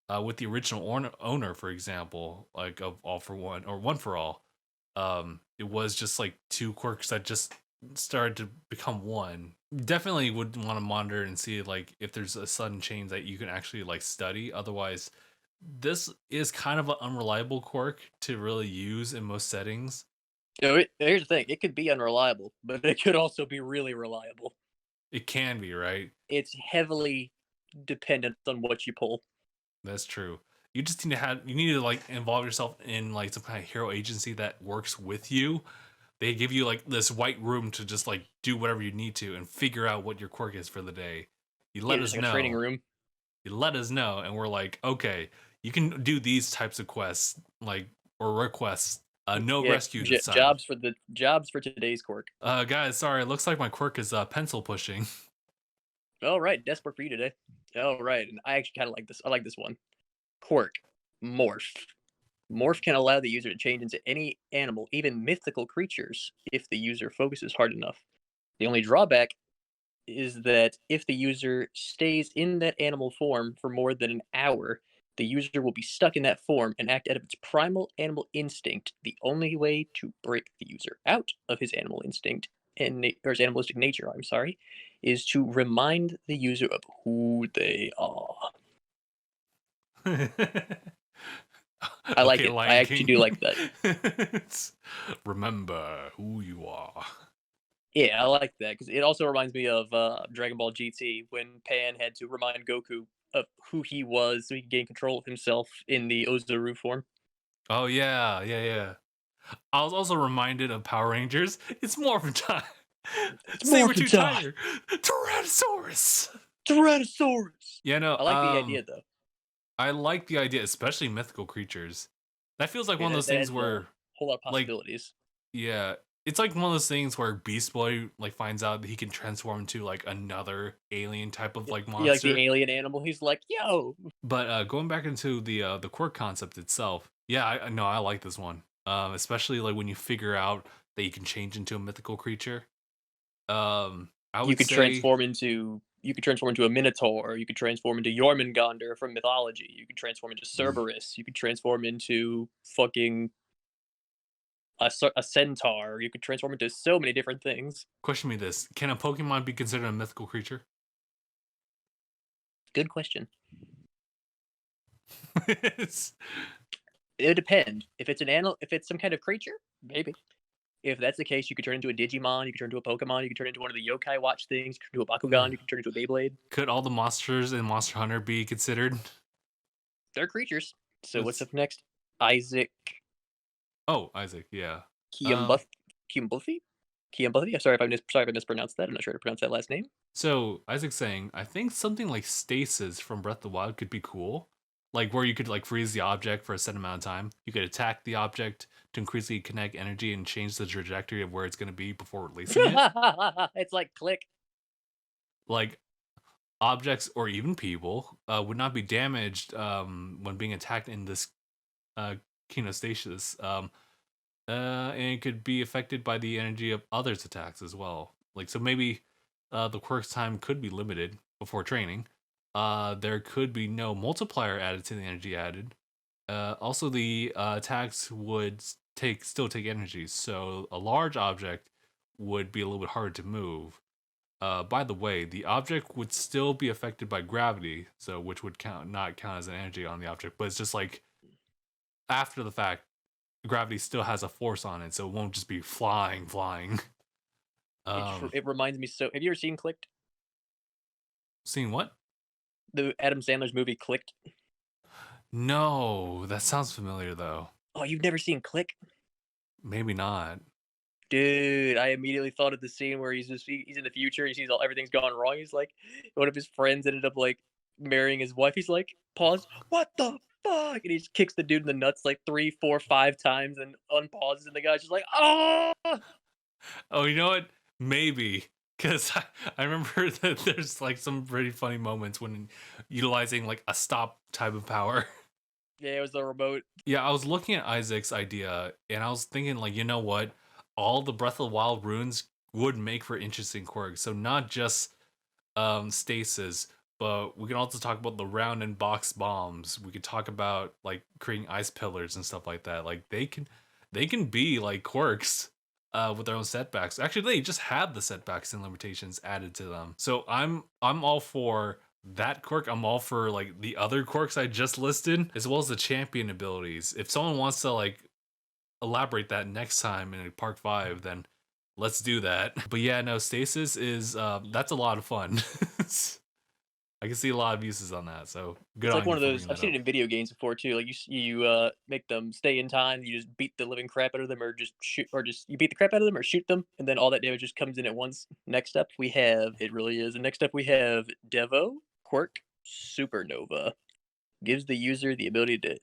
A: with the original owner, for example, like of all for one or one for all, it was just like two quirks that just started to become one. Definitely would want to monitor and see like if there's a sudden change that you can actually like study. Otherwise, this is kind of an unreliable quirk to really use in most settings.
B: Here's the thing: it could be unreliable, but it could also be really reliable.
A: It can be, right?
B: It's heavily dependent on what you pull.
A: That's true. You just need to like involve yourself in like some kind of hero agency that works with you. They give you like this white room to just like do whatever you need to and figure out what your quirk is for the day. You let us
B: like
A: know.
B: A training room.
A: You let us know, and we're like, okay, you can do these types of quests, like or requests. No rescue this time.
B: Jobs for today's quirk.
A: Guys, sorry. It looks like my quirk is pencil pushing.
B: All right, desperate for you today. All right, and I actually kind of like this. I like this one. Quirk, morph. Morph can allow the user to change into any animal, even mythical creatures, if the user focuses hard enough. The only drawback is that if the user stays in that animal form for more than an hour, the user will be stuck in that form and act out of its primal animal instinct. The only way to break the user out of his animal instinct or his animalistic nature, is to remind the user of who they are. I like it. I actually do like that.
A: Remember who you are.
B: Yeah, I like that because it also reminds me of Dragon Ball GT when Pan had to remind Goku of who he was so he could gain control of himself in the Ozaru form.
A: Oh yeah. I was also reminded of Power Rangers. It's Morphin time. Saber-tooth tiger. Tyrannosaurus.
B: Yeah, no. I like the idea though.
A: I like the idea, especially mythical creatures. That feels like one of those things where
B: a whole lot of possibilities.
A: Like, yeah, it's like one of those things where Beast Boy like finds out that he can transform into like another alien type of like monster.
B: Yeah, like the alien animal. He's like, yo.
A: But going back into the quirk concept itself, yeah, I like this one. Especially like when you figure out that you can change into a mythical creature.
B: You could transform into a Minotaur. You could transform into Jormungandr from mythology. You could transform into Cerberus. You could transform into fucking a centaur. You could transform into so many different things.
A: Question me this: can a Pokemon be considered a mythical creature?
B: Good question. It would depend. If it's an animal, if it's some kind of creature, maybe. If that's the case, you could turn into a Digimon, you could turn into a Pokemon, you could turn into one of the Yokai Watch things, you could turn into a Bakugan, you could turn into a Beyblade.
A: Could all the monsters in Monster Hunter be considered?
B: They're creatures. So what's up next? Isaac.
A: Oh, Isaac, yeah.
B: Kiambuffy? Sorry if I mispronounced that. I'm not sure how to pronounce that last name.
A: So Isaac's saying, I think something like Stasis from Breath of the Wild could be cool. like where you could like freeze the object for a set amount of time. You could attack the object to increase the kinetic energy and change the trajectory of where it's going to be before releasing it.
B: It's like click.
A: Like objects or even people would not be damaged when being attacked in this Stasis. And it could be affected by the energy of others' attacks as well. Like, so maybe the quirk's time could be limited before training. There could be no multiplier added to the energy added. Also, the attacks would still take energy, so a large object would be a little bit harder to move. By the way, the object would still be affected by gravity, so which would not count as an energy on the object, but it's just like after the fact, gravity still has a force on it, so it won't just be flying.
B: It reminds me so. Have you ever seen Clicked?
A: Seen what?
B: The Adam Sandler's movie Clicked?
A: No, that sounds familiar though.
B: Oh, you've never seen Click?
A: Maybe not.
B: Dude, I immediately thought of the scene where he's in the future, he sees everything's gone wrong. He's like, one of his friends ended up like marrying his wife. He's like, pause, what the fuck? And he just kicks the dude in the nuts like 3, 4, 5 times and unpauses, and the guy's just like, oh!
A: Oh, you know what? Maybe. Because I remember that there's like some pretty funny moments when utilizing like a stop type of power.
B: Yeah, it was the remote.
A: Yeah, I was looking at Isaac's idea and I was thinking like, you know what? All the Breath of the Wild runes would make for interesting quirks. So not just Stasis, but we can also talk about the round and box bombs. We could talk about like creating ice pillars and stuff like that. Like they can be like quirks with their own setbacks. Actually, they just have the setbacks and limitations added to them. So I'm all for that quirk. I'm all for like the other quirks I just listed, as well as the champion abilities. If someone wants to like elaborate that next time in Park 5, then let's do that. But yeah, no, Stasis is that's a lot of fun. I can see a lot of uses on that. So good.
B: It's
A: on
B: like one
A: you
B: of
A: for
B: those.
A: bringing
B: I've
A: that
B: seen
A: up.
B: it in video games before too. Like you make them stay in time. You just beat the living crap out of them, or just shoot, or just you beat the crap out of them, or shoot them, and then all that damage just comes in at once. Next up, we have it really is. And next up, we have Devo Quirk Supernova. Gives the user the ability to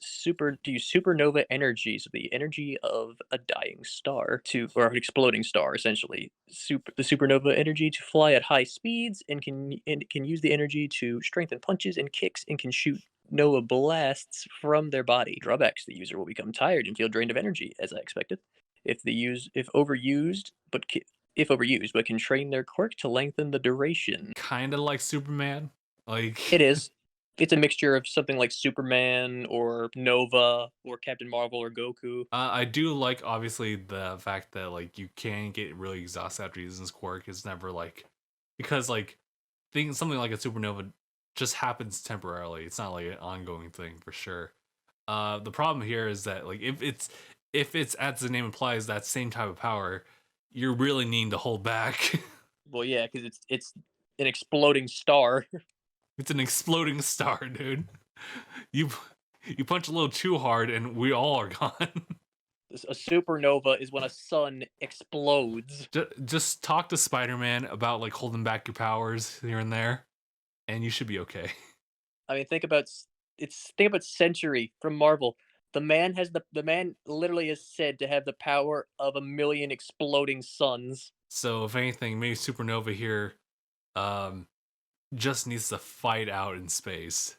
B: use supernova energy, so the energy of a dying star or an exploding star, essentially. The supernova energy to fly at high speeds and can use the energy to strengthen punches and kicks and can shoot nova blasts from their body. Drawbacks: the user will become tired and feel drained of energy, as I expected. If overused, but can train their quirk to lengthen the duration.
A: Kind of like Superman. Like
B: It is. It's a mixture of something like Superman or Nova or Captain Marvel or Goku.
A: I do like obviously the fact that like you can get really exhausted after using this quirk. It's never like because like something like a supernova just happens temporarily. It's not like an ongoing thing for sure. The problem here is that like if it's as the name implies that same type of power, you're really needing to hold back.
B: Well, yeah, because it's an exploding star.
A: It's an exploding star, dude. You punch a little too hard and we all are gone.
B: A supernova is when a sun explodes.
A: Just talk to Spider-Man about like holding back your powers here and there, and you should be okay.
B: I mean, think about Sentry from Marvel. The man literally is said to have the power of 1,000,000 exploding suns.
A: So if anything, maybe Supernova here just needs to fight out in space.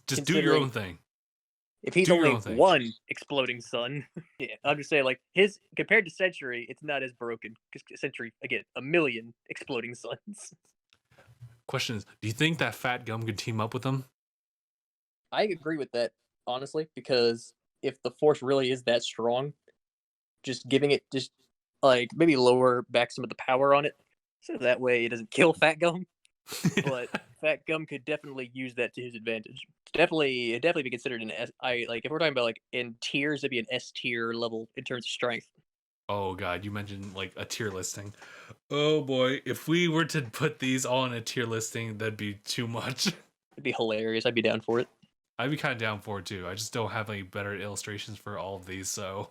A: Just do your own thing.
B: If he's only one exploding sun, yeah, I'm just saying, like, his compared to Century, it's not as broken. Because Century, again, 1,000,000 exploding suns.
A: Question is, do you think that Fat Gum could team up with him?
B: I agree with that, honestly, because if the Force really is that strong, just giving it like maybe lower back some of the power on it, so that way it doesn't kill Fat Gum. But Fat Gum could definitely use that to his advantage. It'd definitely be considered an S. If we're talking about like in tiers, it'd be an S tier level in terms of strength.
A: Oh god, you mentioned like a tier listing. Oh boy, if we were to put these all in a tier listing, that'd be too much.
B: It'd be hilarious. I'd be down for it.
A: I'd be kind of down for it too. I just don't have any better illustrations for all of these, so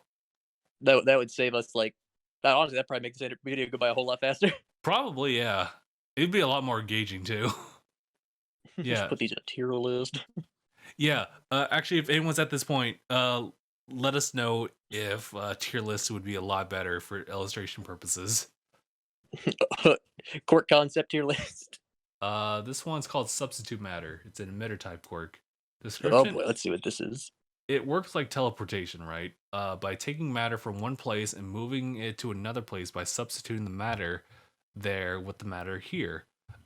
B: that would save us like that. Honestly, that'd probably make this video go by a whole lot faster.
A: Probably, yeah. It'd be a lot more engaging too. Yeah.
B: Just put these in a tier list.
A: Yeah. Actually, if anyone's at this point, let us know if tier lists would be a lot better for illustration purposes.
B: Quirk concept tier list.
A: This one's called Substitute Matter. It's an emitter type quirk.
B: Oh
A: Description:
B: boy, let's see what this is.
A: it works like teleportation, right? By taking matter from one place and moving it to another place by substituting the matter there with the matter here.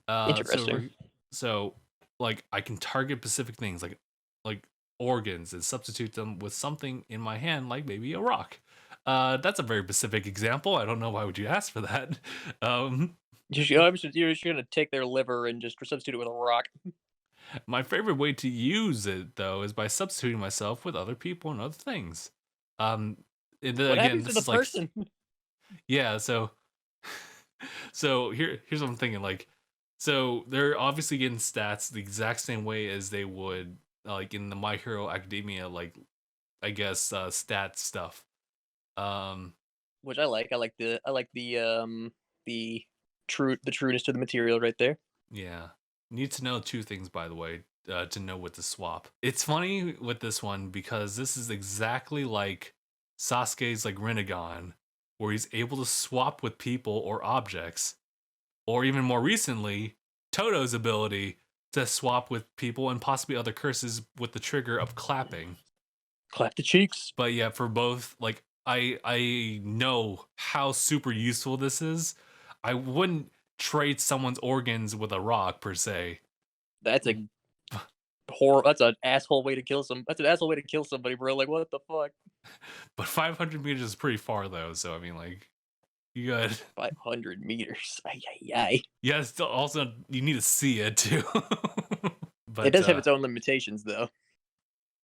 B: Interesting.
A: So like I can target specific things like organs and substitute them with something in my hand, like maybe a rock. That's a very specific example. I don't know why would you ask for that.
B: You're just gonna take their liver and just substitute it with a rock.
A: My favorite way to use it though is by substituting myself with other people and other things. And then,
B: What
A: again,
B: happens to
A: this
B: the
A: is
B: person?
A: yeah. So here's what I'm thinking. Like, so they're obviously getting stats the exact same way as they would like in the My Hero Academia, like I guess stat stuff.
B: Which I like. I like the the trueness to the material right there.
A: Yeah. Need to know two things, by the way, to know what to swap. It's funny with this one because this is exactly like Sasuke's like Rinnegan, where he's able to swap with people or objects, or even more recently, Toto's ability to swap with people and possibly other curses with the trigger of clapping.
B: Clap the cheeks.
A: But yeah, for both, like I know how super useful this is. I wouldn't trade someone's organs with a rock per se.
B: That's a That's an asshole way to kill some. That's an asshole way to kill somebody, bro. Like, what the fuck?
A: But 500 meters is pretty far though, so I mean, like, you got
B: 500 meters. Ay, ay, ay.
A: yeah. Still, also you need to see it too. But
B: It does have its own limitations, though.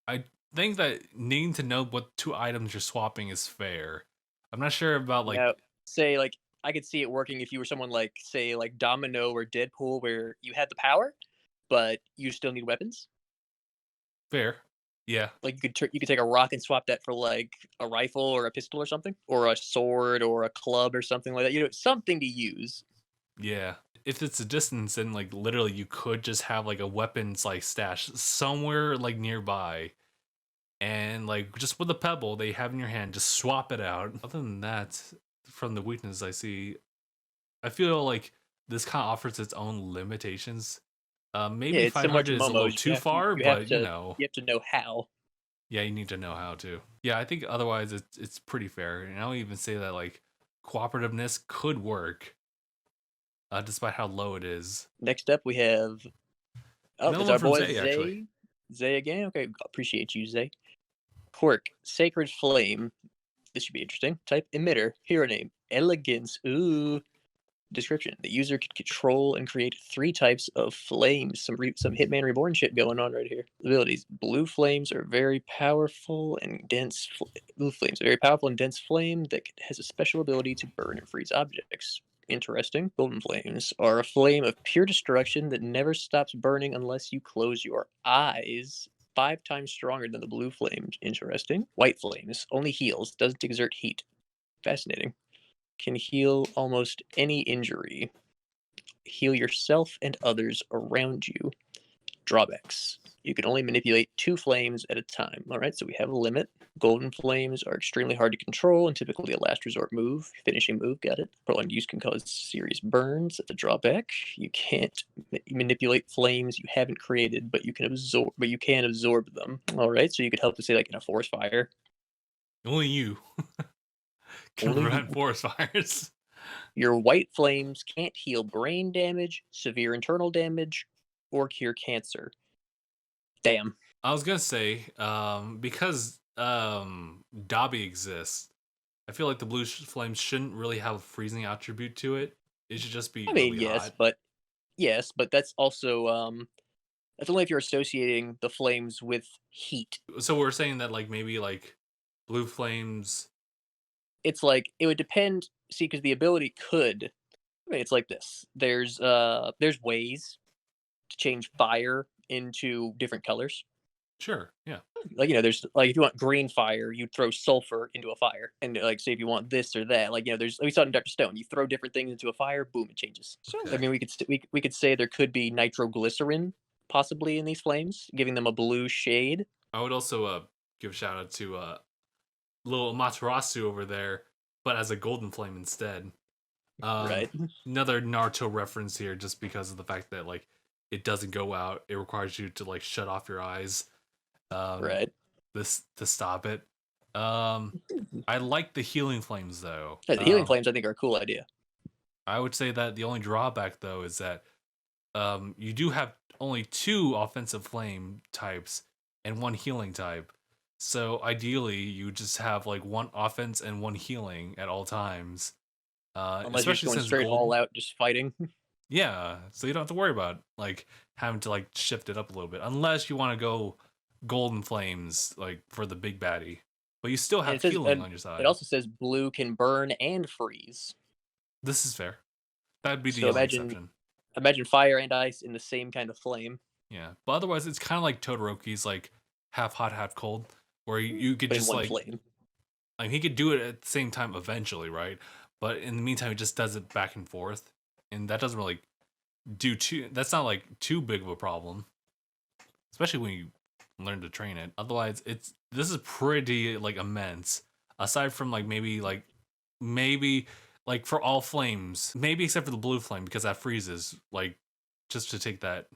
A: I think that needing to know what two items you're swapping is fair. I'm not sure about like
B: say like I could see it working if you were someone like say like Domino or Deadpool, where you had the power, but you still need weapons.
A: fair. Yeah,
B: Like you could take a rock and swap that for like a rifle or a pistol or something, or a sword or a club or something like that. You know, something to use.
A: yeah. If it's a distance, then like literally you could just have like a weapons like stash somewhere like nearby, and like just with a pebble they have in your hand, just swap it out. Other than that, from the weakness I see, I feel like this kind of offers its own limitations. Maybe
B: Yeah, it's similar to
A: 500 is a little too far, but you know,
B: you have to know how.
A: yeah, you need to know how to. Yeah, I think otherwise it's pretty fair. And I'll even say that like cooperativeness could work, despite how low it is.
B: Next up, we have it's our boy
A: Zay, actually.
B: Zay again. Okay, appreciate you, Zay. Quirk, Sacred Flame. This should be interesting. Type emitter. Hero name, Elegance. Ooh. Description: the user can control and create 3 types of flames. Some Hitman Reborn shit going on right here. Abilities: blue flames are very powerful and dense. Blue flames, a very powerful and dense flame that has a special ability to burn and freeze objects. Interesting. Golden flames are a flame of pure destruction that never stops burning unless you close your eyes. 5 times stronger than the blue flames. Interesting. White flames only heals, doesn't exert heat. Fascinating. Can heal almost any injury. Heal yourself and others around you. Drawbacks: you can only manipulate 2 flames at a time. All right, so we have a limit. Golden flames are extremely hard to control and typically a last resort move. Finishing move, got it. Prolonged use can cause serious burns. That's a drawback. You can't manipulate flames you haven't created, but you can absorb them. All right, so you could help to say like in a forest fire.
A: Only you can
B: Only
A: prevent
B: you.
A: forest fires.
B: Your white flames can't heal brain damage, severe internal damage, or cure cancer. Damn.
A: I was gonna say, because Dobby exists, I feel like the blue flames shouldn't really have a freezing attribute to it. It should just be really hot.
B: Yes, but that's also that's only if you're associating the flames with heat.
A: So we're saying that like maybe like blue flames.
B: It's like it would depend. See, because the ability could. I mean, it's like this. There's ways to change fire into different colors.
A: Sure, yeah.
B: Like, you know, there's like if you want green fire, you throw sulfur into a fire, and like say if you want this or that, like, you know, there's we saw it in Dr. Stone. You throw different things into a fire, boom, it changes. So
A: Okay.
B: I mean, we could say there could be nitroglycerin possibly in these flames, giving them a blue shade.
A: I would also give a shout out to little Amaterasu over there, but as a golden flame instead.
B: Right.
A: Another Naruto reference here, just because of the fact that like it doesn't go out. It requires you to like shut off your eyes.
B: Right.
A: This to stop it. I like the healing flames though.
B: Yeah, the healing flames, I think, are a cool idea.
A: I would say that the only drawback though is that you do have only 2 offensive flame types and 1 healing type. So ideally, you just have like 1 offense and 1 healing at all times.
B: Unless you're just
A: Especially
B: going
A: since
B: straight
A: gold.
B: all out, just fighting.
A: Yeah, so you don't have to worry about like having to like shift it up a little bit, unless you want to go golden flames like for the big baddie. But you still
B: And
A: have
B: it says,
A: healing
B: and
A: on your
B: it
A: side.
B: also says blue can burn and freeze.
A: This is fair. That'd be the
B: So
A: only exception.
B: imagine fire and ice in the same kind of flame.
A: Yeah, but otherwise, it's kind of like Todoroki's like half hot, half cold, where you could
B: But in
A: just
B: one
A: like,
B: flame.
A: I mean, he could do it at the same time eventually, right? But in the meantime, he just does it back and forth, and that doesn't really do too. That's not like too big of a problem, especially when you learn to train it. Otherwise, this is pretty like immense. Aside from like maybe like for all flames, maybe except for the blue flame because that freezes. Like just to take that,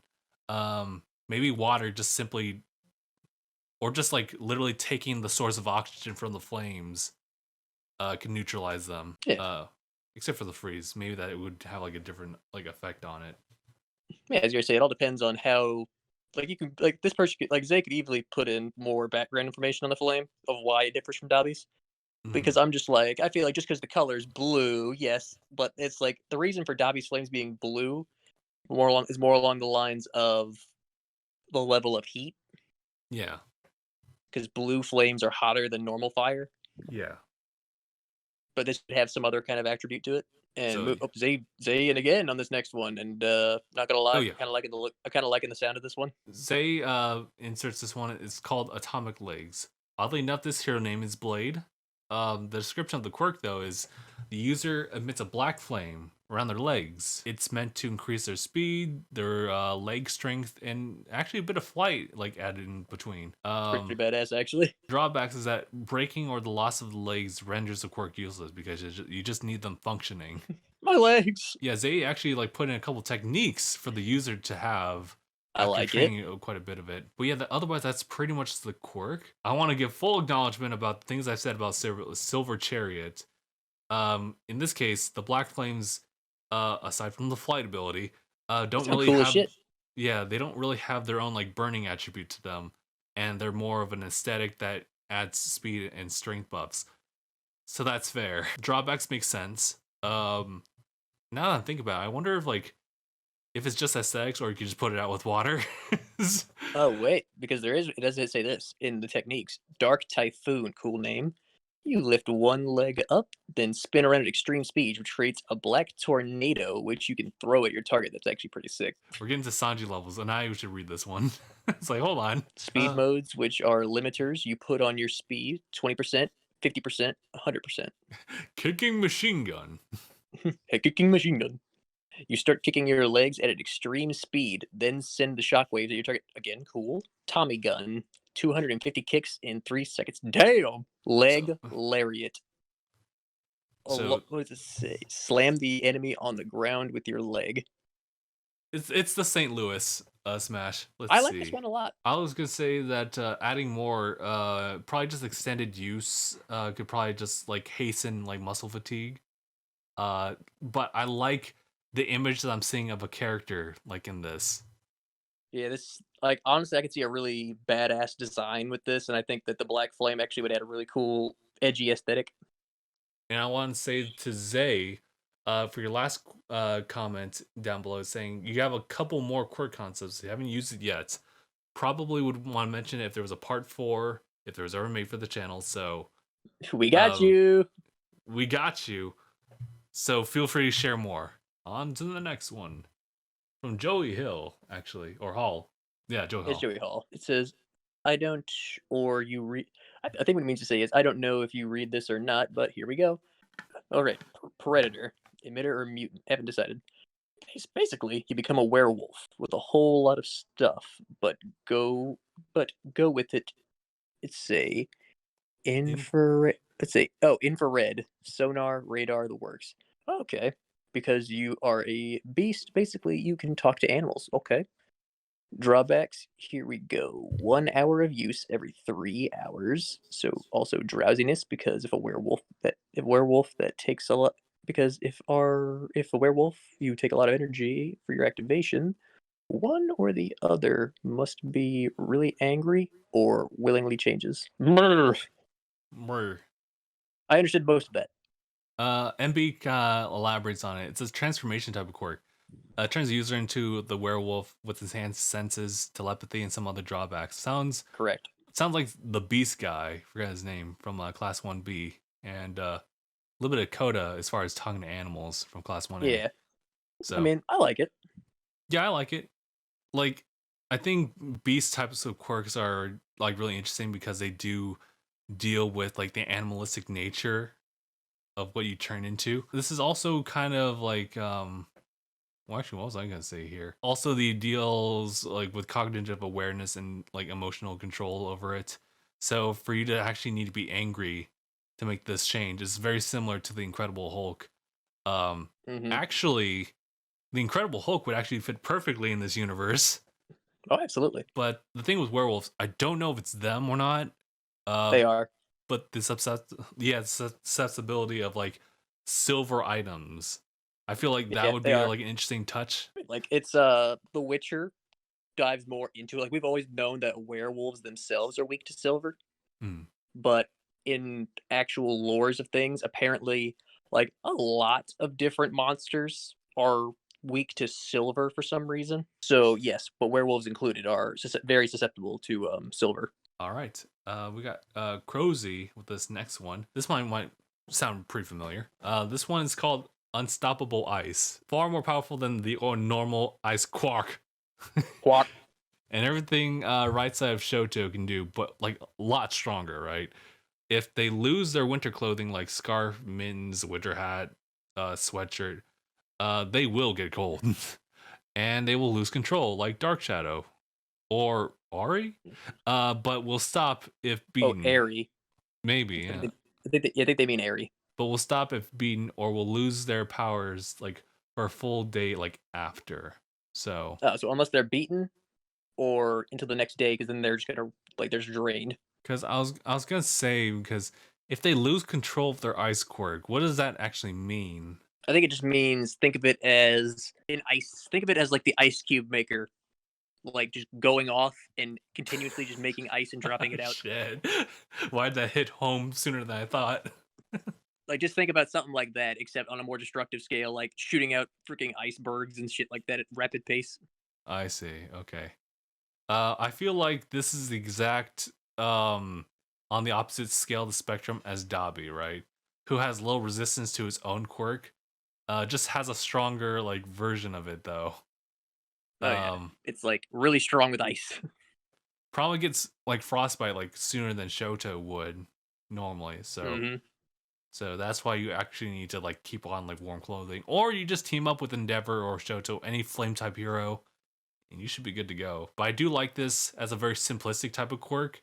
A: maybe water just simply, or just like literally taking the source of oxygen from the flames, can neutralize them.
B: Yeah.
A: Except for the freeze, maybe that it would have like a different like effect on it.
B: Yeah, as you say, it all depends on how. Like you can, like this person, like Zay could easily put in more background information on the flame of why it differs from Dobby's. Because I'm just like, I feel like just because the color is blue, yes, but it's like the reason for Dobby's flames being blue is more along the lines of the level of heat.
A: Yeah.
B: Because blue flames are hotter than normal fire.
A: Yeah.
B: But this would have some other kind of attribute to it. And
A: So,
B: Zay, and again on this next one, and not gonna lie,
A: oh yeah,
B: I'm kind of liking the sound of this one.
A: Zay inserts this one. It's called Atomic Legs. Oddly enough, this hero name is Blade. The description of the quirk though is the user emits a black flame around their legs. It's meant to increase their speed, their leg strength, and actually a bit of flight like added in between.
B: Pretty badass, actually.
A: Drawbacks is that breaking or the loss of the legs renders the quirk useless because you just need them functioning.
B: My legs.
A: Yeah, Zay actually like put in a couple techniques for the user to have
B: I
A: after
B: like
A: training
B: it.
A: quite a bit of it. But yeah, otherwise that's pretty much the quirk. I want to give full acknowledgement about the things I've said about Silver Chariot. In this case, the Black Flames, aside from the flight ability, don't really
B: Cool as
A: have.
B: shit.
A: Yeah, they don't really have their own like burning attribute to them, and they're more of an aesthetic that adds speed and strength buffs. So that's fair. Drawbacks make sense. Now that I'm thinking about it, I wonder if it's just aesthetics or you can just put it out with water.
B: Oh wait, because it doesn't say this in the techniques. Dark Typhoon, cool name. You lift one leg up, then spin around at extreme speed, which creates a black tornado, which you can throw at your target. That's actually pretty sick.
A: We're getting to Sanji levels, and I should read this one. It's like, hold on.
B: Speed modes, which are limiters, you put on your speed 20%, 50%, 100%.
A: Kicking machine gun.
B: Kicking machine gun. You start kicking your legs at an extreme speed, then send the shockwaves at your target. Again, cool. Tommy gun. 250 kicks in 3 seconds. Damn! Leg lariat.
A: So
B: what does it say? Slam the enemy on the ground with your leg.
A: it's the St. Louis smash.
B: I like this one a lot.
A: I was gonna say that adding more, probably just extended use, could probably just like hasten like muscle fatigue. But I like the image that I'm seeing of a character like in this.
B: Yeah, this like honestly, I could see a really badass design with this, and I think that the Black Flame actually would add a really cool, edgy aesthetic.
A: And I want to say to Zay, for your last comment down below, saying you have a couple more quirk concepts you haven't used it yet. Probably would want to mention it if there was a part 4, if there was ever made for the channel. So
B: we got you.
A: We got you. So feel free to share more. On to the next one. From Joey Hill, actually. Or Hall. Yeah, Joey Hall.
B: It's Joey Hall. It says, I don't, or you read. I think what it means to say is, I don't know if you read this or not, but here we go. All right. Predator, emitter, or mutant. Haven't decided. basically you become a werewolf with a whole lot of stuff, but go with it. It's a infrared. Infrared sonar, radar, the works. Okay, because you are a beast. Basically, you can talk to animals. Okay. Drawbacks, here we go. 1 hour of use every 3 hours. So also drowsiness, because if a werewolf that takes a lot, because if a werewolf you take a lot of energy for your activation, one or the other must be really angry or willingly changes. I
A: More.
B: understood most of that.
A: MB elaborates on it. It's a transformation type of quirk. Turns the user into the werewolf with enhanced senses, telepathy, and some other drawbacks. Sounds
B: Correct.
A: like the Beast guy. Forget his name from Class 1B, and a little bit of Coda as far as talking to animals from Class 1A.
B: Yeah.
A: So
B: I mean, I like it.
A: yeah, I like it. Like, I think Beast types of quirks are like really interesting because they do deal with like the animalistic nature of what you turn into. This is also kind of like well, actually, what was I gonna say here? Also, the deals like with cognitive awareness and like emotional control over it. So for you to actually need to be angry to make this change is very similar to the Incredible Hulk. Actually, the Incredible Hulk would actually fit perfectly in this universe.
B: Oh, absolutely.
A: But the thing with werewolves, I don't know if it's them or not.
B: They are.
A: But the susceptibility of like silver items. I feel like that would
B: they
A: be
B: are.
A: like an interesting touch.
B: Like it's The Witcher dives more into it. Like we've always known that werewolves themselves are weak to silver, but in actual lores of things, apparently, like a lot of different monsters are weak to silver for some reason. So yes, but werewolves included are very susceptible to silver.
A: All right, we got Crozy with this next one. This one might sound pretty familiar. This one is called Unstoppable Ice. Far more powerful than the normal Ice Quark.
B: Quark.
A: And everything right side of Shoto can do, but like a lot stronger, right? If they lose their winter clothing like scarf, mittens, winter hat, sweatshirt, they will get cold. And they will lose control like Dark Shadow or Ari, but will stop if beaten.
B: Oh, Airy.
A: Maybe, yeah.
B: I think they mean Airy.
A: But will stop if beaten or will lose their powers like for a full day like after. So
B: so unless they're beaten or until the next day, because then they're just gonna they're just drained.
A: Because I was gonna say, because if they lose control of their ice quirk, what does that actually mean?
B: I think it just means think of it as like the ice cube maker, like just going off and continuously just making ice and dropping it out.
A: Shit. Why'd that hit home sooner than I thought?
B: Like just think about something like that, except on a more destructive scale, like shooting out freaking icebergs and shit like that at rapid pace.
A: I see. Okay. I feel like this is the exact on the opposite scale of the spectrum as Dobby, right? Who has low resistance to his own quirk. Just has a stronger like version of it though.
B: Yeah. It's like really strong with ice.
A: Probably gets like frostbite like sooner than Shoto would normally. So so that's why you actually need to like keep on like warm clothing, or you just team up with Endeavor or Shoto, any flame type hero, and you should be good to go. But I do like this as a very simplistic type of quirk.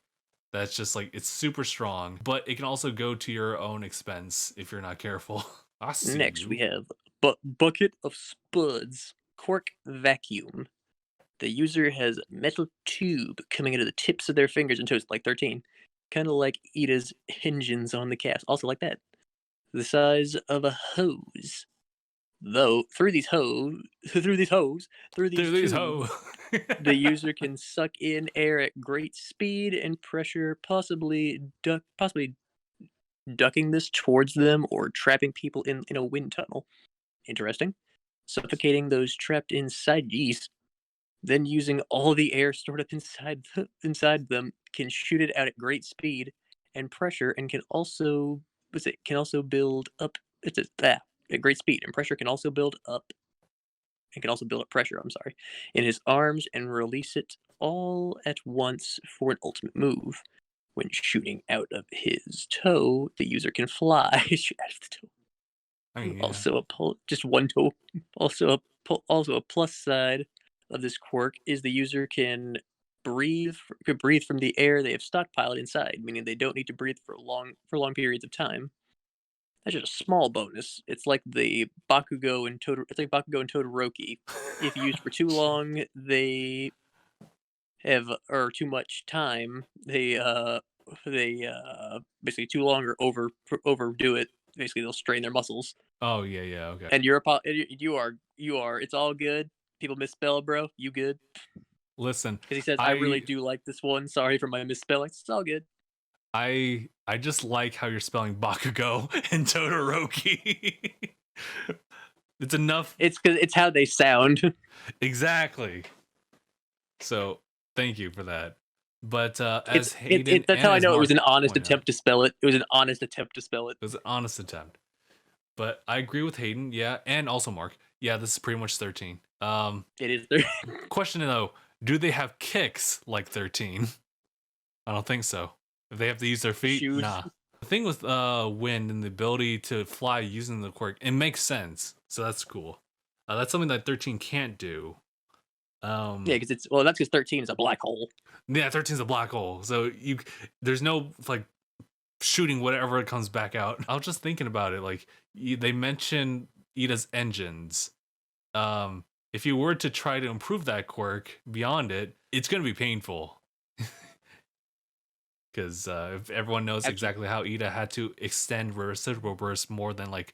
A: That's just like it's super strong, but it can also go to your own expense if you're not careful.
B: Next we have Bucket of Spuds, Quirk Vacuum. The user has a metal tube coming out of the tips of their fingers and toes, like 13. Kind of like Ida's hinges on the calves, also like that. The size of a hose. Though through these tubes, the user can suck in air at great speed and pressure, possibly ducking this towards them or trapping people in a wind tunnel. Interesting. Suffocating those trapped inside these. Then using all the air stored up inside them, can shoot it out at great speed and pressure, and can also build up. At great speed and pressure can also build up. And can also build up pressure. I'm sorry, in his arms and release it all at once for an ultimate move. When shooting out of his toe, the user can fly. Shoot out of the toe.
A: I mean, yeah.
B: Also just one toe. Also also a plus side of this quirk is the user can breathe from the air they have stockpiled inside, meaning they don't need to breathe for long periods of time. That's just a small bonus. It's like the Bakugo and Todoroki. If used for too long, they have or too much time, they basically too long or overdo it. Basically, they'll strain their muscles.
A: Oh yeah, okay.
B: And you are. It's all good. People misspell, bro. You good?
A: Listen,
B: Because he says, I really do like this one. Sorry for my misspelling. It's all good.
A: I just like how you're spelling Bakugo and Todoroki. It's enough.
B: It's because it's how they sound.
A: Exactly. So thank you for that. But as Hayden,
B: that's how I know
A: Marc
B: it was an honest attempt to spell it. It was an honest attempt to spell it.
A: It was an honest attempt. But I agree with Hayden, yeah, and also Marc. Yeah, this is pretty much 13.
B: It is 13.
A: Question though, do they have kicks like 13? I don't think so. If they have to use their feet,
B: Shoes.
A: nah. The thing with wind and the ability to fly using the quirk, it makes sense. So that's cool. That's something that 13 can't do.
B: Yeah, because that's because 13 is a black hole.
A: Yeah, 13 is a black hole. So there's no like shooting whatever it comes back out. I was just thinking about it. Like they mentioned Ida's engines. If you were to try to improve that quirk beyond it, it's going to be painful. Because if everyone knows exactly how Ida had to extend reciprocal burst more than like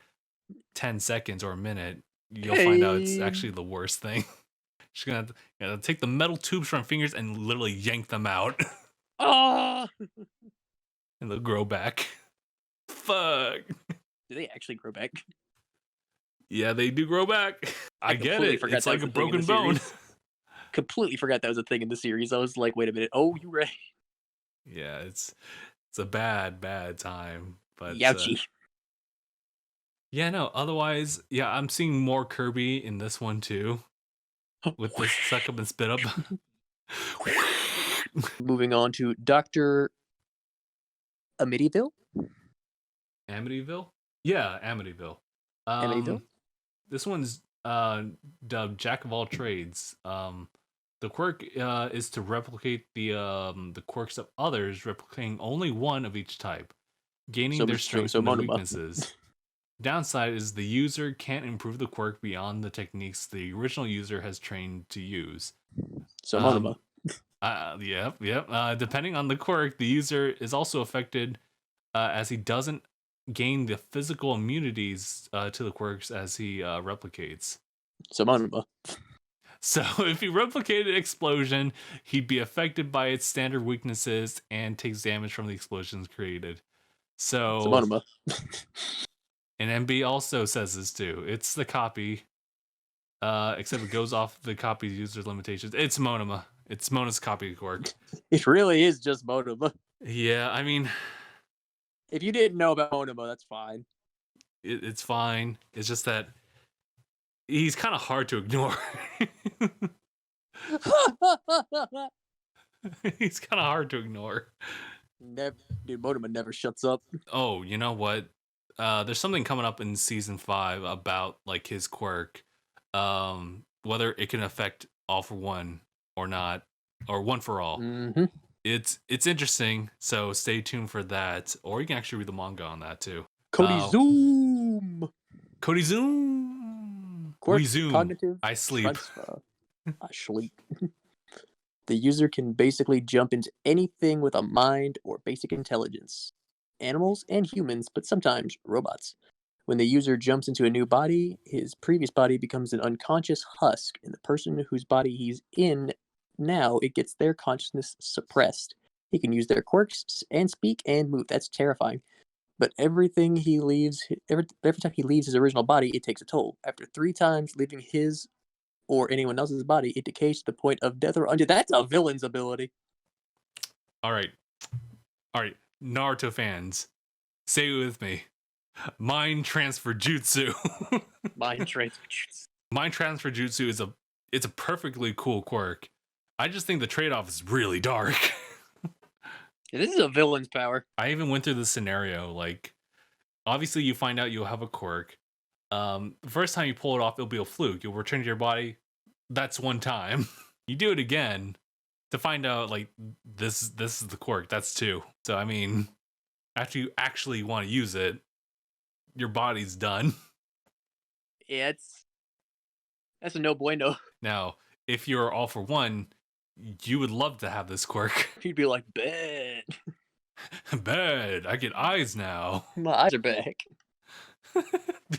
A: 10 seconds or a minute, you'll find out it's actually the worst thing. She's gonna have to take the metal tubes from her fingers and literally yank them out.
B: Oh!
A: And they'll grow back. Fuck.
B: Do they actually grow back?
A: Yeah, they do grow back. I get it. It's like a broken bone.
B: Completely forgot that was a thing in the series. I was like, wait a minute. Oh, you're right.
A: Yeah, it's a bad time. But
B: Youchie.
A: yeah, no. Otherwise, yeah, I'm seeing more Kirby in this one too, with the suck up and spit up.
B: Moving on to Dr. Amityville.
A: Amityville? Yeah, Amityville.
B: Amityville.
A: This one's dubbed Jack of all trades. The quirk is to replicate the quirks of others, replicating only one of each type, gaining their strengths and weaknesses. Downside is the user can't improve the quirk beyond the techniques the original user has trained to use.
B: So Monoma.
A: Yep. Depending on the quirk, the user is also affected as he doesn't gain the physical immunities to the quirks as he replicates.
B: So Monoma.
A: So if he replicated Explosion, he'd be affected by its standard weaknesses and takes damage from the explosions created. So and MB also says this too. It's the copy, except it goes off the copy's user's limitations. It's Monoma. It's Mona's copy quirk.
B: It really is just Monoma.
A: Yeah, I mean,
B: if you didn't know about Monoma, that's fine.
A: It's fine. It's just that he's kind of hard to ignore. He's kind of hard to ignore.
B: Dude, Monoma never shuts up.
A: Oh, you know what? There's something coming up in season 5 about like his quirk, whether it can affect all for one or not, or one for all.
B: Mm-hmm.
A: It's interesting, so stay tuned for that. Or you can actually read the manga on that too.
B: Cody Zoom.
A: Quirk, we zoom.
B: Cognitive
A: I sleep.
B: I sleep. The user can basically jump into anything with a mind or basic intelligence. Animals and humans, but sometimes robots. When the user jumps into a new body, his previous body becomes an unconscious husk, and the person whose body he's in now, it gets their consciousness suppressed. He can use their quirks and speak and move. That's terrifying. But every time he leaves his original body, it takes a toll. After 3 times leaving his or anyone else's body, it decays to the point of death or undeath. That's a villain's ability.
A: All right. Naruto fans, say it with me. Mind transfer jutsu.
B: Mind transfer jutsu.
A: Mind transfer jutsu is a perfectly cool quirk. I just think the trade-off is really dark.
B: Yeah, this is a villain's power.
A: I even went through this scenario. Like, obviously, you find out you'll have a quirk. The first time you pull it off, it'll be a fluke. You'll return to your body. That's one time. You do it again to find out like this is the quirk. That's two. So I mean, after you actually want to use it, your body's done.
B: Yeah, that's a no bueno.
A: Now, if you're all for one, you would love to have this quirk.
B: He'd be like, bet.
A: Bad. I get eyes now.
B: My eyes are back.
A: Oh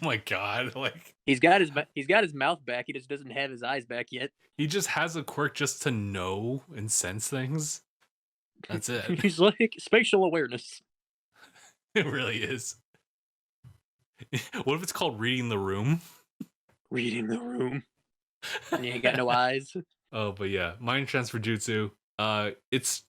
A: my god! Like
B: He's got his mouth back. He just doesn't have his eyes back yet.
A: he just has a quirk just to know and sense things. That's it.
B: He's like spatial awareness.
A: It really is. What if it's called reading the room?
B: Reading the room. And you ain't got no eyes.
A: Oh, but yeah, mind transfer jutsu. It's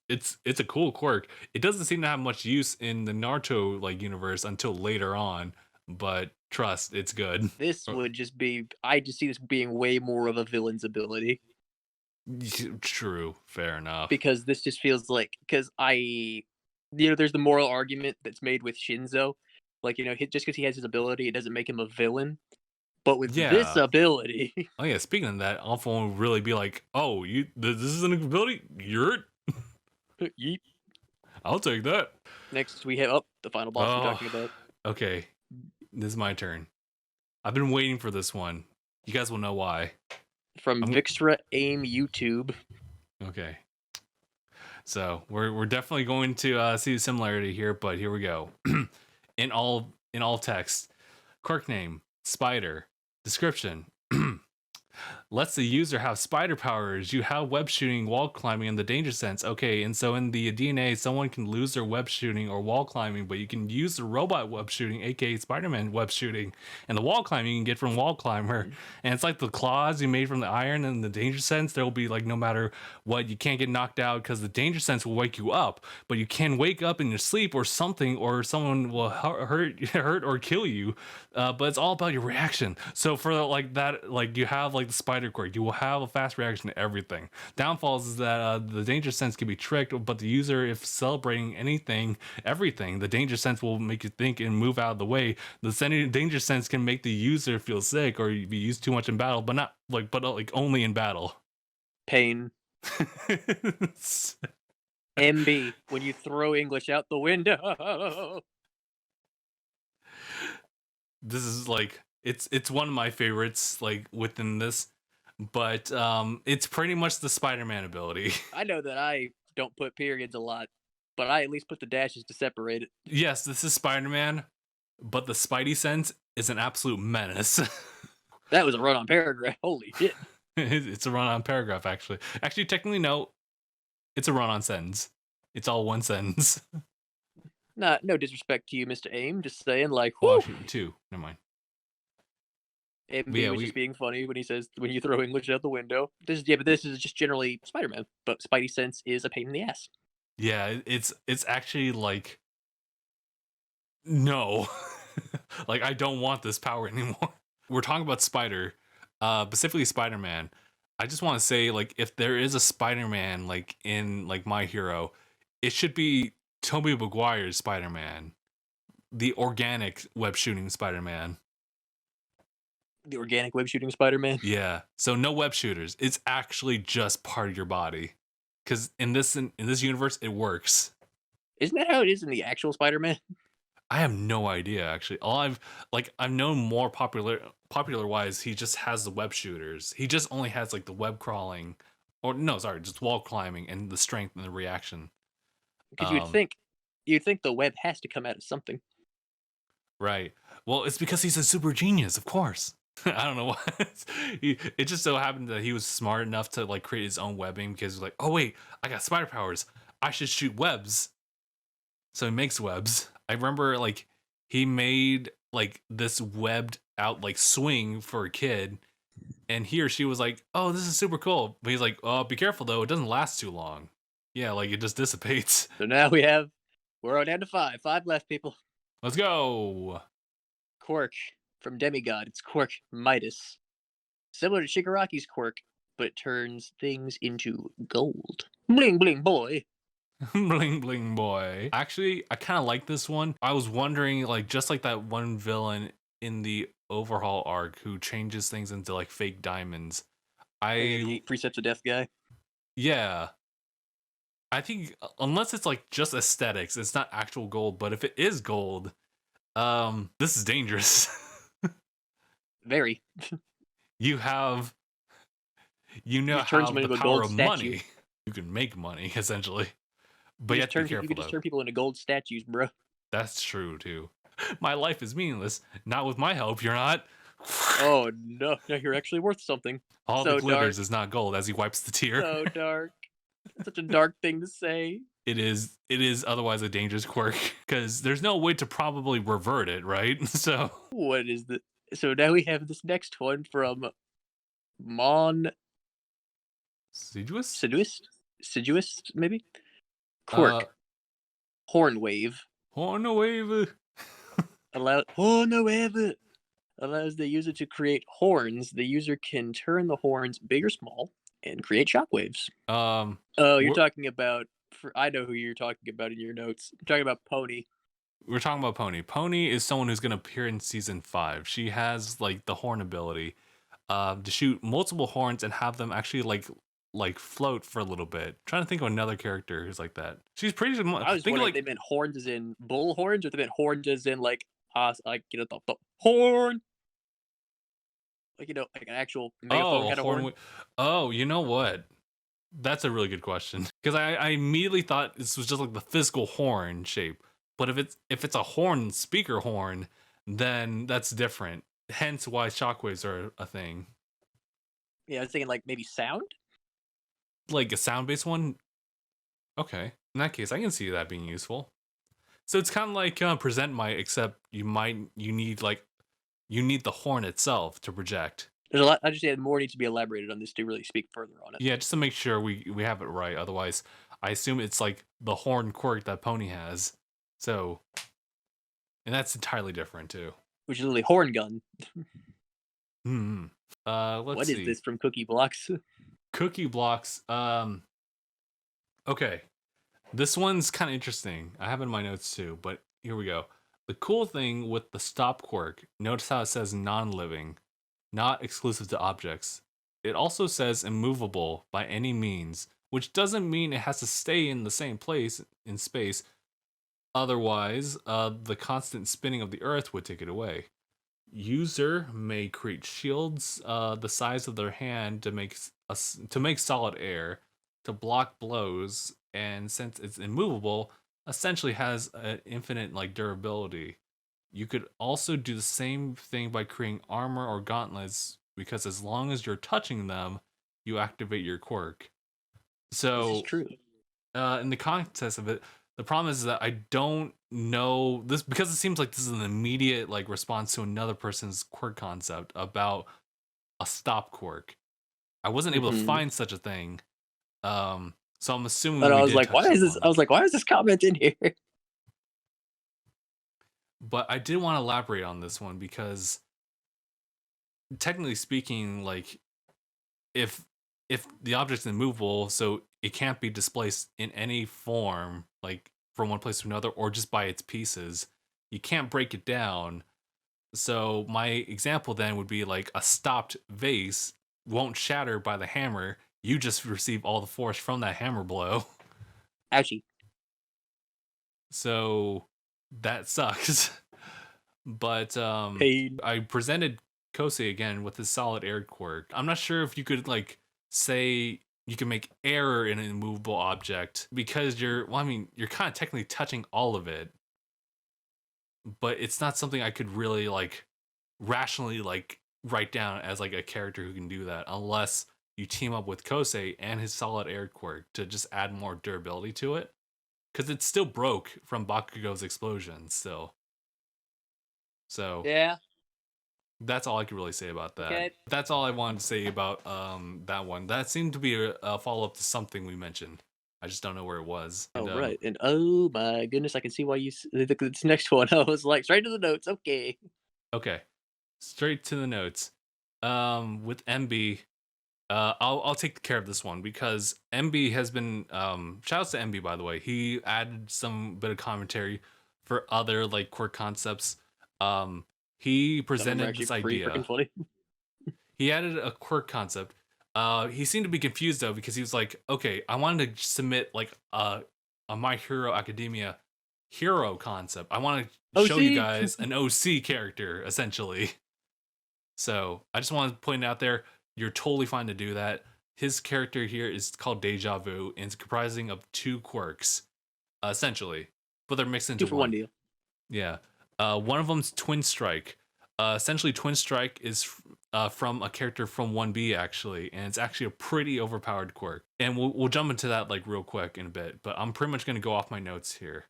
A: a cool quirk. It doesn't seem to have much use in the Naruto like universe until later on, but trust, it's good.
B: This would just be. I just see this being way more of a villain's ability.
A: True, fair enough.
B: Because this just feels like there's the moral argument that's made with Shinzo, like just because he has his ability, it doesn't make him a villain. But with this ability,
A: oh yeah, speaking of that, Alpha would really be like, "Oh, this is an ability. You're
B: yeet.
A: I'll take that."
B: Next, we have the final boss we're talking about.
A: Okay, this is my turn. I've been waiting for this one. You guys will know why.
B: From Vixra Aim YouTube.
A: Okay. So we're definitely going to see the similarity here, but here we go. in all text, quirk name, spider, description. Lets the user have spider powers. You have web shooting, wall climbing, and the danger sense. Okay, and so in the DNA, someone can lose their web shooting or wall climbing, but you can use the robot web shooting, aka Spider-Man web shooting, and the wall climbing you can get from Wall Climber. And it's like the claws you made from the iron and the danger sense. There will be like no matter what, you can't get knocked out because the danger sense will wake you up, but you can wake up in your sleep or something, or someone will hurt or kill you. But it's all about your reaction. So for like that, like you have like the spider quirk, you will have a fast reaction to everything. Downfalls is that the danger sense can be tricked, but the user, if celebrating everything, the danger sense will make you think and move out of the way. The danger sense can make the user feel sick or be used too much in battle, but only in battle.
B: Pain. MB, when you throw English out the window.
A: This is like it's one of my favorites like within this, but it's pretty much the Spider-Man ability.
B: I know that I don't put periods a lot, but I at least put the dashes to separate it.
A: Yes, this is Spider-Man, but the Spidey sense is an absolute menace.
B: That was a run-on paragraph. Holy shit.
A: It's a run-on paragraph, actually. Actually, technically, no. It's a run-on sentence. It's all one sentence.
B: No disrespect to you, Mr. Aim. Just saying, like,
A: well, actually, two. Never mind.
B: MB was just being funny when he says, when you throw English out the window. But this is just generally Spider-Man. But Spidey sense is a pain in the ass. Yeah,
A: it's actually like, no. Like, I don't want this power anymore. We're talking about Spider, specifically Spider-Man. I just want to say, like, if there is a Spider-Man, like, in, like, My Hero, it should be Tobey Maguire's Spider-Man. The organic web shooting Spider-Man.
B: The organic web shooting Spider-Man?
A: Yeah. So no web shooters. It's actually just part of your body. Because in this universe, it works.
B: Isn't that how it is in the actual Spider-Man?
A: I have no idea, actually. I've known more popular wise, he just has the web shooters. He just only has like the web crawling, or no, sorry, just wall climbing and the strength and the reaction.
B: Because you'd think the web has to come out of something.
A: Right. Well, it's because he's a super genius, of course. I don't know why. It just so happened that he was smart enough to like create his own webbing because he's like, oh wait, I got spider powers. I should shoot webs. So he makes webs. I remember like he made like this webbed out like swing for a kid, and he or she was like, oh, this is super cool. But he's like, oh, be careful though, it doesn't last too long. Yeah, like it just dissipates.
B: So now we're on down to 5 left, people.
A: Let's go.
B: Quirk from Demigod. It's Quirk Midas. Similar to Shigaraki's quirk, but it turns things into gold. Bling bling boy.
A: Bling bling boy. Actually, I kind of like this one. I was wondering, like, just like that one villain in the overhaul arc who changes things into like fake diamonds.
B: The 8 precepts of death guy.
A: Yeah. I think unless it's like just aesthetics, it's not actual gold, but if it is gold, this is dangerous.
B: Very.
A: You have
B: just turns
A: have
B: him
A: the
B: into a
A: power
B: gold
A: of
B: statue.
A: money. You can make money essentially. But you have to be careful.
B: You can just turn people into gold statues, bro.
A: That's true too. My life is meaningless. Not with my help, you're not.
B: Oh no, no, you're actually worth something.
A: All
B: So
A: the glitters
B: dark.
A: is not gold as he wipes the tear.
B: So dark. Such a dark thing to say.
A: It is otherwise a dangerous quirk because there's no way to probably revert it, right? So
B: what is the? So now we have this next one from Siduous, maybe. Quirk. Horn wave. Allows the user to create horns. The user can turn the horns big or small and create shockwaves. You're talking about. I know who you're talking about in your notes. I'm talking about Pony.
A: We're talking about Pony. Pony is someone who's going to appear in season 5. She has like the horn ability to shoot multiple horns and have them actually like float for a little bit. I'm trying to think of another character who's like that. She's pretty much.
B: I was wondering if they meant horns as in bull horns, or if they meant horns as in like the horn. Like like an actual megaphone kind of horn.
A: Oh, you know what? That's a really good question because I immediately thought this was just like the physical horn shape. But if it's a horn speaker horn, then that's different. Hence why shockwaves are a thing.
B: Yeah, I was thinking like maybe sound?
A: Like a sound-based one? Okay. In that case, I can see that being useful. So it's kind of like Present Might, except you need the horn itself to project.
B: There's a lot. I just more needs to be elaborated on this to really speak further on it.
A: Yeah, just to make sure we have it right. Otherwise, I assume it's like the horn quirk that Pony has. So, and that's entirely different too.
B: Which is literally horn gun.
A: Let's see.
B: What is this from Cookie Blocks?
A: Cookie Blocks. Okay. This one's kind of interesting. I have it in my notes too, but here we go. The cool thing with the stop quirk, notice how it says non-living, not exclusive to objects. It also says immovable by any means, which doesn't mean it has to stay in the same place in space. Otherwise, the constant spinning of the Earth would take it away. User may create shields the size of their hand to make solid air, to block blows, and since it's immovable, essentially has an infinite durability. You could also do the same thing by creating armor or gauntlets, because as long as you're touching them, you activate your quirk. So
B: this is true.
A: In the context of it, the problem is that I don't know this, because it seems like this is an immediate response to another person's quirk concept about a stop quirk. I wasn't able to find such a thing, so I'm assuming.
B: But I was like, why is this comment in here?
A: But I did want to elaborate on this one because, technically speaking, if the object's immovable, so it can't be displaced in any form, from one place to another, or just by its pieces. You can't break it down. So my example then would be a stopped vase won't shatter by the hammer. You just receive all the force from that hammer blow.
B: Ouchie.
A: So that sucks. But
B: Pain.
A: I presented Kosei again with his solid air quirk. I'm not sure if you could say you can make air in an immovable object, because you're kind of technically touching all of it. But it's not something I could really rationally write down as a character who can do that, unless you team up with Kosei and his solid air quirk to just add more durability to it, because it still broke from Bakugo's explosion still. So
B: yeah,
A: that's all I could really say about that.
B: Okay.
A: That's all I wanted to say about that one. That seemed to be a follow-up to something we mentioned. I just don't know where it was.
B: Oh, right. And oh my goodness, I can see why you look at this next one. I was like, straight to the notes. Okay.
A: Straight to the notes. With MB, I'll take care of this one, because MB has been shout outs to MB, by the way. He added some bit of commentary for other quirk concepts. He
B: Some of them are
A: presented
B: actually
A: this
B: pretty
A: idea.
B: freaking funny.
A: He added a quirk concept. He seemed to be confused though because he was like, okay, I wanted to submit like a My Hero Academia hero concept. I want to show you
B: OC?
A: guys an OC character essentially. So I just want to point out there, you're totally fine to do that. His character here is called Deja Vu, and it's comprising of 2 quirks, essentially, but they're mixed into
B: 2 for 1 deal.
A: Yeah. One of them's Twin Strike. Essentially, Twin Strike is from a character from 1B, actually, and it's actually a pretty overpowered quirk. And we'll jump into that like real quick in a bit, but I'm pretty much going to go off my notes here.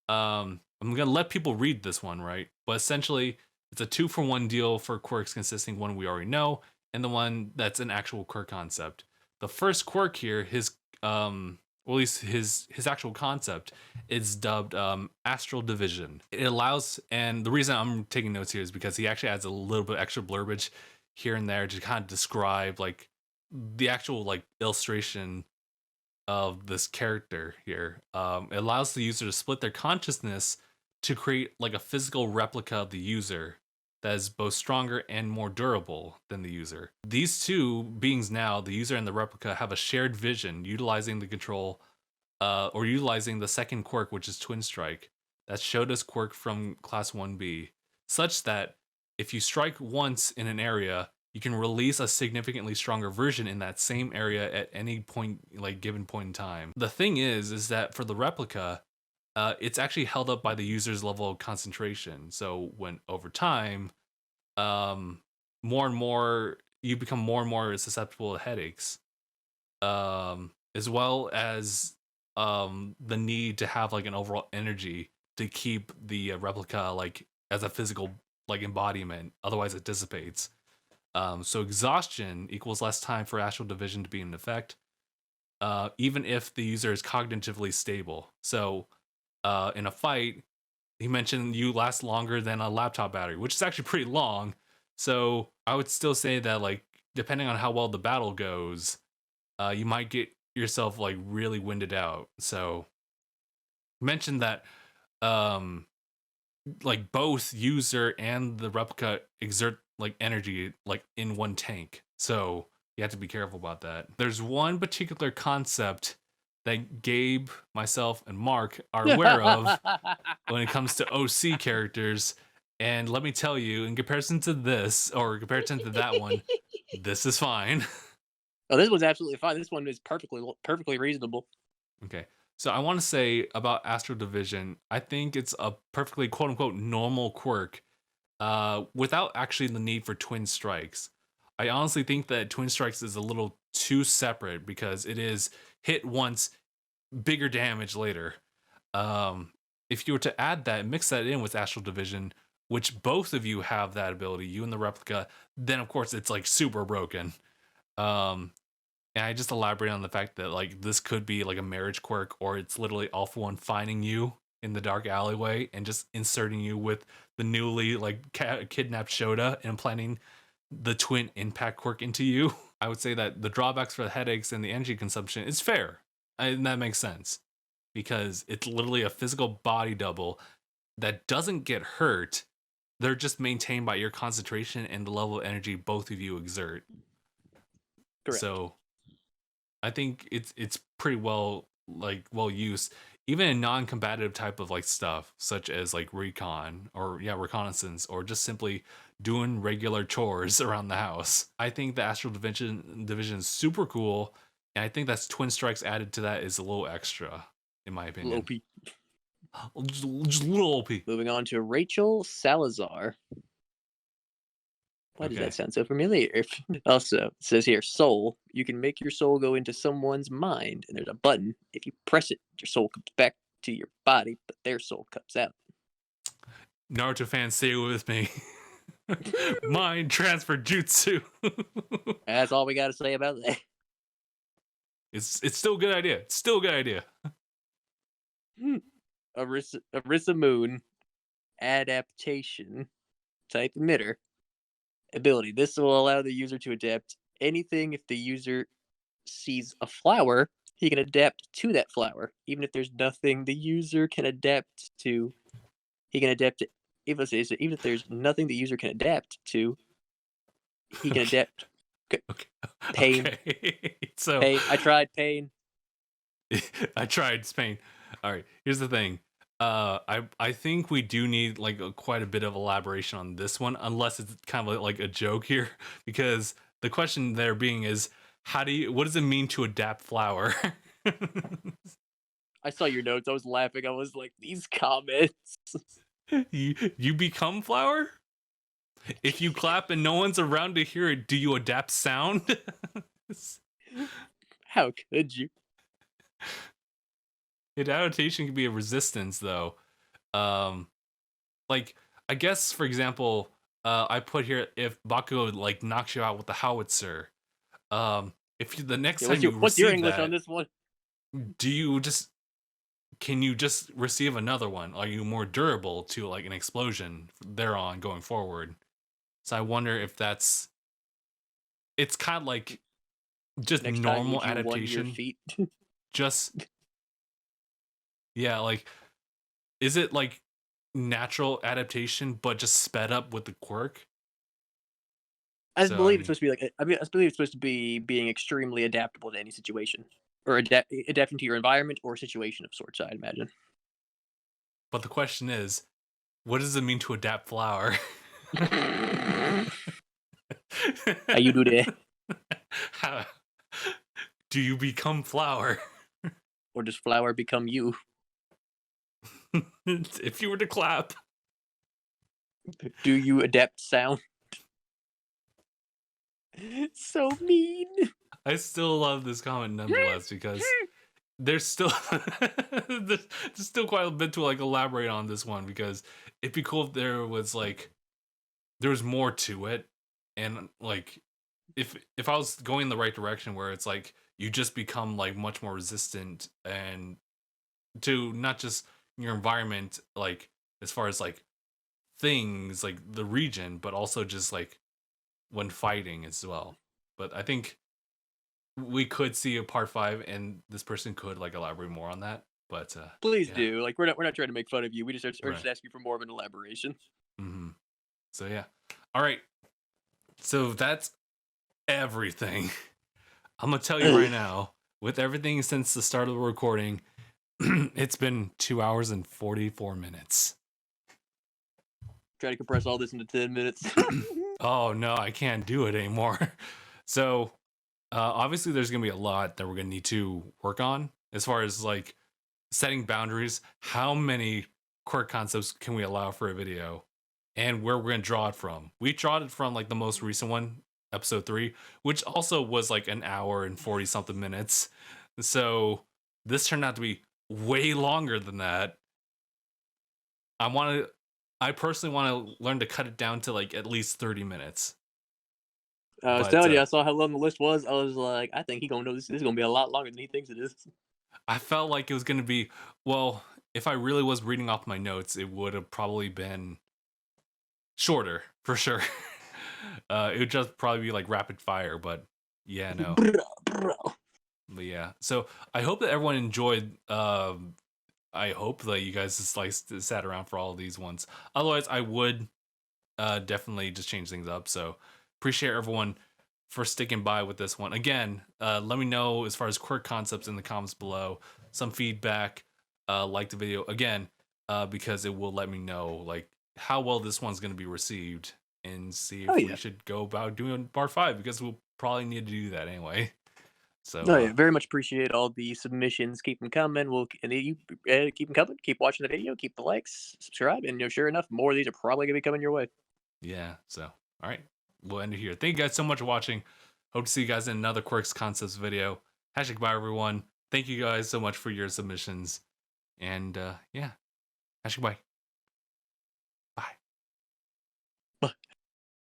A: I'm going to let people read this one, right? But essentially, it's a 2 for 1 deal for quirks consisting one we already know, and the one that's an actual quirk concept. The first quirk here, his well, at least his actual concept, is dubbed Astral Division. It allows, and the reason I'm taking notes here is because he actually adds a little bit extra blurbage here and there to kind of describe like the actual like illustration of this character here. It allows the user to split their consciousness to create like a physical replica of the user that is both stronger and more durable than the user. These 2 beings now, the user and the replica, have a shared vision utilizing the control or utilizing the second quirk, which is Twin Strike. That's Shota's quirk from class 1B, such that if you strike once in an area, you can release a significantly stronger version in that same area at any point, like given point in time. The thing is that for the replica, it's actually held up by the user's level of concentration. So when over time, more and more, you become more and more susceptible to headaches, as well as the need to have like an overall energy to keep the replica like as a physical like embodiment. Otherwise, it dissipates. So exhaustion equals less time for astral division to be in effect, even if the user is cognitively stable. So in a fight, he mentioned you last longer than a laptop battery, which is actually pretty long. So I would still say that like depending on how well the battle goes, you might get yourself like really winded out. So mentioned that like both user and the replica exert like energy like in one tank. So you have to be careful about that. There's one particular concept that Gabe, myself, and Marc are aware of when it comes to OC characters. And let me tell you, in comparison to this, or in comparison to that one, this is fine.
B: Oh, this one's absolutely fine. This one is perfectly reasonable.
A: Okay. So I want to say about Astral Division, I think it's a perfectly quote-unquote normal quirk without actually the need for Twin Strikes. I honestly think that Twin Strikes is a little too separate because it is hit once, bigger damage later. If you were to add that, mix that in with Astral Division, which both of you have that ability, you and the replica, then of course it's like super broken. And I just elaborate on the fact that like this could be like a marriage quirk, or it's literally Alpha One finding you in the dark alleyway and just inserting you with the newly like kidnapped Shota and implanting the twin impact quirk into you. I would say that the drawbacks for the headaches and the energy consumption is fair, and that makes sense because it's literally a physical body double that doesn't get hurt. They're just maintained by your concentration and the level of energy both of you exert.
B: Correct.
A: So I think it's pretty well used, even in non-combative type of like stuff such as like recon or reconnaissance, or just simply doing regular chores around the house. I think the Astral Division is super cool, and I think that's Twin Strikes added to that is a little extra, in my opinion. Just a little OP.
B: Moving on to Rachel Salazar. Why does that sound so familiar? Also, it says here, soul. You can make your soul go into someone's mind, and there's a button. If you press it, your soul comes back to your body, but their soul comes out.
A: Naruto fans, stay with me. Mind transfer jutsu.
B: That's all we got to say about that.
A: It's still a good idea. It's still a good idea.
B: Arisa Moon, adaptation, type emitter. Ability. This will allow the user to adapt anything. If the user sees a flower, he can adapt to that flower. Even if there's nothing the user can adapt to, he can adapt to even if there's nothing the user can adapt to, he can adapt.
A: Okay.
B: Pain.
A: Okay. So
B: Pain. I tried pain.
A: I tried Spain. All right. Here's the thing. I think we do need like quite a bit of elaboration on this one, unless it's kind of like a joke here, because the question there being is, what does it mean to adapt flower?
B: I saw your notes. I was laughing. I was like, these comments.
A: You become flower? If you clap and no one's around to hear it, do you adapt sound?
B: How could you?
A: Adaptation can be a resistance, though. Like, I guess, for example, I put here, if Bakugo like knocks you out with the howitzer, if the next time you
B: what's your
A: receive
B: English
A: that,
B: on this one?
A: Can you just receive another one? Are you more durable to like an explosion thereon going forward? So I wonder if it's kind of like just
B: Next
A: normal
B: time, would you
A: adaptation.
B: your feet?
A: Just yeah, like, is it like natural adaptation but just sped up with the quirk?
B: I believe it's supposed to be like. I believe it's supposed to be being extremely adaptable to any situation, or adapting to your environment or situation of sorts. I'd imagine.
A: But the question is, what does it mean to adapt flower?
B: How you do that?
A: How do you become flower?
B: Or does flower become you?
A: If you were to clap,
B: do you adapt sound? So mean.
A: I still love this comment nonetheless, because there's still there's still quite a bit to like elaborate on this one, because it'd be cool if there was more to it, and like if I was going in the right direction where it's like you just become like much more resistant and to not just your environment, like as far as like things like the region, but also just like when fighting as well. But I think we could see a part 5 and this person could like elaborate more on that. But
B: please
A: yeah.
B: do. Like we're not trying to make fun of you. We just are
A: Right.
B: just asking for more of an elaboration.
A: Mm-hmm. So yeah. All right. So that's everything. I'm gonna tell you right now, with everything since the start of the recording, it's been 2 hours and 44 minutes.
B: Try to compress all this into 10 minutes.
A: Oh no, I can't do it anymore. So obviously there's gonna be a lot that we're gonna need to work on as far as like setting boundaries. How many quirk concepts can we allow for a video, and where we're gonna draw it from? We draw it from like the most recent one, episode 3, which also was like an hour and 40 something minutes. So this turned out to be way longer than that. I personally want to learn to cut it down to like at least 30 minutes.
B: I was telling you, I saw how long the list was. I was like, I think he's gonna know this is gonna be a lot longer than he thinks it is.
A: I felt like it was gonna be, well, if I really was reading off my notes, it would have probably been shorter for sure. It would just probably be like rapid fire, but yeah, no. But yeah, so I hope that everyone enjoyed. I hope that you guys just like sat around for all of these ones. Otherwise, I would definitely just change things up. So appreciate everyone for sticking by with this one. Again, let me know as far as quirk concepts in the comments below. Some feedback, like the video again, because it will let me know like how well this one's going to be received, and see if we should go about doing part 5, because we'll probably need to do that anyway. So
B: very much appreciate all the submissions. Keep them coming. You keep them coming. Keep watching the video. Keep the likes. Subscribe, and sure enough, more of these are probably gonna be coming your way.
A: Yeah. So all right, we'll end it here. Thank you guys so much for watching. Hope to see you guys in another Quirks Concepts video. #bye everyone. Thank you guys so much for your submissions. And yeah, #bye.